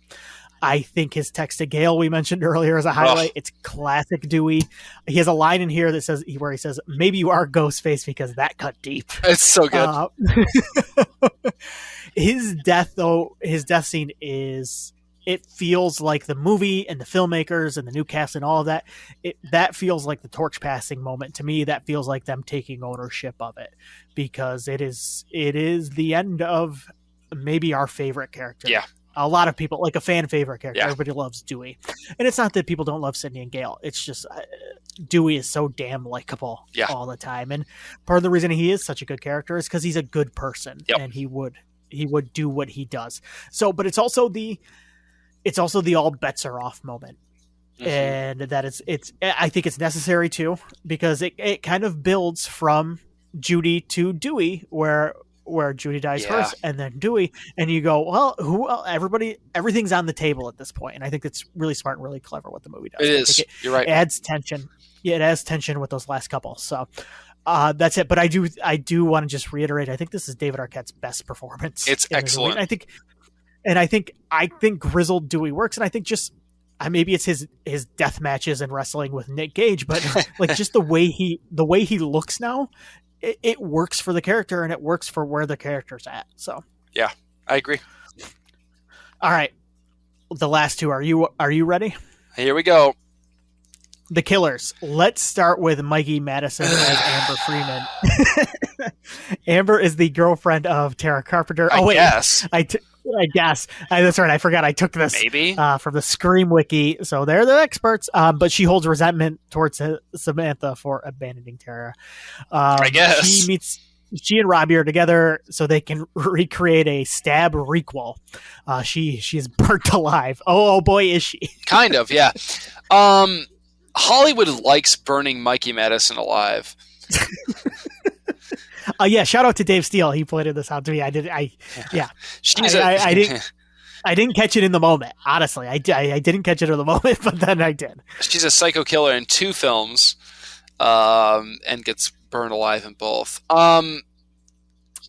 I think his text to Gail we mentioned earlier is a highlight. It's classic Dewey. He has a line in here that says, where he says, "Maybe you are Ghostface because that cut deep." It's so good. His death scene it feels like the movie and the filmmakers and the new cast and all of that. That feels like the torch passing moment to me. That feels like them taking ownership of it, because it is the end of maybe our favorite character. Yeah. A lot of people, like a fan favorite character. Yeah. Everybody loves Dewey. And it's not that people don't love Sidney and Gale. It's just Dewey is so damn likable all the time. And part of the reason he is such a good character is because he's a good person, and he would do what he does. So, but it's also the all bets are off moment. And that I think it's necessary too, because it kind of builds from Judy to Dewey, where Judy dies first and then Dewey, and you go, well, everything's on the table at this point. And I think it's really smart and really clever what the movie does. It is. You're right. It adds tension. Yeah, it adds tension with those last couple. So that's it. But I do want to just reiterate, I think this is David Arquette's best performance. It's excellent. I think grizzled Dewey works, and I think just maybe it's his death matches and wrestling with Nick Gage, but like just the way he looks now, it works for the character, and it works for where the character's at. So yeah, I agree. All right, the last two. Are you ready? Here we go. The killers. Let's start with Mikey Madison as Amber Freeman. Amber is the girlfriend of Tara Carpenter. I guess. I guess. That's right. I forgot I took this from the Scream Wiki. So they're the experts. But she holds resentment towards Samantha for abandoning Tara. I guess. She and Robbie are together so they can recreate a stab requel. She is burnt alive. Oh boy, is she. Kind of, yeah. Hollywood likes burning Mikey Madison alive. Yeah, shout out to Dave Steele. He pointed this out to me. I didn't catch it in the moment. Honestly, I didn't catch it in the moment, but then I did. She's a psycho killer in 2 films, and gets burned alive in both.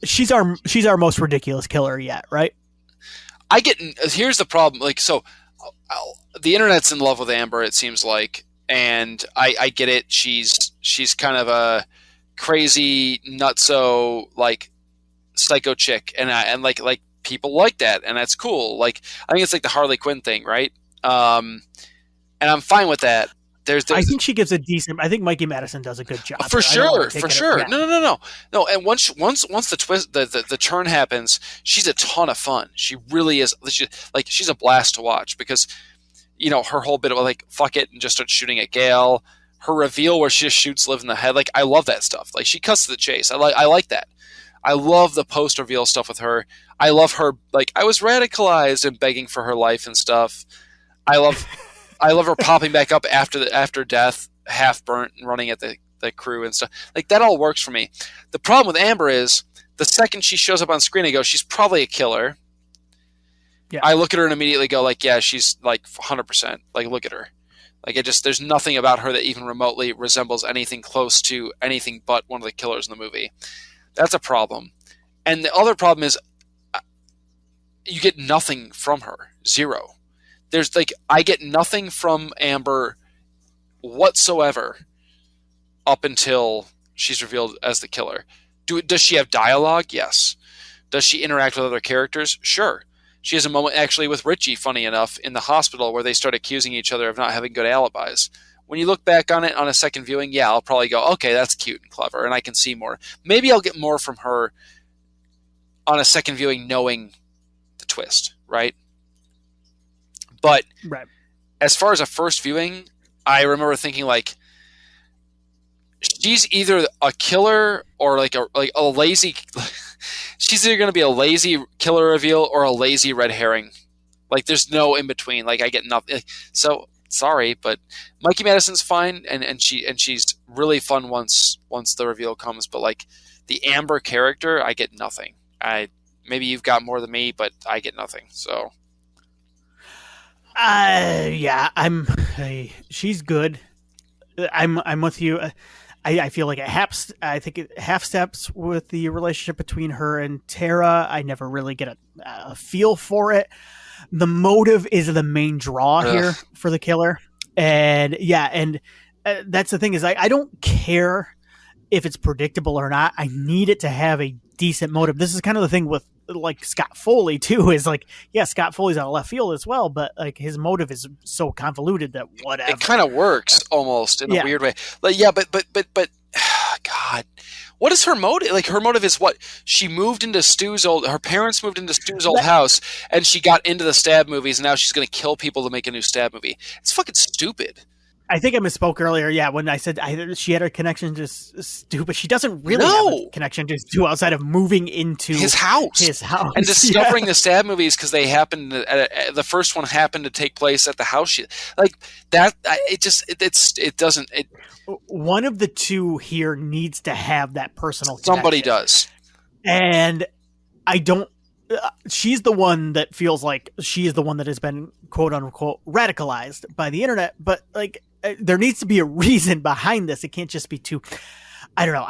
She's our most ridiculous killer yet, right? Here's the problem. Like, so the internet's in love with Amber, it seems like, and I get it. She's kind of a crazy nutso, like, psycho chick, and like people like that, and that's cool. Like, I think it's like the Harley Quinn thing, right? And I'm fine with that. I think she gives a decent. I think Mikey Madison does a good job. For sure. No. And once the twist, the turn happens, she's a ton of fun. She really is. She's a blast to watch, because her whole bit of like fuck it and just start shooting at Gale. Her reveal where she just shoots Liv in the head. Like, I love that stuff. Like, she cuts to the chase. I like that. I love the post reveal stuff with her. I love her. Like, I was radicalized and begging for her life and stuff. I love her popping back up after death, half burnt and running at the crew and stuff. Like, that all works for me. The problem with Amber is the second she shows up on screen, I go, she's probably a killer. Yeah. I look at her and immediately go, like, yeah, she's like 100%. Like, look at her. Like, there's nothing about her that even remotely resembles anything close to anything but one of the killers in the movie. That's a problem. And the other problem is you get nothing from her. Zero. I get nothing from Amber whatsoever up until she's revealed as the killer. Does she have dialogue? Yes. Does she interact with other characters? Sure. She has a moment actually with Richie, funny enough, in the hospital where they start accusing each other of not having good alibis. When you look back on it on a second viewing, yeah, I'll probably go, okay, that's cute and clever, and I can see more. Maybe I'll get more from her on a second viewing knowing the twist, right? But as far as a first viewing, I remember thinking, like, she's either a killer or like a lazy. She's either going to be a lazy killer reveal or a lazy red herring. Like there's no in between. Like I get nothing. So sorry, but Mikey Madison's fine, and she's really fun once the reveal comes. But like the Amber character, I get nothing. Maybe you've got more than me, but I get nothing. So yeah, she's good. I'm with you. I feel like I think it half steps with the relationship between her and Tara. I never really get a feel for it. The motive is the main draw here for the killer. And yeah, and that's the thing is I don't care if it's predictable or not. I need it to have a decent motive. This is kind of the thing with like Scott Foley too, is like, yeah, Scott Foley's out of left field as well, but like his motive is so convoluted that whatever. It kind of works almost in a weird way. Like, yeah, but God, what is her motive? Like her motive is what? She moved into her parents moved into Stu's old house, and she got into the stab movies, and now she's going to kill people to make a new stab movie. It's fucking stupid. I think I misspoke earlier. Yeah, when I said she had a connection to Stu, but she doesn't really have a connection to Stu outside of moving into his house and discovering the stab movies because they happened. The first one happened to take place at the house. Like that. It doesn't. One of the two here needs to have that personal connection. Somebody does, and I don't. She's the one that feels like she is the one that has been quote unquote radicalized by the internet, but like there needs to be a reason behind this. It can't just be too. I don't know.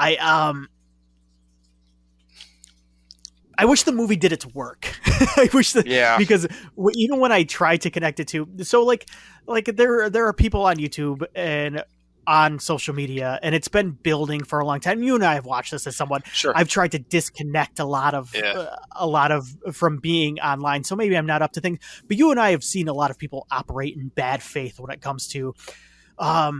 I wish the movie did its work. I wish that because even when I try to connect it to, so like there are people on YouTube and on social media, and it's been building for a long time. You and I have watched this as someone. Sure. I've tried to disconnect a lot of from being online, so maybe I'm not up to things. But you and I have seen a lot of people operate in bad faith when it comes to, I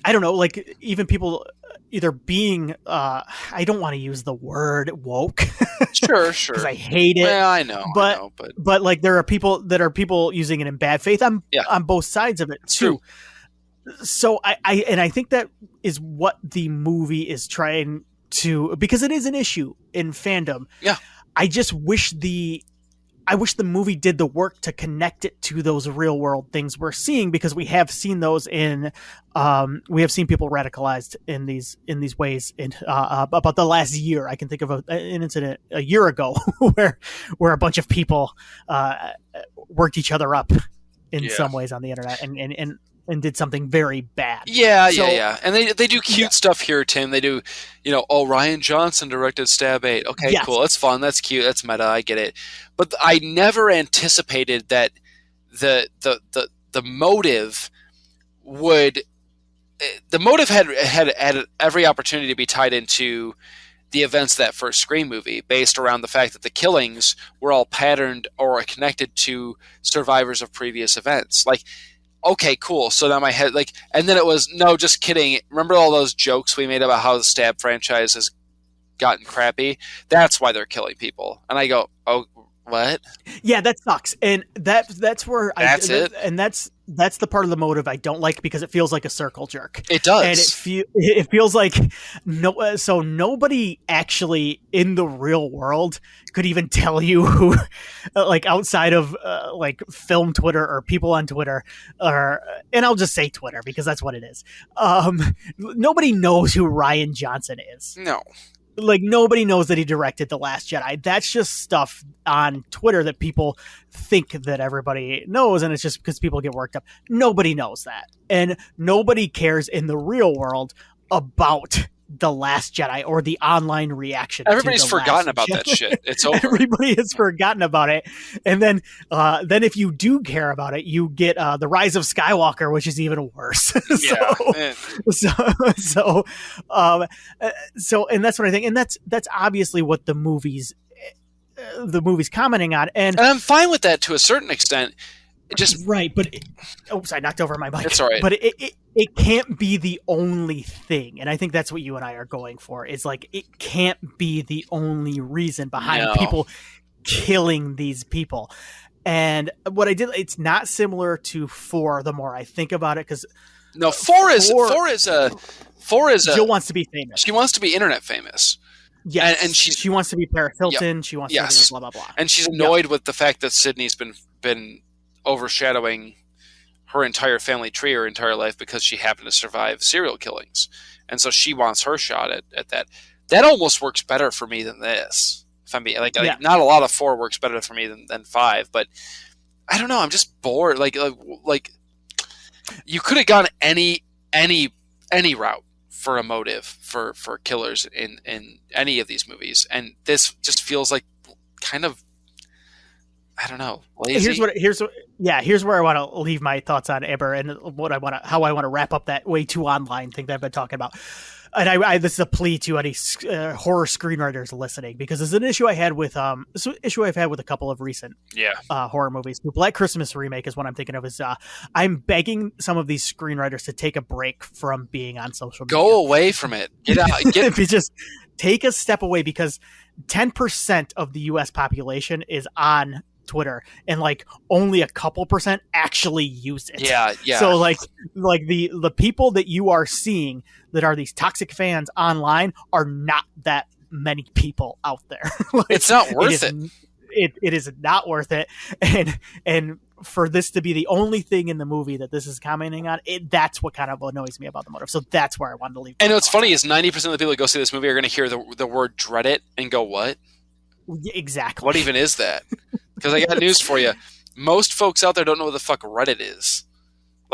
don't know, like even people either being, I don't want to use the word woke. Sure. Because I hate it. Well, I know, but like there are people using it in bad faith on both sides of it too. True. So I think that is what the movie is trying to, because it is an issue in fandom. Yeah. I just wish the movie did the work to connect it to those real world things we're seeing, because we have seen those we have seen people radicalized in these ways in about the last year. I can think of an incident a year ago where a bunch of people worked each other up in some ways on the internet and did something very bad. Yeah. And they do cute stuff here, Tim. They do, Ryan Johnson directed Stab 8. Okay, cool. That's fun. That's cute. That's meta. I get it. But I never anticipated that the motive had every opportunity to be tied into the events of that first Scream movie, based around the fact that the killings were all patterned or connected to survivors of previous events. Like, okay, cool. So now my head, and then it was, no, just kidding. Remember all those jokes we made about how the Stab franchise has gotten crappy? That's why they're killing people. And I go, oh, what? Yeah, that sucks. And that's where that's it. And that's the part of the motive I don't like, because it feels like a circle jerk. It does. And it feels like so nobody actually in the real world could even tell you who, like outside of like film Twitter or people on Twitter, and I'll just say Twitter because that's what it is. Nobody knows who Ryan Johnson is. No. Like nobody knows that he directed The Last Jedi. That's just stuff on Twitter that people think that everybody knows, and it's just because people get worked up. Nobody knows that, and nobody cares in the real world about The Last Jedi or the online reaction. Everybody's forgotten about that shit. It's over. Everybody has forgotten about it, and then if you do care about it, you get The Rise of Skywalker, which is even worse. So, and that's what I think, and that's obviously what the movie's commenting on, and I'm fine with that to a certain extent. Right, but I knocked over my mic. It's all right. But it can't be the only thing, and I think that's what you and I are going for. Is like it can't be the only reason behind people killing these people. And what I did, it's not similar to 4. The more I think about it, because No, four is Jill wants to be famous. She wants to be internet famous. Yes, and she wants to be Paris Hilton. Yep. She wants to be blah blah blah. And she's annoyed with the fact that Sydney's been overshadowing her entire family tree her entire life because she happened to survive serial killings, and so she wants her shot at that. That almost works better for me than this. If I'm being like not a lot of 4 works better for me than 5, but I don't know. I'm just bored. Like you could have gone any route for a motive for killers in any of these movies, and this just feels like kind of, I don't know, lazy. Here's where I want to leave my thoughts on Amber and how I want to wrap up that way too online thing that I've been talking about. And this is a plea to any horror screenwriters listening, because it's an issue I've had with a couple of recent horror movies. The Black Christmas remake is what I'm thinking of. Is I'm begging some of these screenwriters to take a break from being on social media. Go away from it. Get out. Just take a step away, because 10% of the U.S. population is on Twitter, and like only a couple percent actually use it. Yeah. So like the people that you are seeing that are these toxic fans online are not that many people out there. Like, it's not worth it. It is not worth it. And for this to be the only thing in the movie that this is commenting on, that's what kind of annoys me about the motive. So that's where I wanted to leave. And what's funny is 90% of the people that go see this movie are going to hear the word "dread it" and go, "What? Exactly. What even is that?" Because I got news for you. Most folks out there don't know what the fuck Reddit is.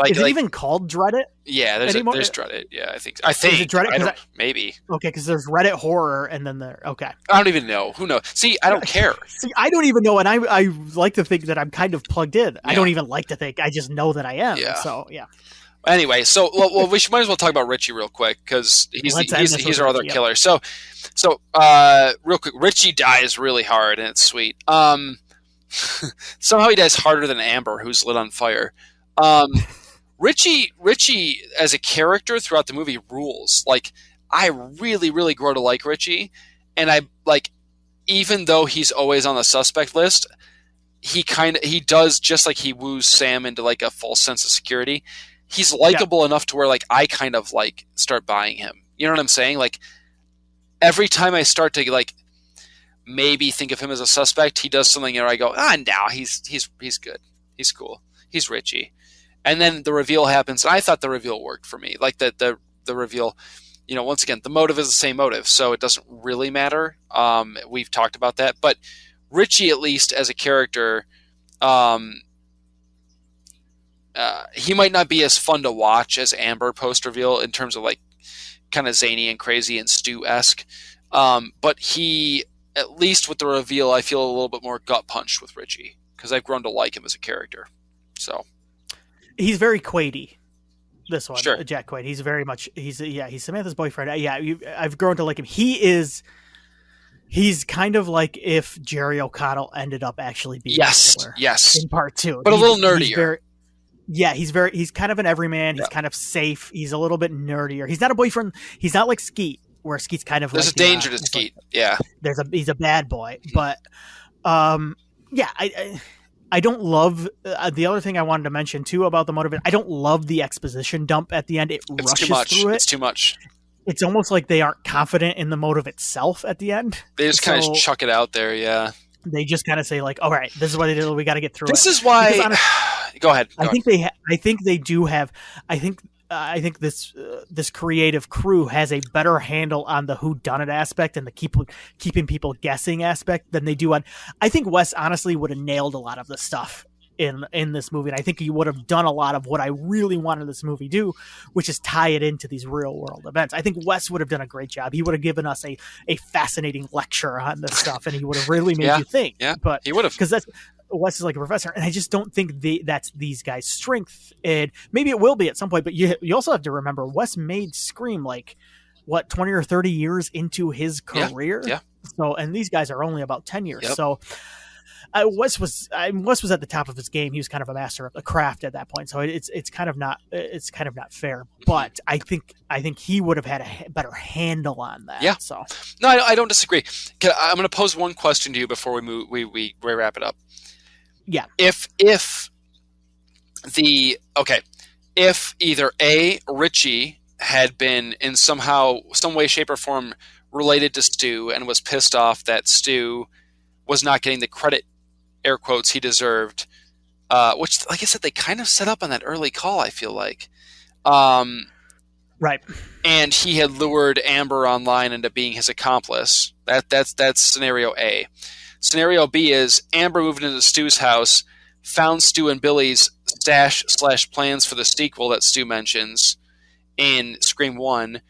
Is it even called Reddit? Yeah, there's Reddit. Yeah, I think. Is it Reddit? Maybe. Okay, because there's Reddit horror, and then okay. I don't even know. Who knows? See, I don't care. See, I don't even know, and I like to think that I'm kind of plugged in. Yeah. I don't even like to think. I just know that I am. Yeah. So yeah. Anyway, so well, we might as well talk about Richie real quick, because he's our other killer. So real quick, Richie dies really hard, and it's sweet. Somehow he dies harder than Amber, who's lit on fire. Richie as a character throughout the movie rules. Like, I really, really grow to like Richie, and I like, even though he's always on the suspect list, he does, just like he woos Sam into like a false sense of security. He's likable enough to where like I kind of like start buying him. You know what I'm saying? Like, every time I start to like maybe think of him as a suspect, he does something where I go, no, he's good. He's cool. He's Richie. And then the reveal happens, and I thought the reveal worked for me. Like the reveal, once again, the motive is the same motive, so it doesn't really matter. We've talked about that. But Richie, at least as a character, he might not be as fun to watch as Amber post-reveal in terms of like kind of zany and crazy and Stu-esque. But he, at least with the reveal, I feel a little bit more gut punched with Richie, because I've grown to like him as a character. So he's very Quaid-y, this one. Sure. Jack Quaid. He's very much he's Samantha's boyfriend. I've grown to like him. He's kind of like if Jerry O'Connell ended up actually being a killer in part 2, but a little nerdier. He's kind of an everyman. He's kind of safe. He's a little bit nerdier. He's not a boyfriend. He's not like Skeet, where Skeet's kind of there's a danger to Skeet. He's a bad boy, but I don't love the other thing I wanted to mention too about the motive. I don't love the exposition dump at the end. It's rushes too much. Through it. It's too much. It's almost like they aren't confident in the motive itself at the end. They just kind of chuck it out there. Yeah. They just kind of say like, all right, this is what they did. We got to get through this is why. Go ahead. I think they do have. I think this creative crew has a better handle on the whodunit aspect and the keeping people guessing aspect than they do on. I think Wes honestly would have nailed a lot of the stuff in this movie, and I think he would have done a lot of what I really wanted this movie do, which is tie it into these real world events. I think Wes would have done a great job. He would have given us a fascinating lecture on this stuff, and he would have really made you think. Yeah, but he would have, because Wes is like a professor, and I just don't think that's these guys' strength. And maybe it will be at some point, but you also have to remember Wes made Scream like 20 or 30 years into his career. Yeah. So, and these guys are only about 10 years. Yep. So Wes was at the top of his game. He was kind of a master of the craft at that point. So it's kind of not fair. But I think he would have had a better handle on that. Yeah. So no, I don't disagree. I'm going to pose one question to you before we wrap it up. Yeah. If if either A, Richie had been in some way, shape, or form related to Stu and was pissed off that Stu was not getting the credit, air quotes, he deserved, which, like I said, they kind of set up on that early call, I feel like. Right. And he had lured Amber online into being his accomplice. That's scenario A. Scenario B is Amber moved into Stu's house, found Stu and Billy's stash/plans for the sequel that Stu mentions in Scream 1,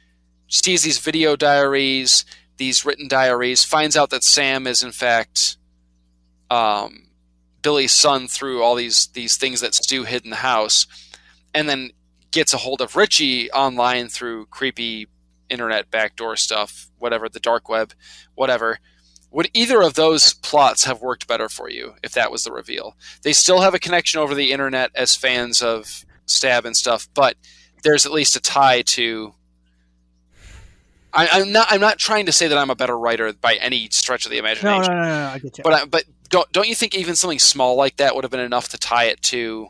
sees these video diaries, these written diaries, finds out that Sam is in fact Billy's son through all these things that Stu hid in the house, and then gets a hold of Richie online through creepy internet backdoor stuff, whatever, the dark web, whatever. Would either of those plots have worked better for you if that was the reveal? They still have a connection over the internet as fans of Stab and stuff, but there's at least a tie to... I'm not trying to say that I'm a better writer by any stretch of the imagination. No, I get you. But don't you think even something small like that would have been enough to tie it to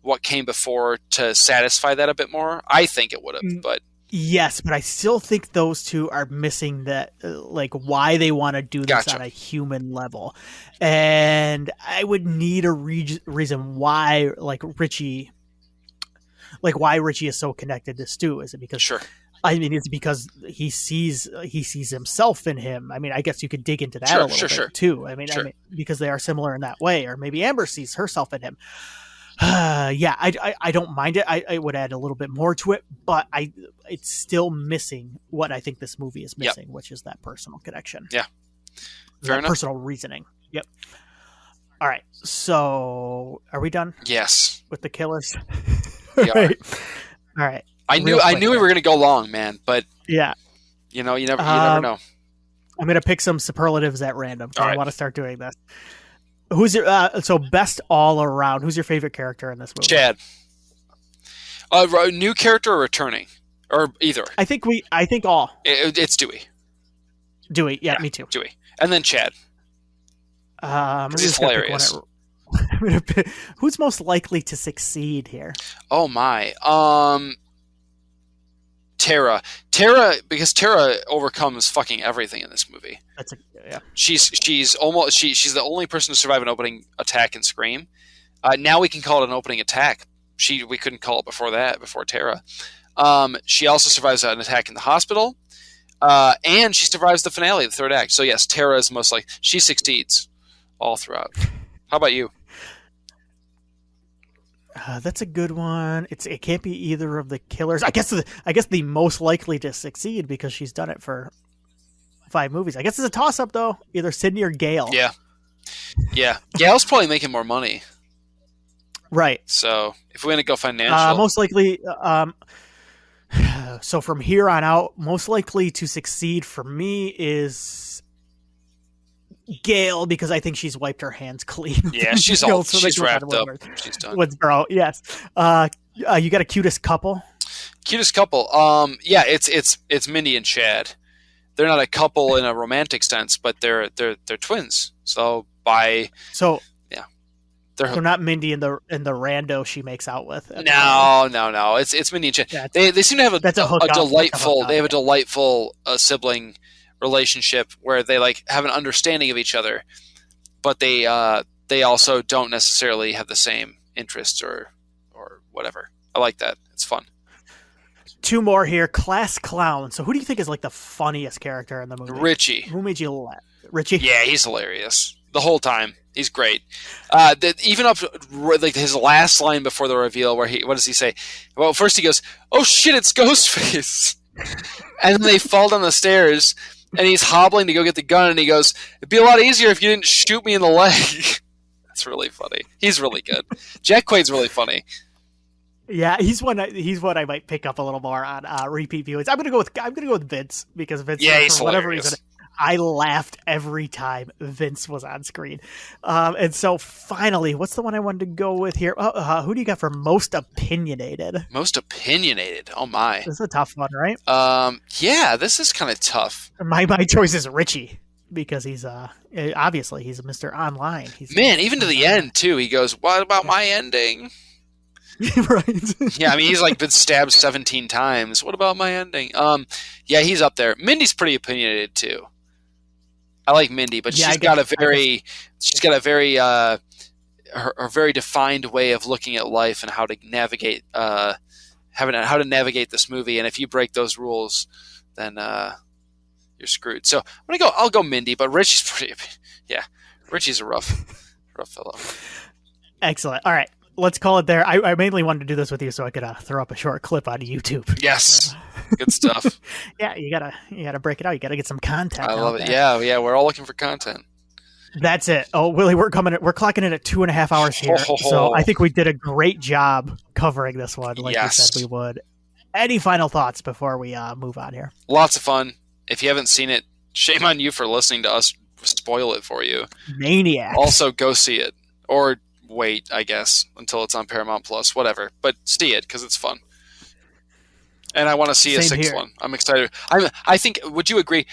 what came before to satisfy that a bit more? I think it would have, but... Yes, but I still think those two are missing that, like, why they want to do this on a human level. And I would need a reason why, Richie is so connected to Stu. Is it because... Sure. I mean, it's because he sees himself in him. I mean, I guess you could dig into that a little bit too. I mean, because they are similar in that way, or maybe Amber sees herself in him. Yeah, I don't mind it. I would add a little bit more to it, but it's still missing what I think this movie is missing, which is that personal connection. Yeah, fair enough. Personal reasoning. Yep. All right. So, are we done? Yes. With the killers. We are. All right. I knew we were going to go long, man, but yeah, you never know. I'm going to pick some superlatives at random. All right. I want to start doing this. Who's your so best all around? Who's your favorite character in this movie? Chad. New character or returning, or either? I think all. It's Dewey. Dewey, yeah, me too. Dewey, and then Chad. He's hilarious. Who's most likely to succeed here? Oh my. Tara, because Tara overcomes fucking everything in this movie. She's the only person to survive an opening attack in Scream. Now we can call it an opening attack. We couldn't call it before Tara. She also survives an attack in the hospital, and she survives the finale of the third act. So yes, Tara is most like she succeeds all throughout. How about you? That's a good one. It can't be either of the killers. I guess the most likely to succeed because she's done it for 5 movies. I guess it's a toss up though. Either Sydney or Gail. Yeah. Gail's probably making more money. Right. So if we're gonna go financial, most likely. So from here on out, most likely to succeed for me is Gail, because I think she's wiped her hands clean. Yeah, she's wrapped up. She's done. Woodsboro, yes. You got a cutest couple? Cutest couple? Yeah, it's Mindy and Chad. They're not a couple in a romantic sense, but they're twins. They're not Mindy and the rando she makes out with. No. It's Mindy and Chad. Yeah, they seem to have a delightful. They have a yeah. delightful sibling relationship where they have an understanding of each other, but they also don't necessarily have the same interests or whatever. I like that. It's fun. 2 more here. Class clown. So who do you think is the funniest character in the movie? Richie. Who made you laugh? Richie? Yeah, he's hilarious the whole time. He's great. Even up his last line before the reveal, where what does he say? Well, first he goes, "Oh shit, it's Ghostface," and then they fall down the stairs. And he's hobbling to go get the gun, and he goes, "It'd be a lot easier if you didn't shoot me in the leg." That's really funny. He's really good. Jack Quaid's really funny. Yeah, he's one I might pick up a little more on repeat viewings. I'm gonna go with Vince, because Vince, he's for whatever hilarious. reason, I laughed every time Vince was on screen. And so finally, what's the one I wanted to go with here? Who do you got for most opinionated? Most opinionated. Oh my. This is a tough one, right? Yeah, this is kind of tough. My choice is Richie, because he's obviously he's Mr. Online. Man, even to the end too. He goes, "What about my ending?" Right. Yeah, I mean, he's like been stabbed 17 times. What about my ending? Yeah, he's up there. Mindy's pretty opinionated too. I like Mindy, but Yeah, she's got a very her very defined way of looking at life and how to navigate how to navigate this movie. And if you break those rules, then you're screwed. So I'll go Mindy, but Richie's pretty. Yeah, Richie's a rough fellow. Excellent. All right, let's call it there. I mainly wanted to do this with you so I could throw up a short clip on YouTube. Yes, good stuff. Yeah, you gotta break it out. You gotta get some content. I love it. There. Yeah, we're all looking for content. That's it. Oh, Willie, we're clocking in at 2.5 hours here. So I think we did a great job covering this one, like we said we would. Any final thoughts before we move on here? Lots of fun. If you haven't seen it, shame on you for listening to us spoil it for you. Maniacs. Also, go see it. Or wait, I guess, until it's on Paramount Plus, whatever. But see it, because it's fun. And I want to see a sixth one. I'm excited. I think, would you agree?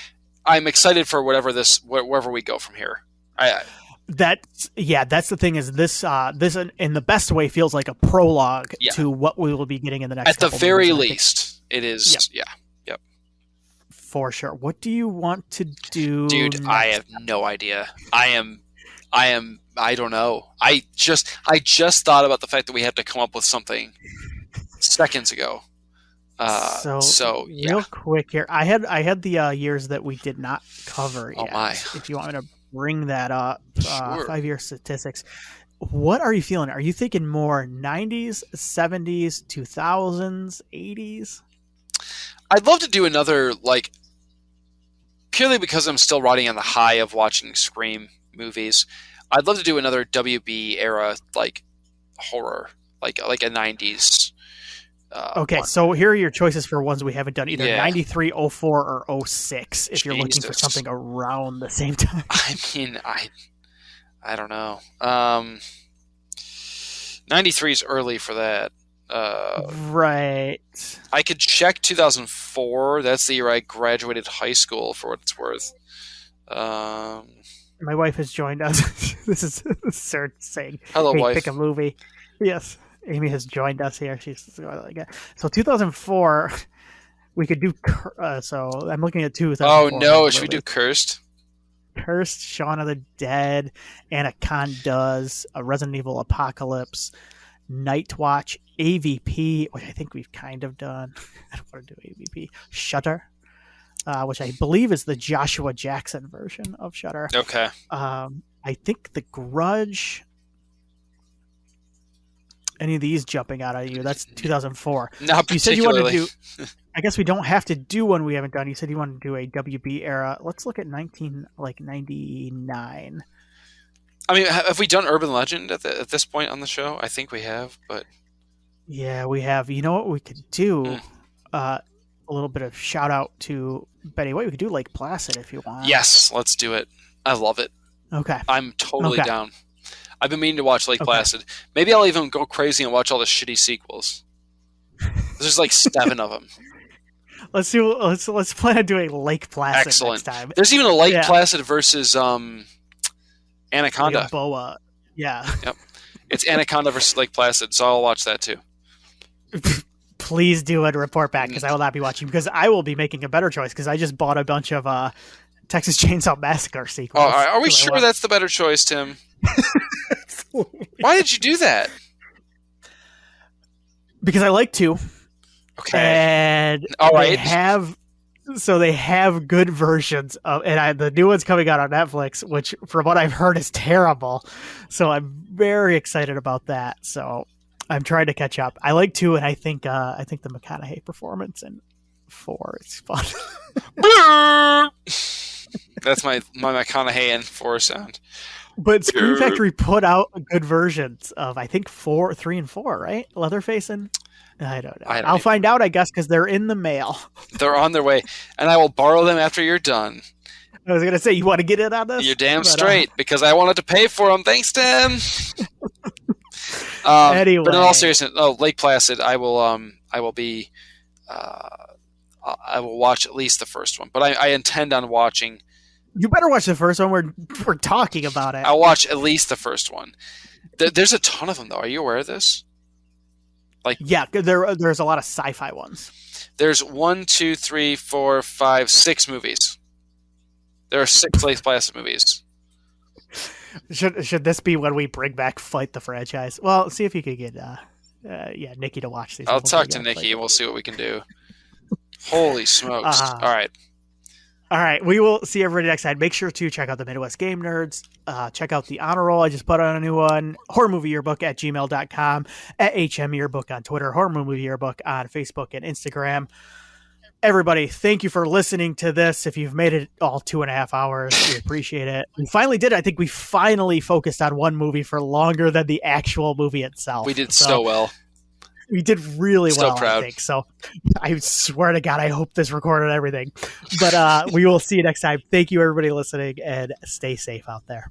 I'm excited for wherever we go from here. That's the thing is this in the best way feels like a prologue to what we will be getting in the next. At the very least, it is. Yep. For sure. What do you want to do, dude? Next? I have no idea. I don't know. I just thought about the fact that we have to come up with something seconds ago. So real quick here, I had the years that we did not cover yet. Oh my! If you want me to bring that up, sure. 5-year statistics. What are you feeling? Are you thinking more 90s, 70s, 2000s, 80s? I'd love to do another, like, purely because I'm still riding on the high of watching Scream movies. I'd love to do another WB era, like, horror, like a 90s. Okay, one. So here are your choices for ones we haven't done, either 93, 04, or 06, if you're looking for something around the same time. I mean, I don't know. 93 is early for that. Right. I could check 2004. That's the year I graduated high school, for what it's worth. My wife has joined us. This is Sir saying, "Hello, wife. Pick a movie." Yes. Amy has joined us here. She's like, so 2004, we could do. So I'm looking at 2004. Oh no! Should we do Cursed? Cursed, Shaun of the Dead, Anacondas, a Resident Evil Apocalypse, Night Watch, AVP, which I think we've kind of done. I don't want to do AVP. Shudder, which I believe is the Joshua Jackson version of Shudder. Okay. I think The Grudge. Any of these jumping out at you? That's 2004. Not particularly. You said you wanted to do. I guess we don't have to do one we haven't done. You said you wanted to do a WB era. Let's look at 99. I mean, have we done Urban Legend at this point on the show? I think we have, but yeah, we have. You know what we could do? A little bit of shout out to Betty White. We could do Lake Placid if you want. Yes, let's do it. I love it. Okay, I'm totally down. I've been meaning to watch Lake Placid. Maybe I'll even go crazy and watch all the shitty sequels. There's like 7 of them. Let's plan on doing Lake Placid next time. There's even a Lake Placid versus Anaconda. Like a boa. Yeah. Yep. It's Anaconda versus Lake Placid, so I'll watch that too. Please do and report back, because I will not be watching, because I will be making a better choice, because I just bought a bunch of Texas Chainsaw Massacre sequels. Oh, are we sure that's the better choice, Tim? Why did you do that? Because I like to. Okay. And all right. They have good versions of, and the new one's coming out on Netflix, which from what I've heard is terrible. So I'm very excited about that. So I'm trying to catch up. I like 2, and I think the McConaughey performance in 4 is fun. That's my McConaughey and 4 sound. But Scream Factory put out good versions of, I think, 3 and 4, right? Leatherface and I don't know. I'll find out, I guess, because they're in the mail. They're on their way, and I will borrow them after you're done. I was going to say, you want to get in on this? You're damn straight, because I wanted to pay for them. Thanks, Tim. Anyway. But in all seriousness, Lake Placid, I will watch at least the first one. But I intend on watching. You better watch the first one. We're talking about it. I'll watch at least the first one. There's a ton of them, though. Are you aware of this? Like, yeah, there's a lot of sci-fi ones. There's 1, 2, 3, 4, 5, 6 movies. There are 6 Lake Placid movies. Should this be when we bring back Fight the franchise? Well, see if you could get Nikki to watch these. I'll talk to Nikki and we'll see what we can do. Holy smokes. All right. We will see everybody next time. Make sure to check out the Midwest Game Nerds. Check out the Honor Roll. I just put on a new one. Horror Movie Yearbook at gmail.com, at HM Yearbook on Twitter, Horror Movie Yearbook on Facebook and Instagram. Everybody, thank you for listening to this. If you've made it all 2.5 hours, we appreciate it. We finally did. I think we finally focused on one movie for longer than the actual movie itself. We did so well. We did really well, proud. I think. So I swear to God, I hope this recorded everything. But we will see you next time. Thank you, everybody listening, and stay safe out there.